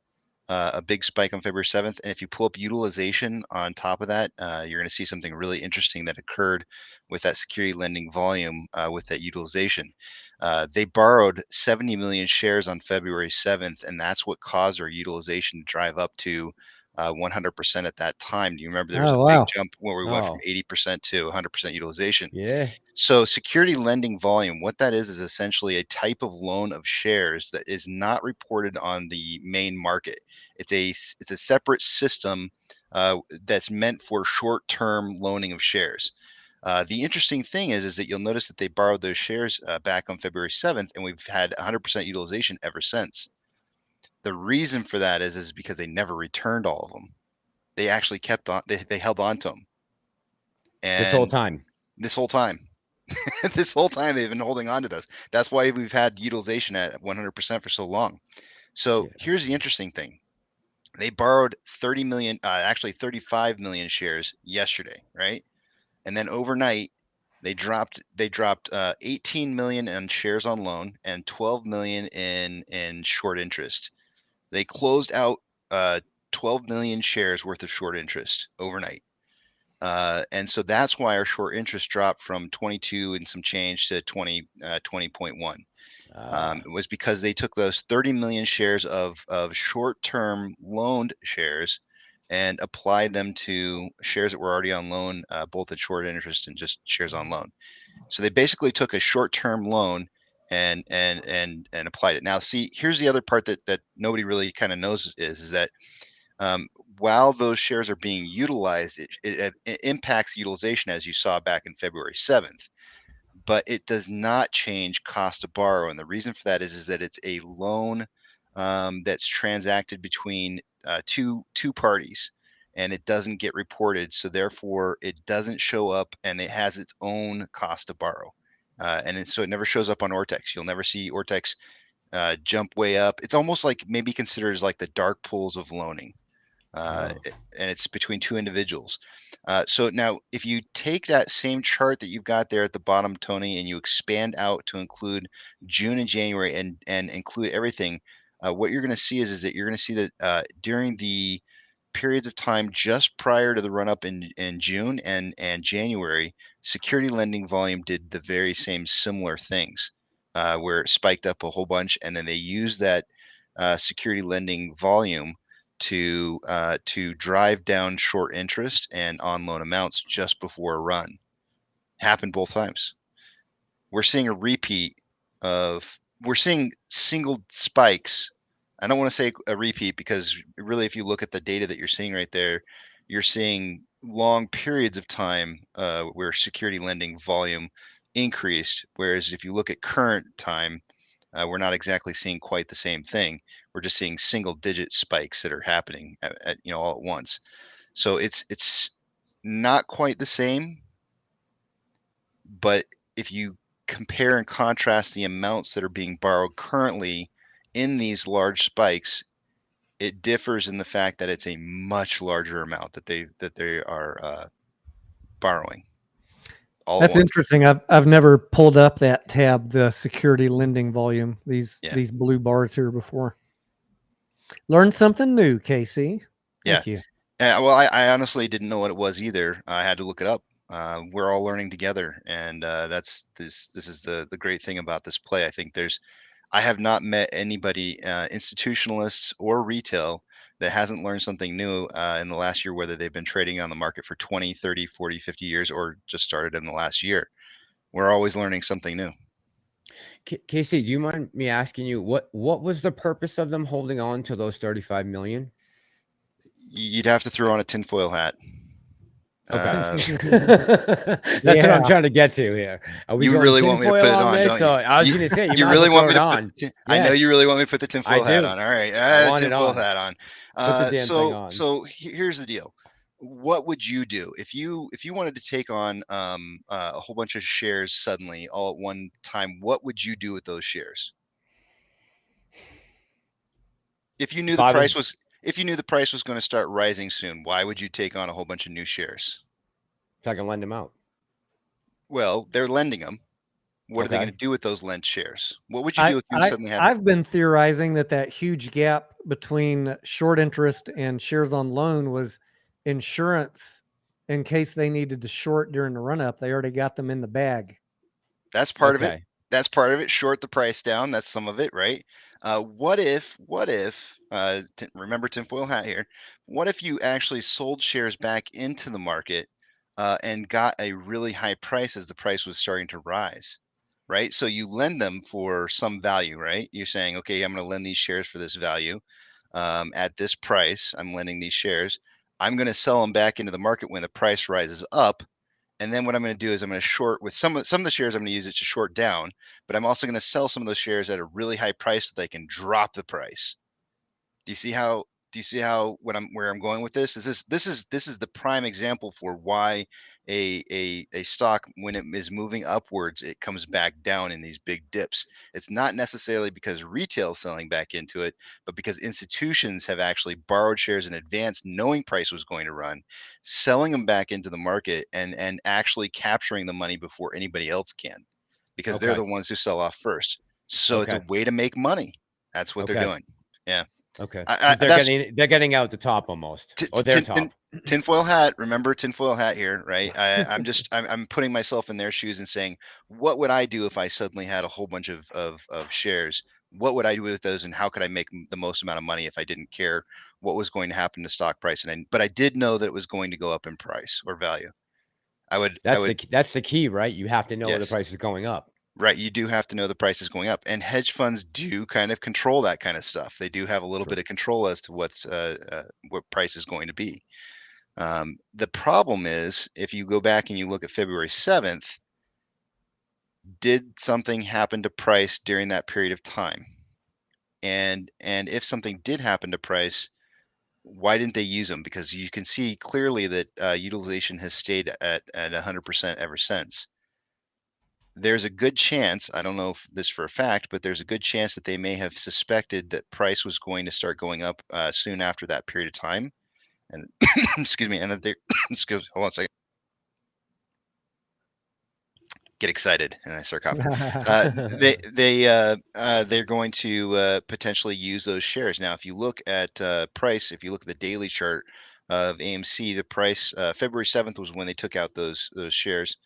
a big spike on February 7th. And if you pull up utilization on top of that, you're going to see something really interesting that occurred with that security lending volume with that utilization. They borrowed 70 million shares on February 7th, and that's what caused our utilization to drive up to 100% at that time. Do you remember there was a big jump where we went from 80% to 100% utilization? Yeah. So security lending volume, what that is essentially a type of loan of shares that is not reported on the main market. It's a separate system that's meant for short-term loaning of shares. The interesting thing is that you'll notice that they borrowed those shares back on February 7th, and we've had 100% utilization ever since. The reason for that is because they never returned all of them. They actually kept on. They held on to them. And this whole time. This whole time. This whole time they've been holding on to those. That's why we've had utilization at 100% for so long. So here's the interesting thing. They borrowed 30 million, actually 35 million shares yesterday, right? And then overnight, they dropped 18 million in shares on loan and 12 million in short interest. They closed out 12 million shares worth of short interest overnight. And so that's why our short interest dropped from 22 and some change to 20.1. It was because they took those 30 million shares of short-term loaned shares and applied them to shares that were already on loan, both at short interest and just shares on loan. So they basically took a short-term loan and applied it. Now, see, here's the other part that nobody really kind of knows is that while those shares are being utilized, it impacts utilization, as you saw back in February 7th, but it does not change cost to borrow. And the reason for that is that it's a loan that's transacted between two parties, and it doesn't get reported. So therefore, it doesn't show up, and it has its own cost to borrow. So it never shows up on Ortex. You'll never see Ortex jump way up. It's almost like maybe considered as like the dark pools of loaning. And it's between two individuals. So now, if you take that same chart that you've got there at the bottom, Tony, and you expand out to include June and January and include everything, what you're going to see is that you're going to see that during the periods of time just prior to the run up in June and January, security lending volume did the very same similar things, where it spiked up a whole bunch, and then they used that security lending volume to drive down short interest and on loan amounts just before a run. Happened both times. We're seeing a repeat we're seeing single spikes. I don't want to say a repeat because really, if you look at the data that you're seeing right there, you're seeing long periods of time where security lending volume increased. Whereas if you look at current time, we're not exactly seeing quite the same thing. We're just seeing single digit spikes that are happening at all at once. So it's not quite the same, but if you compare and contrast the amounts that are being borrowed currently in these large spikes, it differs in the fact that it's a much larger amount that they are borrowing. That's interesting. I've never pulled up that tab, the security lending volume, these blue bars here before. Learned something new, KC. Thank you. Well, I honestly didn't know what it was either. I had to look it up. We're all learning together, and this is the great thing about this play. I have not met anybody, institutionalists or retail, that hasn't learned something new in the last year, whether they've been trading on the market for 20, 30, 40, 50 years, or just started in the last year. We're always learning something new. KC, do you mind me asking you what was the purpose of them holding on to those 35 million? You'd have to throw on a tinfoil hat. Okay. That's what I'm trying to get to here. Are we going really want me to put it on, don't you? I was going to say, you really want me to on. I know you really want me to put the tinfoil hat on. All right. Tinfoil hat on. Put the damn thing on. So here's the deal. What would you do if you wanted to take on a whole bunch of shares suddenly all at one time? What would you do with those shares? If you knew the price was going to start rising soon, why would you take on a whole bunch of new shares? So I can lend them out. Well, they're lending them. What are they going to do with those lent shares? What would you do if you suddenly had? I've been theorizing that huge gap between short interest and shares on loan was insurance in case they needed to short during the run up. They already got them in the bag. That's part of it. That's part of it. Short the price down. That's some of it, right? What if, remember tinfoil hat here. What if you actually sold shares back into the market and got a really high price as the price was starting to rise, right? So you lend them for some value, right? You're saying, okay, I'm going to lend these shares for this value at this price. I'm lending these shares. I'm going to sell them back into the market when the price rises up. And then what I'm going to do is I'm going to short with some of the shares. I'm going to use it to short down, but I'm also going to sell some of those shares at a really high price so they can drop the price. Do you see how where I'm going with this? This is the prime example for why a stock, when it is moving upwards, it comes back down in these big dips. It's not necessarily because retail is selling back into it, but because institutions have actually borrowed shares in advance, knowing price was going to run, selling them back into the market and actually capturing the money before anybody else can, because they're the ones who sell off first. So it's a way to make money. That's what they're doing. Yeah. Okay. They're getting out the top almost, or their top. Tinfoil hat. Remember tinfoil hat here, right? I'm putting myself in their shoes and saying, what would I do if I suddenly had a whole bunch of shares? What would I do with those, and how could I make the most amount of money if I didn't care what was going to happen to stock price? But I did know that it was going to go up in price or value. That's the key, right? You have to know the price is going up. Right. You do have to know the price is going up, and hedge funds do kind of control that kind of stuff. They do have a little bit of control as to what price is going to be. The problem is, if you go back and you look at February 7th, did something happen to price during that period of time? And if something did happen to price, why didn't they use them? Because you can see clearly that utilization has stayed at 100% ever since. There's a good chance, I don't know if this for a fact, but there's a good chance that they may have suspected that price was going to start going up soon after that period of time. And excuse me, and that they hold on a second. Get excited and I start coughing. They're going to potentially use those shares. Now, if you look at price, if you look at the daily chart of AMC, the price February 7th was when they took out those shares.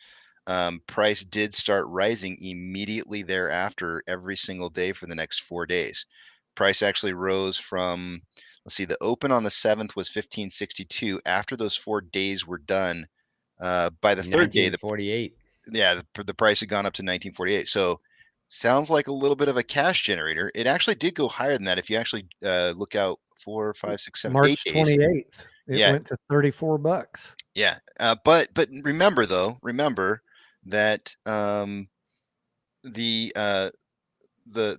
Price did start rising immediately thereafter every single day for the next 4 days. Price actually rose from, let's see, the open on the 7th was 1562. After those 4 days were done, by the third day, the price had gone up to 1948. So sounds like a little bit of a cash generator. It actually did go higher than that. If you actually look out 4, 5, 6, 7, March 8 days. 28th, it went to $34. Yeah. But remember that the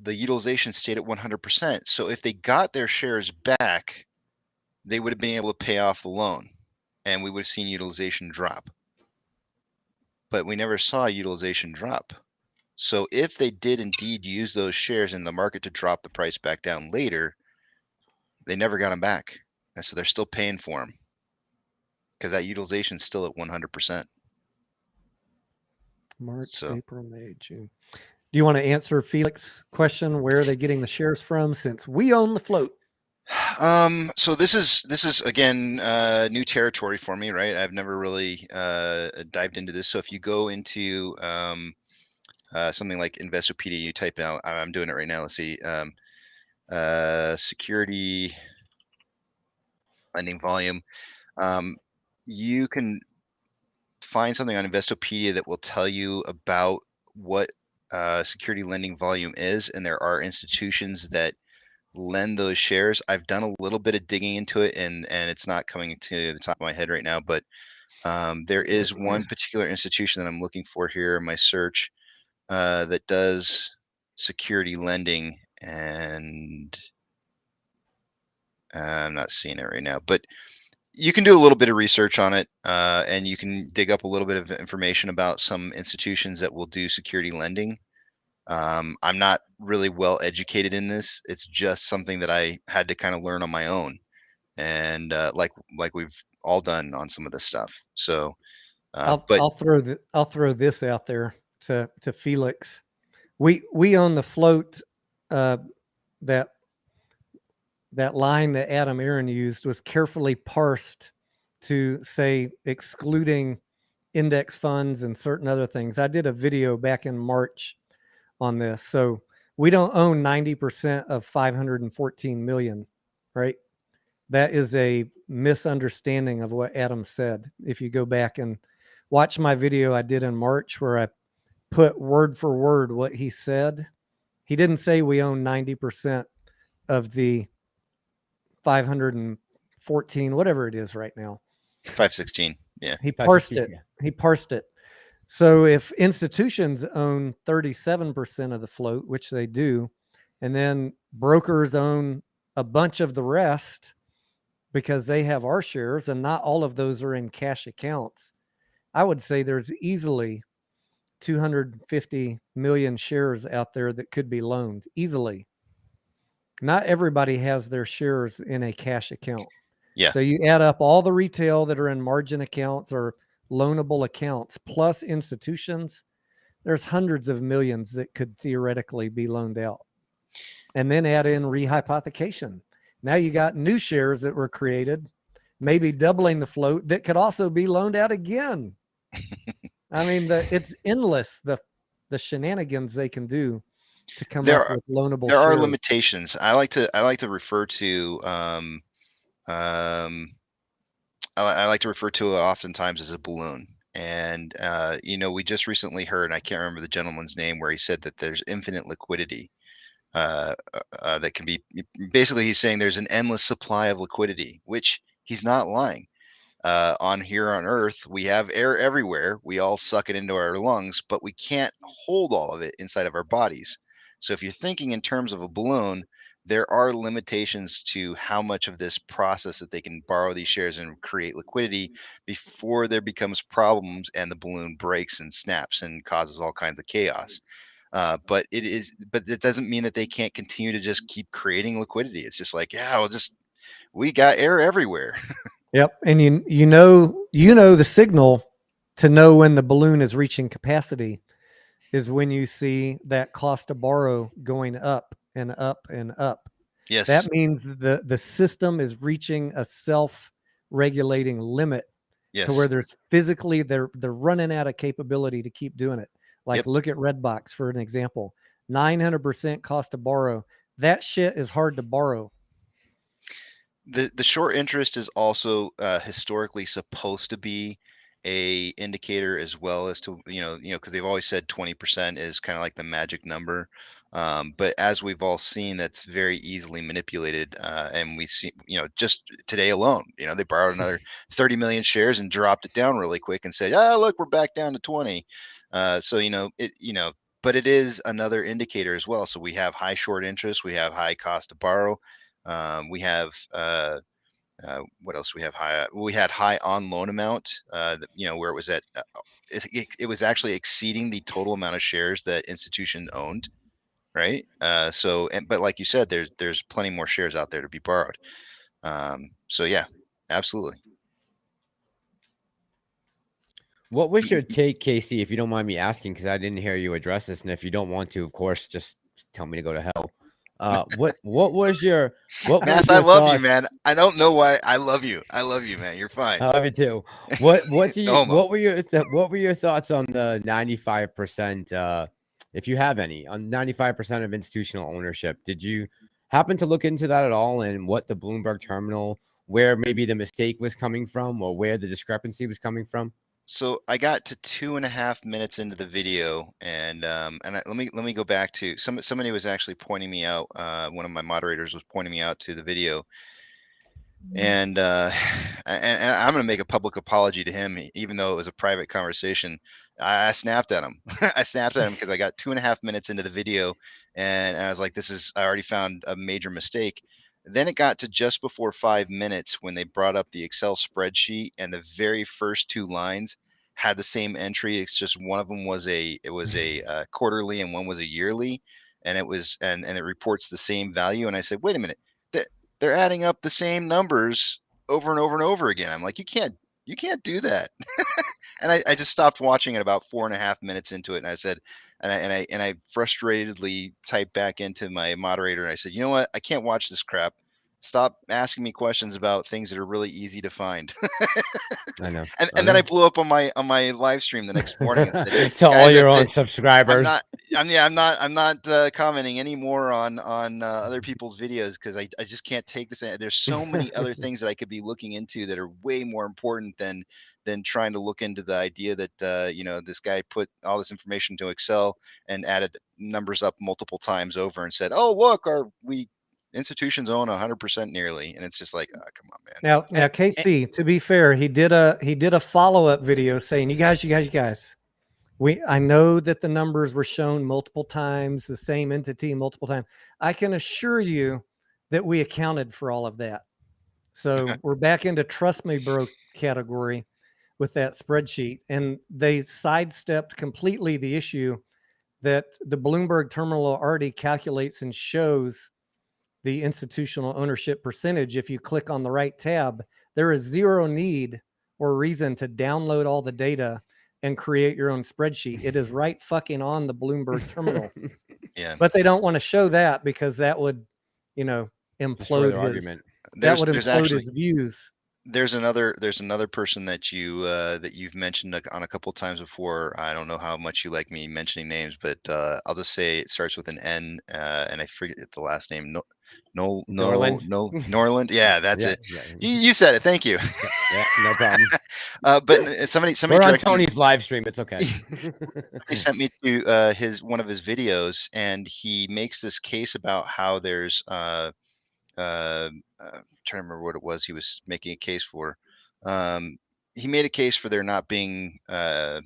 utilization stayed at 100%. So if they got their shares back, they would have been able to pay off the loan, and we would have seen utilization drop. But we never saw utilization drop. So if they did indeed use those shares in the market to drop the price back down later, they never got them back, and so they're still paying for them because that utilization is still at 100%. March, April, May, June. Do you want to answer Felix's question? Where are they getting the shares from, since we own the float? So this is again new territory for me, right? I've never really dived into this. So if you go into something like Investopedia, you type out, I'm doing it right now. Let's see, security lending volume. You can find something on Investopedia that will tell you about what security lending volume is, and there are institutions that lend those shares. I've done a little bit of digging into it, and it's not coming to the top of my head right now, but there is one particular institution that I'm looking for here in my search that does security lending, and I'm not seeing it right now, but you can do a little bit of research on it, and you can dig up a little bit of information about some institutions that will do security lending. I'm not really well educated in this. It's just something that I had to kind of learn on my own, and like we've all done on some of this stuff. So, I'll throw this out there to Felix. We own the float. That line that Adam Aaron used was carefully parsed to say excluding index funds and certain other things. I did a video back in March on this. So we don't own 90% of 514 million, right? That is a misunderstanding of what Adam said. If you go back and watch my video I did in March where I put word for word what he said, he didn't say we own 90% of the 514, whatever it is right now. 516. Yeah. He parsed it. He parsed it. So if institutions own 37% of the float, which they do, and then brokers own a bunch of the rest because they have our shares, and not all of those are in cash accounts, I would say there's easily 250 million shares out there that could be loaned easily. Not everybody has their shares in a cash account. Yeah. So you add up all the retail that are in margin accounts or loanable accounts plus institutions, there's hundreds of millions that could theoretically be loaned out. And then add in rehypothecation. Now you got new shares that were created, maybe doubling the float that could also be loaned out again. I mean, it's endless, the shenanigans they can do to come up with loanable there shares. are limitations. I like to refer to I like to refer to it oftentimes as a balloon. And we just recently heard, and I can't remember the gentleman's name, where he said that there's infinite liquidity that can be. Basically, he's saying there's an endless supply of liquidity, which he's not lying. On here on Earth, we have air everywhere. We all suck it into our lungs, but we can't hold all of it inside of our bodies. So if you're thinking in terms of a balloon, there are limitations to how much of this process that they can borrow these shares and create liquidity before there becomes problems and the balloon breaks and snaps and causes all kinds of chaos. But it doesn't mean that they can't continue to just keep creating liquidity. It's just like, yeah, we got air everywhere. Yep. And you know the signal to know when the balloon is reaching capacity is when you see that cost to borrow going up and up and up. Yes. That means the system is reaching a self-regulating limit. Yes. To where there's physically they're running out of capability to keep doing it. Like look at Redbox for an example. 900% cost to borrow. That shit is hard to borrow. The short interest is also historically supposed to be a indicator as well as to because they've always said 20% is kind of like the magic number, but as we've all seen, that's very easily manipulated, and we see just today alone they borrowed another 30 million shares and dropped it down really quick and said, oh look, we're back down to 20. But it is another indicator as well. So we have high short interest, we have high cost to borrow. We have what else? We have high. We had high on loan amount. Where it was at. It was actually exceeding the total amount of shares that institution owned, right? But like you said, there's plenty more shares out there to be borrowed. So yeah, absolutely. What was your take, K.C., if you don't mind me asking, because I didn't hear you address this, and if you don't want to, of course, just tell me to go to hell. What was your Mass? I love you, man. I don't know why. I love you, man. You're fine. I love you too. What do you? No what were your thoughts on the 95%? If you have any, on 95% of institutional ownership, did you happen to look into that at all, and what the Bloomberg terminal, where maybe the mistake was coming from, or where the discrepancy was coming from? So I got to 2.5 minutes into the video, and let me go back to somebody was actually pointing me out. One of my moderators was pointing me out to the video, and and I'm going to make a public apology to him, even though it was a private conversation. I snapped at him. I snapped at him because I got 2.5 minutes into the video, and I was like, I already found a major mistake. Then it got to just before 5 minutes when they brought up the Excel spreadsheet, and the very first two lines had the same entry. It's just one of them was a quarterly and one was a yearly, and it was and it reports the same value. And I said, wait a minute, they're adding up the same numbers over and over and over again. I'm like, you can't You can't do that. And I just stopped watching it about 4.5 minutes into it, and I said, and I frustratedly typed back into my moderator, and I said, you know what? I can't watch this crap. Stop asking me questions about things that are really easy to find. I know. And then I blew up on my live stream the next morning and said, to all guys, your own subscribers. I'm not commenting anymore on other people's videos because I just can't take this. There's so many other things that I could be looking into that are way more important than trying to look into the idea that you know, this guy put all this information to Excel and added numbers up multiple times over and said, oh look, we institutions own 100% nearly, and it's just like, oh, come on, man. Now, KC, to be fair, he did a follow-up video saying, you guys, I know that the numbers were shown multiple times, the same entity multiple times. I can assure you that we accounted for all of that. So we're back into trust me, bro category with that spreadsheet. And they sidestepped completely the issue that the Bloomberg terminal already calculates and shows the institutional ownership percentage. If you click on the right tab, there is zero need or reason to download all the data and create your own spreadsheet. It is right fucking on the Bloomberg terminal. Yeah. But they don't want to show that because that would, you know, Destroy implode their his argument. that would There's implode actually his views. there's another person that you've mentioned on a couple of times before. I don't know how much you like me mentioning names, but I'll just say it starts with an N, and I forget the last name. Norland. Yeah, that's it. Yeah. You said it. Thank you. Yeah, no problem. But somebody We're on directed me. Tony's live stream. It's okay. He sent me to one of his videos, and he makes this case about how there's trying to remember what it was he was making a case for. He made a case for there not being I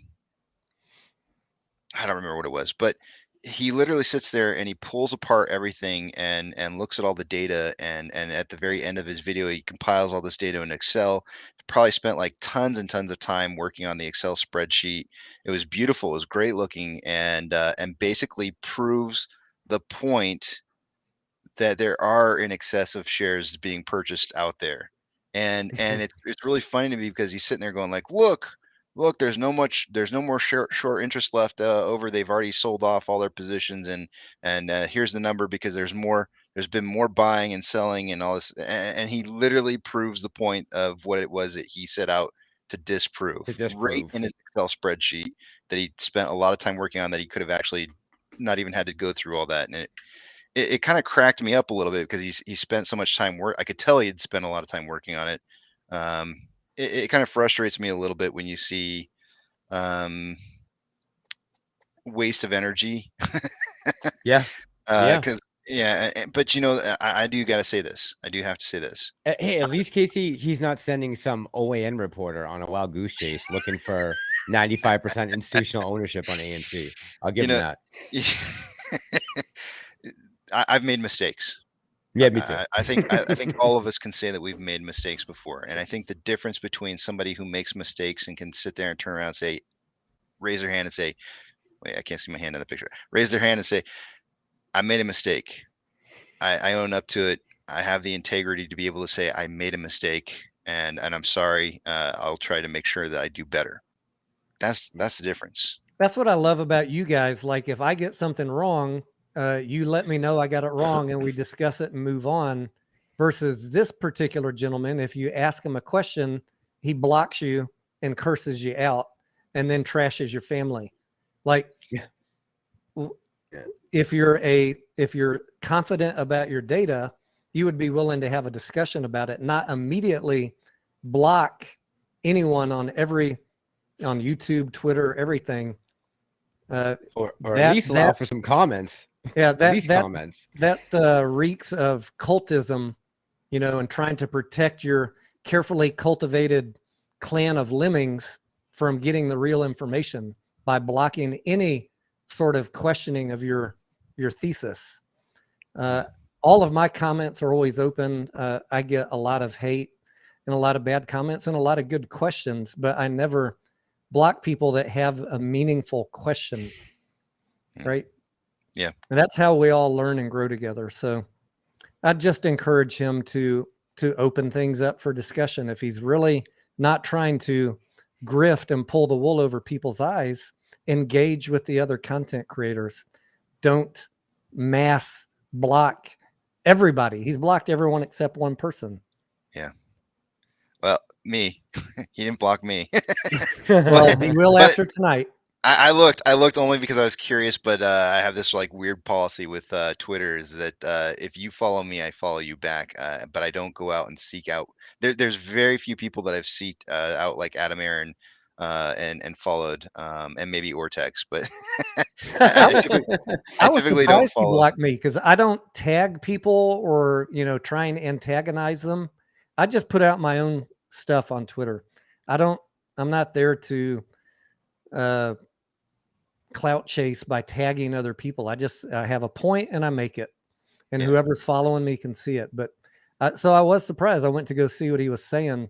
don't remember what it was, but he literally sits there and he pulls apart everything and looks at all the data, and at the very end of his video he compiles all this data in Excel. Probably spent like tons and tons of time working on the Excel spreadsheet. It was beautiful, it was great looking, and basically proves the point that there are in excess of shares being purchased out there. And it's really funny to me because he's sitting there going like, look, there's no more short interest left over. They've already sold off all their positions, and here's the number because there's been more buying and selling and all this. And he literally proves the point of what it was that he set out to disprove. Right in his Excel spreadsheet that he spent a lot of time working on, that he could have actually not even had to go through all that. And it kind of cracked me up a little bit because he spent so much time I could tell he had spent a lot of time working on it. It kind of frustrates me a little bit when you see waste of energy. Yeah. Because but you know, I do got to say this. I do have to say this. Hey, at least KC, he's not sending some OAN reporter on a wild goose chase looking for 95% institutional ownership on ANC. I'll give him that. I've made mistakes. Yeah, me too. I think all of us can say that we've made mistakes before. And I think the difference between somebody who makes mistakes and can sit there and turn around and say, raise their hand and say, wait, I can't see my hand in the picture. Raise their hand and say, I made a mistake. I own up to it. I have the integrity to be able to say I made a mistake and I'm sorry. I'll try to make sure that I do better. That's the difference. That's what I love about you guys. Like if I get something wrong, you let me know I got it wrong and we discuss it and move on, versus this particular gentleman. If you ask him a question, he blocks you and curses you out and then trashes your family. Like if you're confident about your data, you would be willing to have a discussion about it, not immediately block anyone on YouTube, Twitter, everything. Or at least allow for some comments. Yeah, comments. That reeks of cultism, you know, and trying to protect your carefully cultivated clan of lemmings from getting the real information by blocking any sort of questioning of your thesis. All of my comments are always open. I get a lot of hate and a lot of bad comments and a lot of good questions, but I never block people that have a meaningful question, right? Yeah. And that's how we all learn and grow together. So I'd just encourage him to open things up for discussion. If he's really not trying to grift and pull the wool over people's eyes. Engage with the other content creators. Don't mass block everybody. He's blocked everyone except one person. Yeah. Well, me. He didn't block me. Well, he will after tonight. I looked only because I was curious, but I have this like weird policy with Twitter is that if you follow me, I follow you back. But I don't go out and seek out. There's very few people that I've seeked out like Adam Aaron and followed, and maybe Ortex, but I I was typically don't surprised he follow. blocked me because I don't tag people or try and antagonize them. I just put out my own stuff on Twitter. I'm not there to clout chase by tagging other people. I have a point and I make it, and Yeah. whoever's following me can see it. But so I was surprised. I went to go see what he was saying,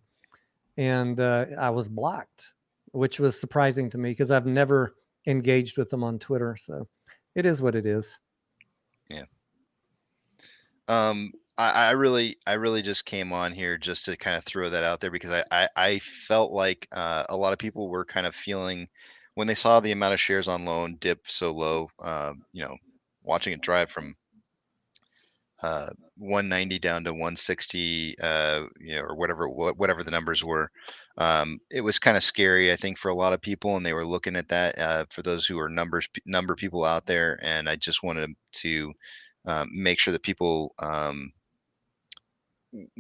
and I was blocked, which was surprising to me because I've never engaged with them on Twitter. So it is what it is. Yeah. I really just came on here just to kind of throw that out there because I felt like a lot of people were kind of feeling when they saw the amount of shares on loan dip so low, watching it drive from 190 down to 160, or whatever the numbers were. It was kind of scary, I think, for a lot of people, and they were looking at that for those who are number people out there. And I just wanted to make sure that people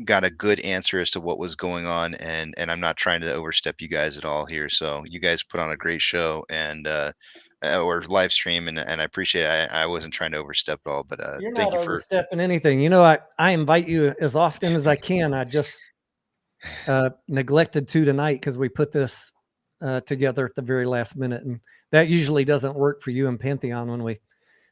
got a good answer as to what was going on, and I'm not trying to overstep you guys at all here. So you guys put on a great show and or live stream, and I appreciate it. I wasn't trying to overstep at all, but You're thank not you for overstepping anything. I invite you as often as I can. I just neglected to tonight because we put this together at the very last minute, and that usually doesn't work for you and Pantheon when we.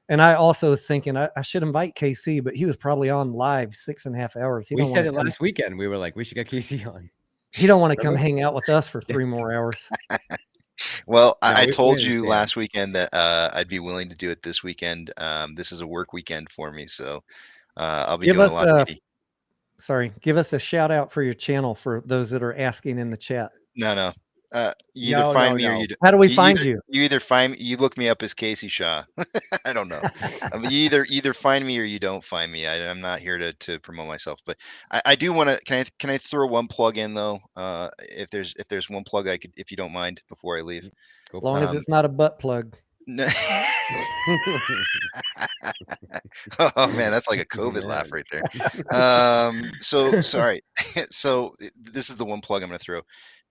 And I also was thinking I should invite KC, but he was probably on live 6.5 hours. We said it last weekend. We were like, we should get KC on. He don't want to come hang out with us for 3 more hours. Well, No, I we told you understand. last weekend that I'd be willing to do it this weekend. This is a work weekend for me, so I'll be doing a lot of media. Give us a shout out for your channel for those that are asking in the chat. No. You either find me or you. How do we find you? You either you look me up as K.C. Shaw. I don't know. I mean, you either find me or you don't find me. I'm not here to promote myself, but I do want to. Can I throw one plug in though? If there's one plug I could, if you don't mind, before I leave. As long as it's not a butt plug. No. Oh man, that's like a COVID laugh right there. So sorry. So this is the one plug I'm going to throw.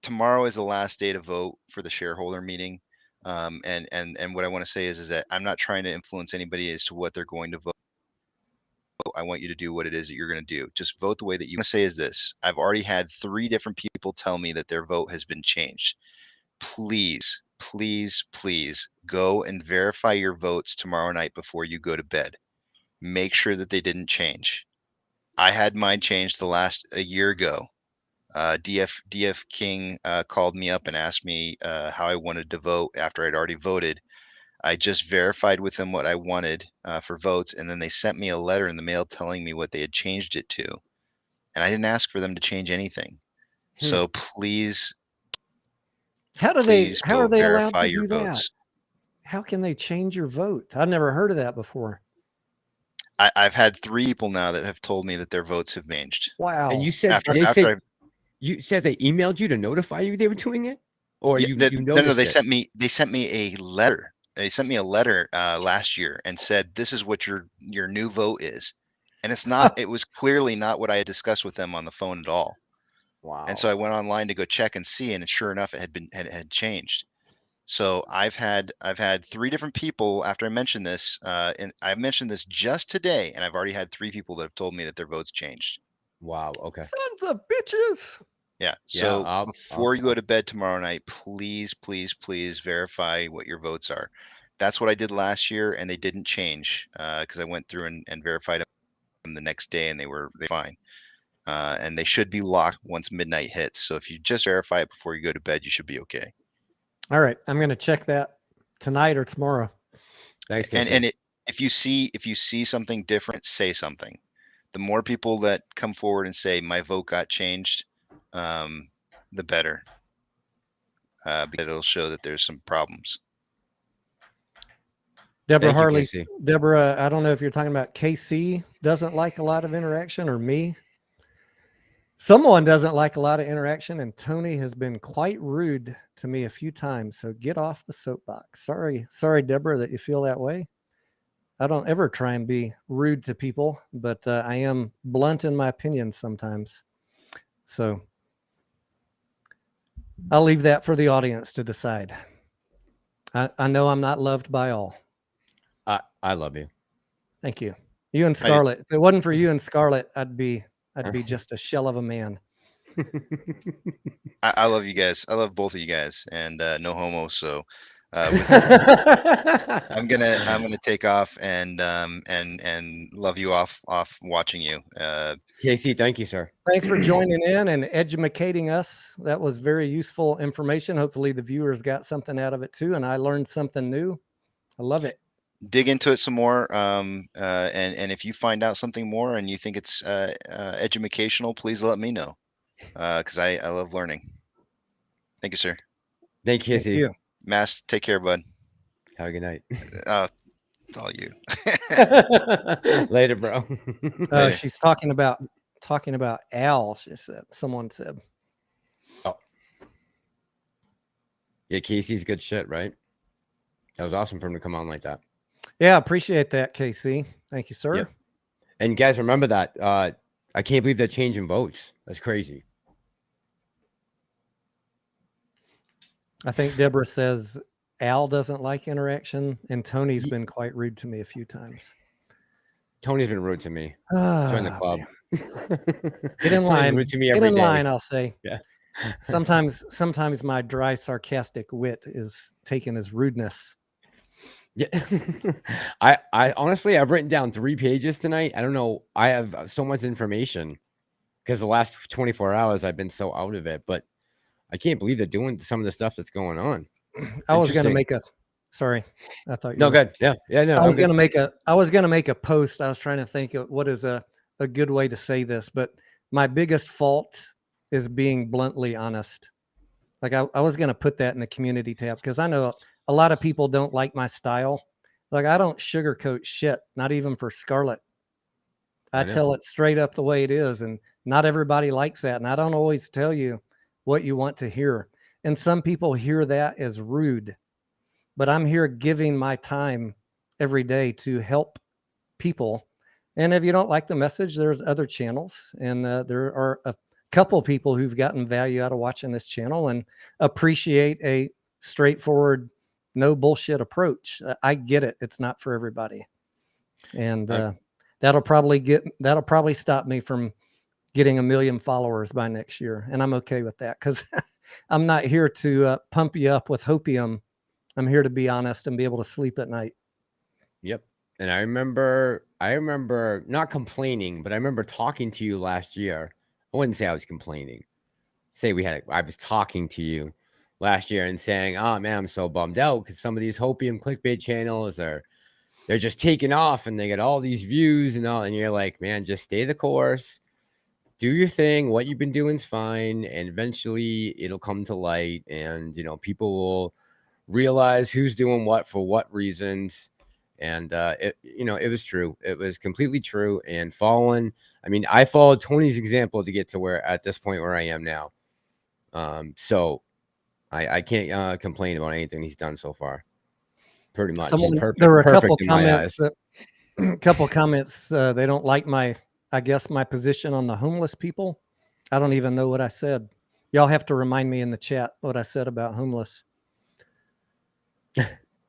Tomorrow is the last day to vote for the shareholder meeting. And what I want to say is that I'm not trying to influence anybody as to what they're going to vote. I want you to do what it is that you're going to do. Just vote the way that you want to say is this. I've already had 3 different people tell me that their vote has been changed. Please go and verify your votes tomorrow night before you go to bed. Make sure that they didn't change. I had mine changed a year ago. DF King called me up and asked me how I wanted to vote after I'd already voted. I just verified with them what I wanted for votes, and then they sent me a letter in the mail telling me what they had changed it to. And I didn't ask for them to change anything. So please, how are they allowed to do that? votes. How can they change your vote? I've never heard of that before. I've had 3 people now that have told me that their votes have changed. Wow. And you said you said they emailed you to notify you they were doing it, or you noticed no, they it? sent me a letter. They sent me a letter last year and said this is what your new vote is, and it's not. It was clearly not what I had discussed with them on the phone at all. Wow. And so I went online to go check and see, and sure enough, it had changed. So I've had 3 different people after I mentioned this, and I mentioned this just today, and I've already had 3 people that have told me that their votes changed. Wow. Okay. Sons of bitches. Yeah. So Yeah, before you go to bed tomorrow night, please verify what your votes are. That's what I did last year, and they didn't change because I went through and verified them the next day, and they were fine. And they should be locked once midnight hits. So if you just verify it before you go to bed, you should be okay. All right, I'm going to check that tonight or tomorrow. Thanks, And if you see something different, say something. The more people that come forward and say my vote got changed, the better, because it'll show that there's some problems. Deborah Thank you, Harley, K.C. Deborah, I don't know if you're talking about KC doesn't like a lot of interaction or me. Someone doesn't like a lot of interaction, and Tony has been quite rude to me a few times. So get off the soapbox. Sorry, Deborah, that you feel that way. I don't ever try and be rude to people, but I am blunt in my opinions sometimes. So I'll leave that for the audience to decide. I know I'm not loved by all. I love you. Thank you. You and Scarlett. If it wasn't for you and Scarlett, I'd be just a shell of a man. I love you guys. I love both of you guys, and no homo. So with that, I'm gonna take off and love you off watching you. K.C., thank you, sir. Thanks for joining in and educating us. That was very useful information. Hopefully the viewers got something out of it too, and I learned something new. I love it. Dig into it some more, and if you find out something more and you think it's educational, please let me know, because I love learning. Thank you, sir. Thank you, Thank K.C. you. Mass, take care, bud. Have a good night. It's all you. Later, bro. Later. She's talking about Al. She said, someone said. Oh, yeah, Casey's good shit, right? That was awesome for him to come on like that. Yeah, appreciate that, KC. Thank you, sir. Yep. And guys, remember that. I can't believe they're changing votes. That's crazy. I think Deborah says Al doesn't like interaction, and Tony's been quite rude to me a few times. Tony's been rude to me. Join the club. Get in line. Rude to me Get every in day. line, I'll say. Yeah. Sometimes my dry, sarcastic wit is taken as rudeness. Yeah. I honestly, I've written down 3 pages tonight. I don't know. I have so much information because the last 24 hours I've been so out of it, but I can't believe they're doing some of the stuff that's going on. I was going to make a, sorry. I thought you no, were, good. Yeah. Yeah. No, I was going to make a post. I was trying to think of what is a good way to say this, but my biggest fault is being bluntly honest. Like I was going to put that in the community tab because I know a lot of people don't like my style. Like I don't sugarcoat shit, not even for Scarlett. I tell it straight up the way it is. And not everybody likes that. And I don't always tell you what you want to hear. And some people hear that as rude, but I'm here giving my time every day to help people. And if you don't like the message, there's other channels. And there are a couple of people who've gotten value out of watching this channel and appreciate a straightforward, no bullshit approach. I get it. It's not for everybody. And that'll probably stop me from getting 1 million followers by next year. And I'm okay with that because I'm not here to pump you up with hopium. I'm here to be honest and be able to sleep at night. Yep. And I remember not complaining, but I remember talking to you last year. I wouldn't say I was complaining. I was talking to you last year and saying, oh man, I'm so bummed out because some of these hopium clickbait channels they're just taking off and they get all these views and all. And you're like, man, just stay the course, do your thing. What you've been doing is fine. And eventually it'll come to light and, people will realize who's doing what for what reasons. And it was true. It was completely true. And I followed Tony's example to get to where at this point where I am now. So I can't complain about anything he's done so far. Pretty much. There were a couple comments. Couple comments. They don't like my position on the homeless people. I don't even know what I said. Y'all have to remind me in the chat what I said about homeless.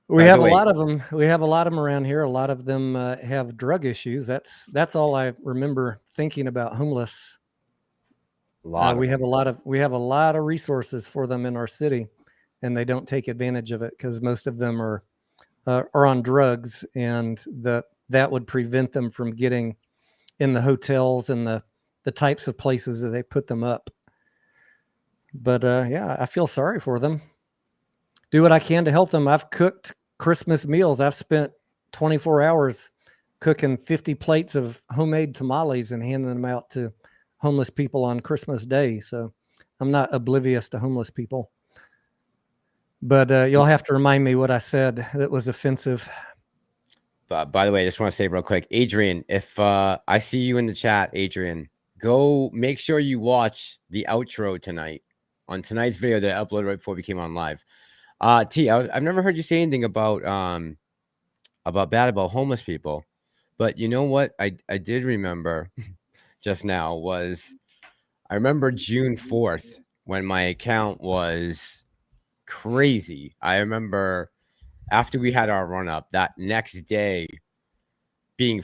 We have a lot of them. We have a lot of them around here. A lot of them have drug issues. That's all I remember thinking about homeless. We have a lot of resources for them in our city, and they don't take advantage of it because most of them are on drugs, and that would prevent them from getting in the hotels and the types of places that they put them up. But yeah, I feel sorry for them. Do what I can to help them. I've cooked Christmas meals. I've spent 24 hours cooking 50 plates of homemade tamales and handing them out to homeless people on Christmas Day. So I'm not oblivious to homeless people. But you'll have to remind me what I said that was offensive. By the way, I just want to say real quick, Adrian, if I see you in the chat, Adrian, go make sure you watch the outro tonight on tonight's video that I uploaded right before we came on live. I've never heard you say anything about bad about homeless people, but you know what I did remember just now was I remember June 4th when my account was crazy. I remember after we had our run up that next day being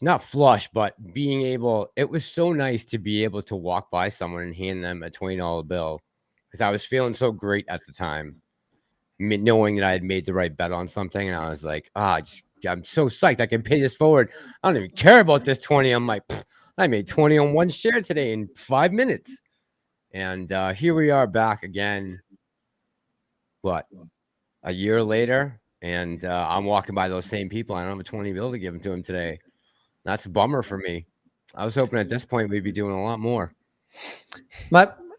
not flush, but being able, it was so nice to be able to walk by someone and hand them a $20 bill because I was feeling so great at the time, knowing that I had made the right bet on something. And I was like, I'm so psyched. I can pay this forward. I don't even care about this 20. I'm like, I made 20 on one share today in 5 minutes. And here we are back again. What? A year later, and I'm walking by those same people. I don't have a 20 bill to give them to them today. That's a bummer for me. I was hoping at this point we'd be doing a lot more.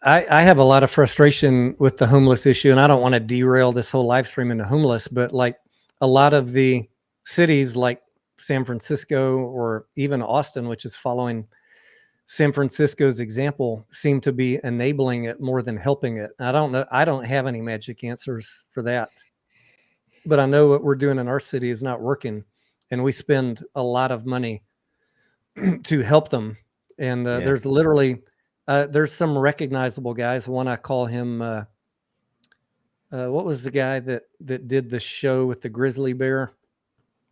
I have a lot of frustration with the homeless issue, and I don't want to derail this whole live stream into homeless, but like a lot of the cities like San Francisco or even Austin, which is following San Francisco's example, seem to be enabling it more than helping it. I don't know. I don't have any magic answers for that. But I know what we're doing in our city is not working, and we spend a lot of money to help them. And there's literally, there's some recognizable guys. One, I call him, what was the guy that did the show with the grizzly bear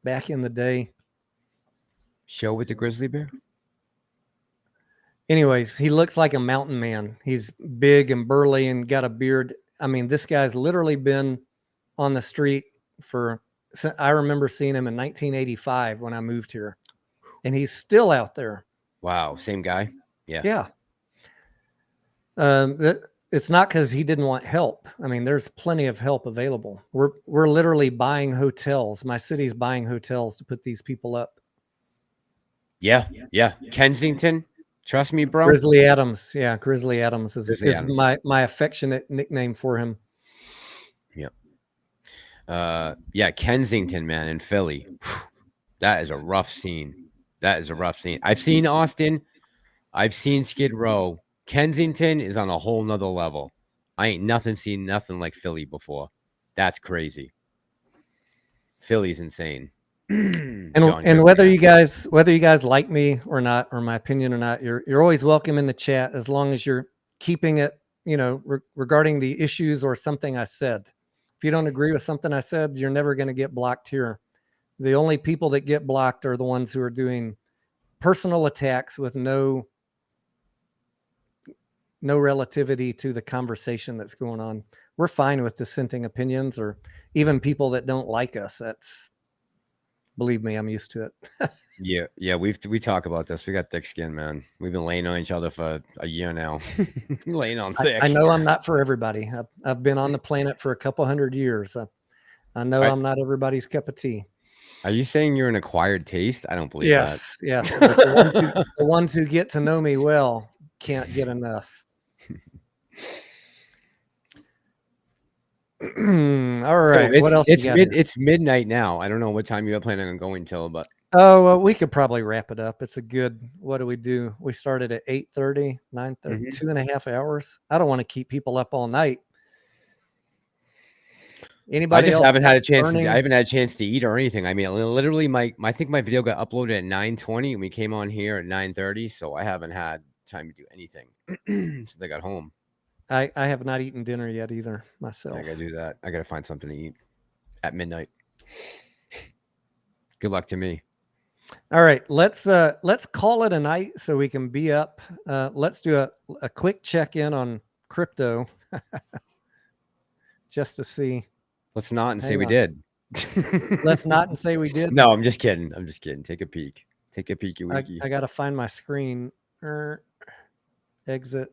back in the day? Show with the grizzly bear? Anyways, he looks like a mountain man. He's big and burly and got a beard. I mean, this guy's literally been on the street I remember seeing him in 1985 when I moved here, and he's still out there. Wow. Same guy. Yeah. Yeah. It's not because he didn't want help. I mean, there's plenty of help available. We're literally buying hotels. My city's buying hotels to put these people up. Yeah. Kensington. Trust me, bro. Grizzly Adams. Yeah. Grizzly Adams is my affectionate nickname for him. Yeah, Kensington, man, in Philly. That is a rough scene. I've seen Austin. I've seen Skid Row. Kensington is on a whole nother level. I ain't seen nothing like Philly before. That's crazy. Philly's insane. And whether you guys like me or not, or my opinion or not, you're always welcome in the chat as long as you're keeping it, regarding the issues or something I said. If you don't agree with something I said, you're never going to get blocked here. The only people that get blocked are the ones who are doing personal attacks with no relativity to the conversation that's going on. We're fine with dissenting opinions or even people that don't like us. Believe me, I'm used to it. Yeah, we talk about this. We got thick skin, man. We've been laying on each other for a year now. Laying on thick. I know I'm not for everybody. I've been on the planet for a couple hundred years. I know I'm not everybody's cup of tea. Are you saying you're an acquired taste? I don't believe that. Yes. The ones who get to know me well can't get enough. All right. So what else? It's midnight now. I don't know what time you're planning on going till, but well, we could probably wrap it up. It's a good. What do? We started at 8:30, 9:30, 2.5 hours. I don't want to keep people up all night. Anybody? I just haven't had a chance. I haven't had a chance to eat or anything. I mean, literally, I think my video got uploaded at 9:20, and we came on here at 9:30. So I haven't had time to do anything since I got home. I have not eaten dinner yet either myself. I gotta do that. I gotta find something to eat at midnight. Good luck to me. All right, let's call it a night so we can be up. Let's do a quick check-in on crypto just to see. Let's not and say we did. Let's not and say we did. No, I'm just kidding. Take a peek. Take a peeky wiki. I gotta find my screen. Exit.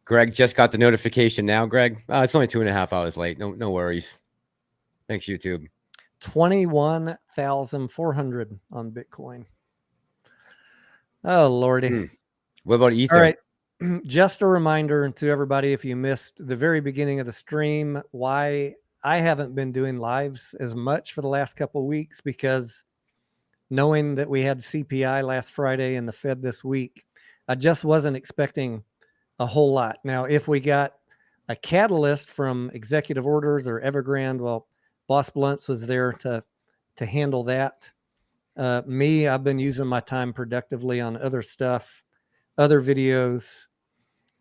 Greg just got the notification now. Greg, it's only 2.5 hours late. No worries. Thanks, YouTube. 21,400 on Bitcoin. Oh Lordy. What about Ether? All right. just a reminder to everybody, if you missed the very beginning of the stream, why I haven't been doing lives as much for the last couple of weeks, because knowing that we had CPI last Friday and the Fed this week, I just wasn't expecting a whole lot. Now, if we got a catalyst from executive orders or Evergrande, well, Boss Blunts was there to handle that. I've been using my time productively on other stuff, other videos,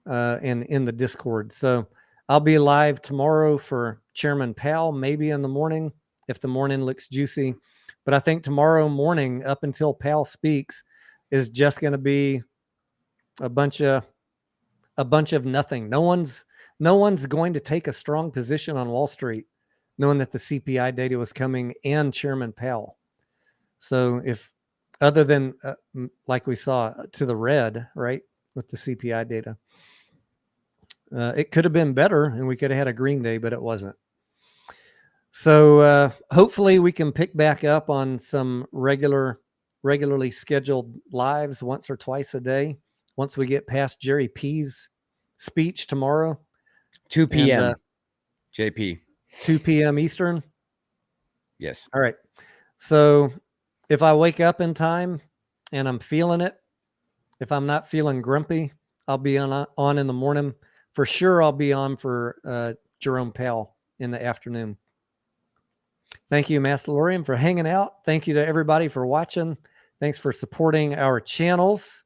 and in the Discord. So I'll be live tomorrow for Chairman Powell, maybe in the morning if the morning looks juicy. But I think tomorrow morning, up until Powell speaks, is just going to be a bunch of nothing. No one's going to take a strong position on Wall Street, knowing that the CPI data was coming and Chairman Powell. So if other than like we saw to the red, right, with the CPI data, it could have been better and we could have had a green day, but it wasn't. So hopefully we can pick back up on some regularly scheduled lives once or twice a day. Once we get past Jerry P's speech tomorrow, 2 p.m. And, JP. 2 p.m. Eastern. Yes. All right. So if I wake up in time and I'm feeling it, if I'm not feeling grumpy, I'll be on in the morning. For sure, I'll be on for Jerome Powell in the afternoon. Thank you, Massalorian, for hanging out. Thank you to everybody for watching. Thanks for supporting our channels,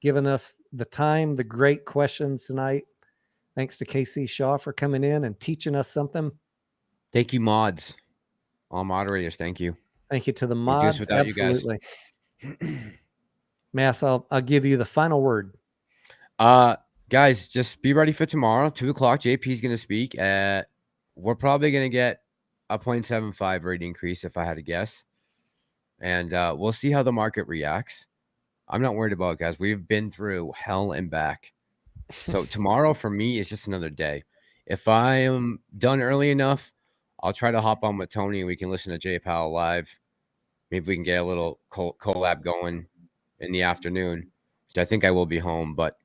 giving us the time, the great questions tonight. Thanks to K.C. Shaw for coming in and teaching us something. Thank you, mods. All moderators, thank you. Thank you to the mods. Without Absolutely. You guys. Mass, I'll give you the final word. Guys, just be ready for tomorrow, 2 o'clock. JP's going to speak. We're probably going to get a 0.75 rate increase, if I had to guess. And we'll see how the market reacts. I'm not worried about it, guys. We've been through hell and back. So tomorrow for me is just another day. If I am done early enough, I'll try to hop on with Tony and we can listen to Jay Powell live. Maybe we can get a little collab going in the afternoon, which I think I will be home. But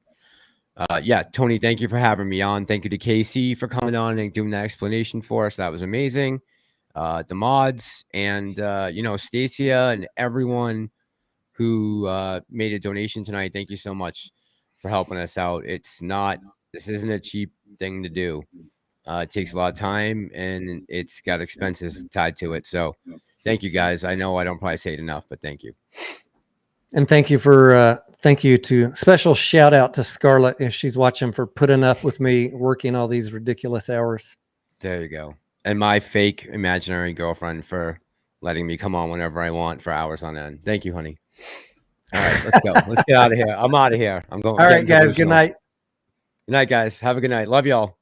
yeah, Tony, thank you for having me on. Thank you to KC for coming on and doing that explanation for us. That was amazing. The mods and, Stacia and everyone who made a donation tonight. Thank you so much for helping us out. This isn't a cheap thing to do. It takes a lot of time and it's got expenses tied to it. So thank you guys. I know I don't probably say it enough, but thank you. And thank you to special shout out to Scarlett if she's watching, for putting up with me working all these ridiculous hours. There you go. And my fake imaginary girlfriend for letting me come on whenever I want for hours on end. Thank you, honey. All right, let's go. Let's get out of here. I'm out of here. I'm going. All right, guys. Good night. Good night, guys. Have a good night. Love y'all.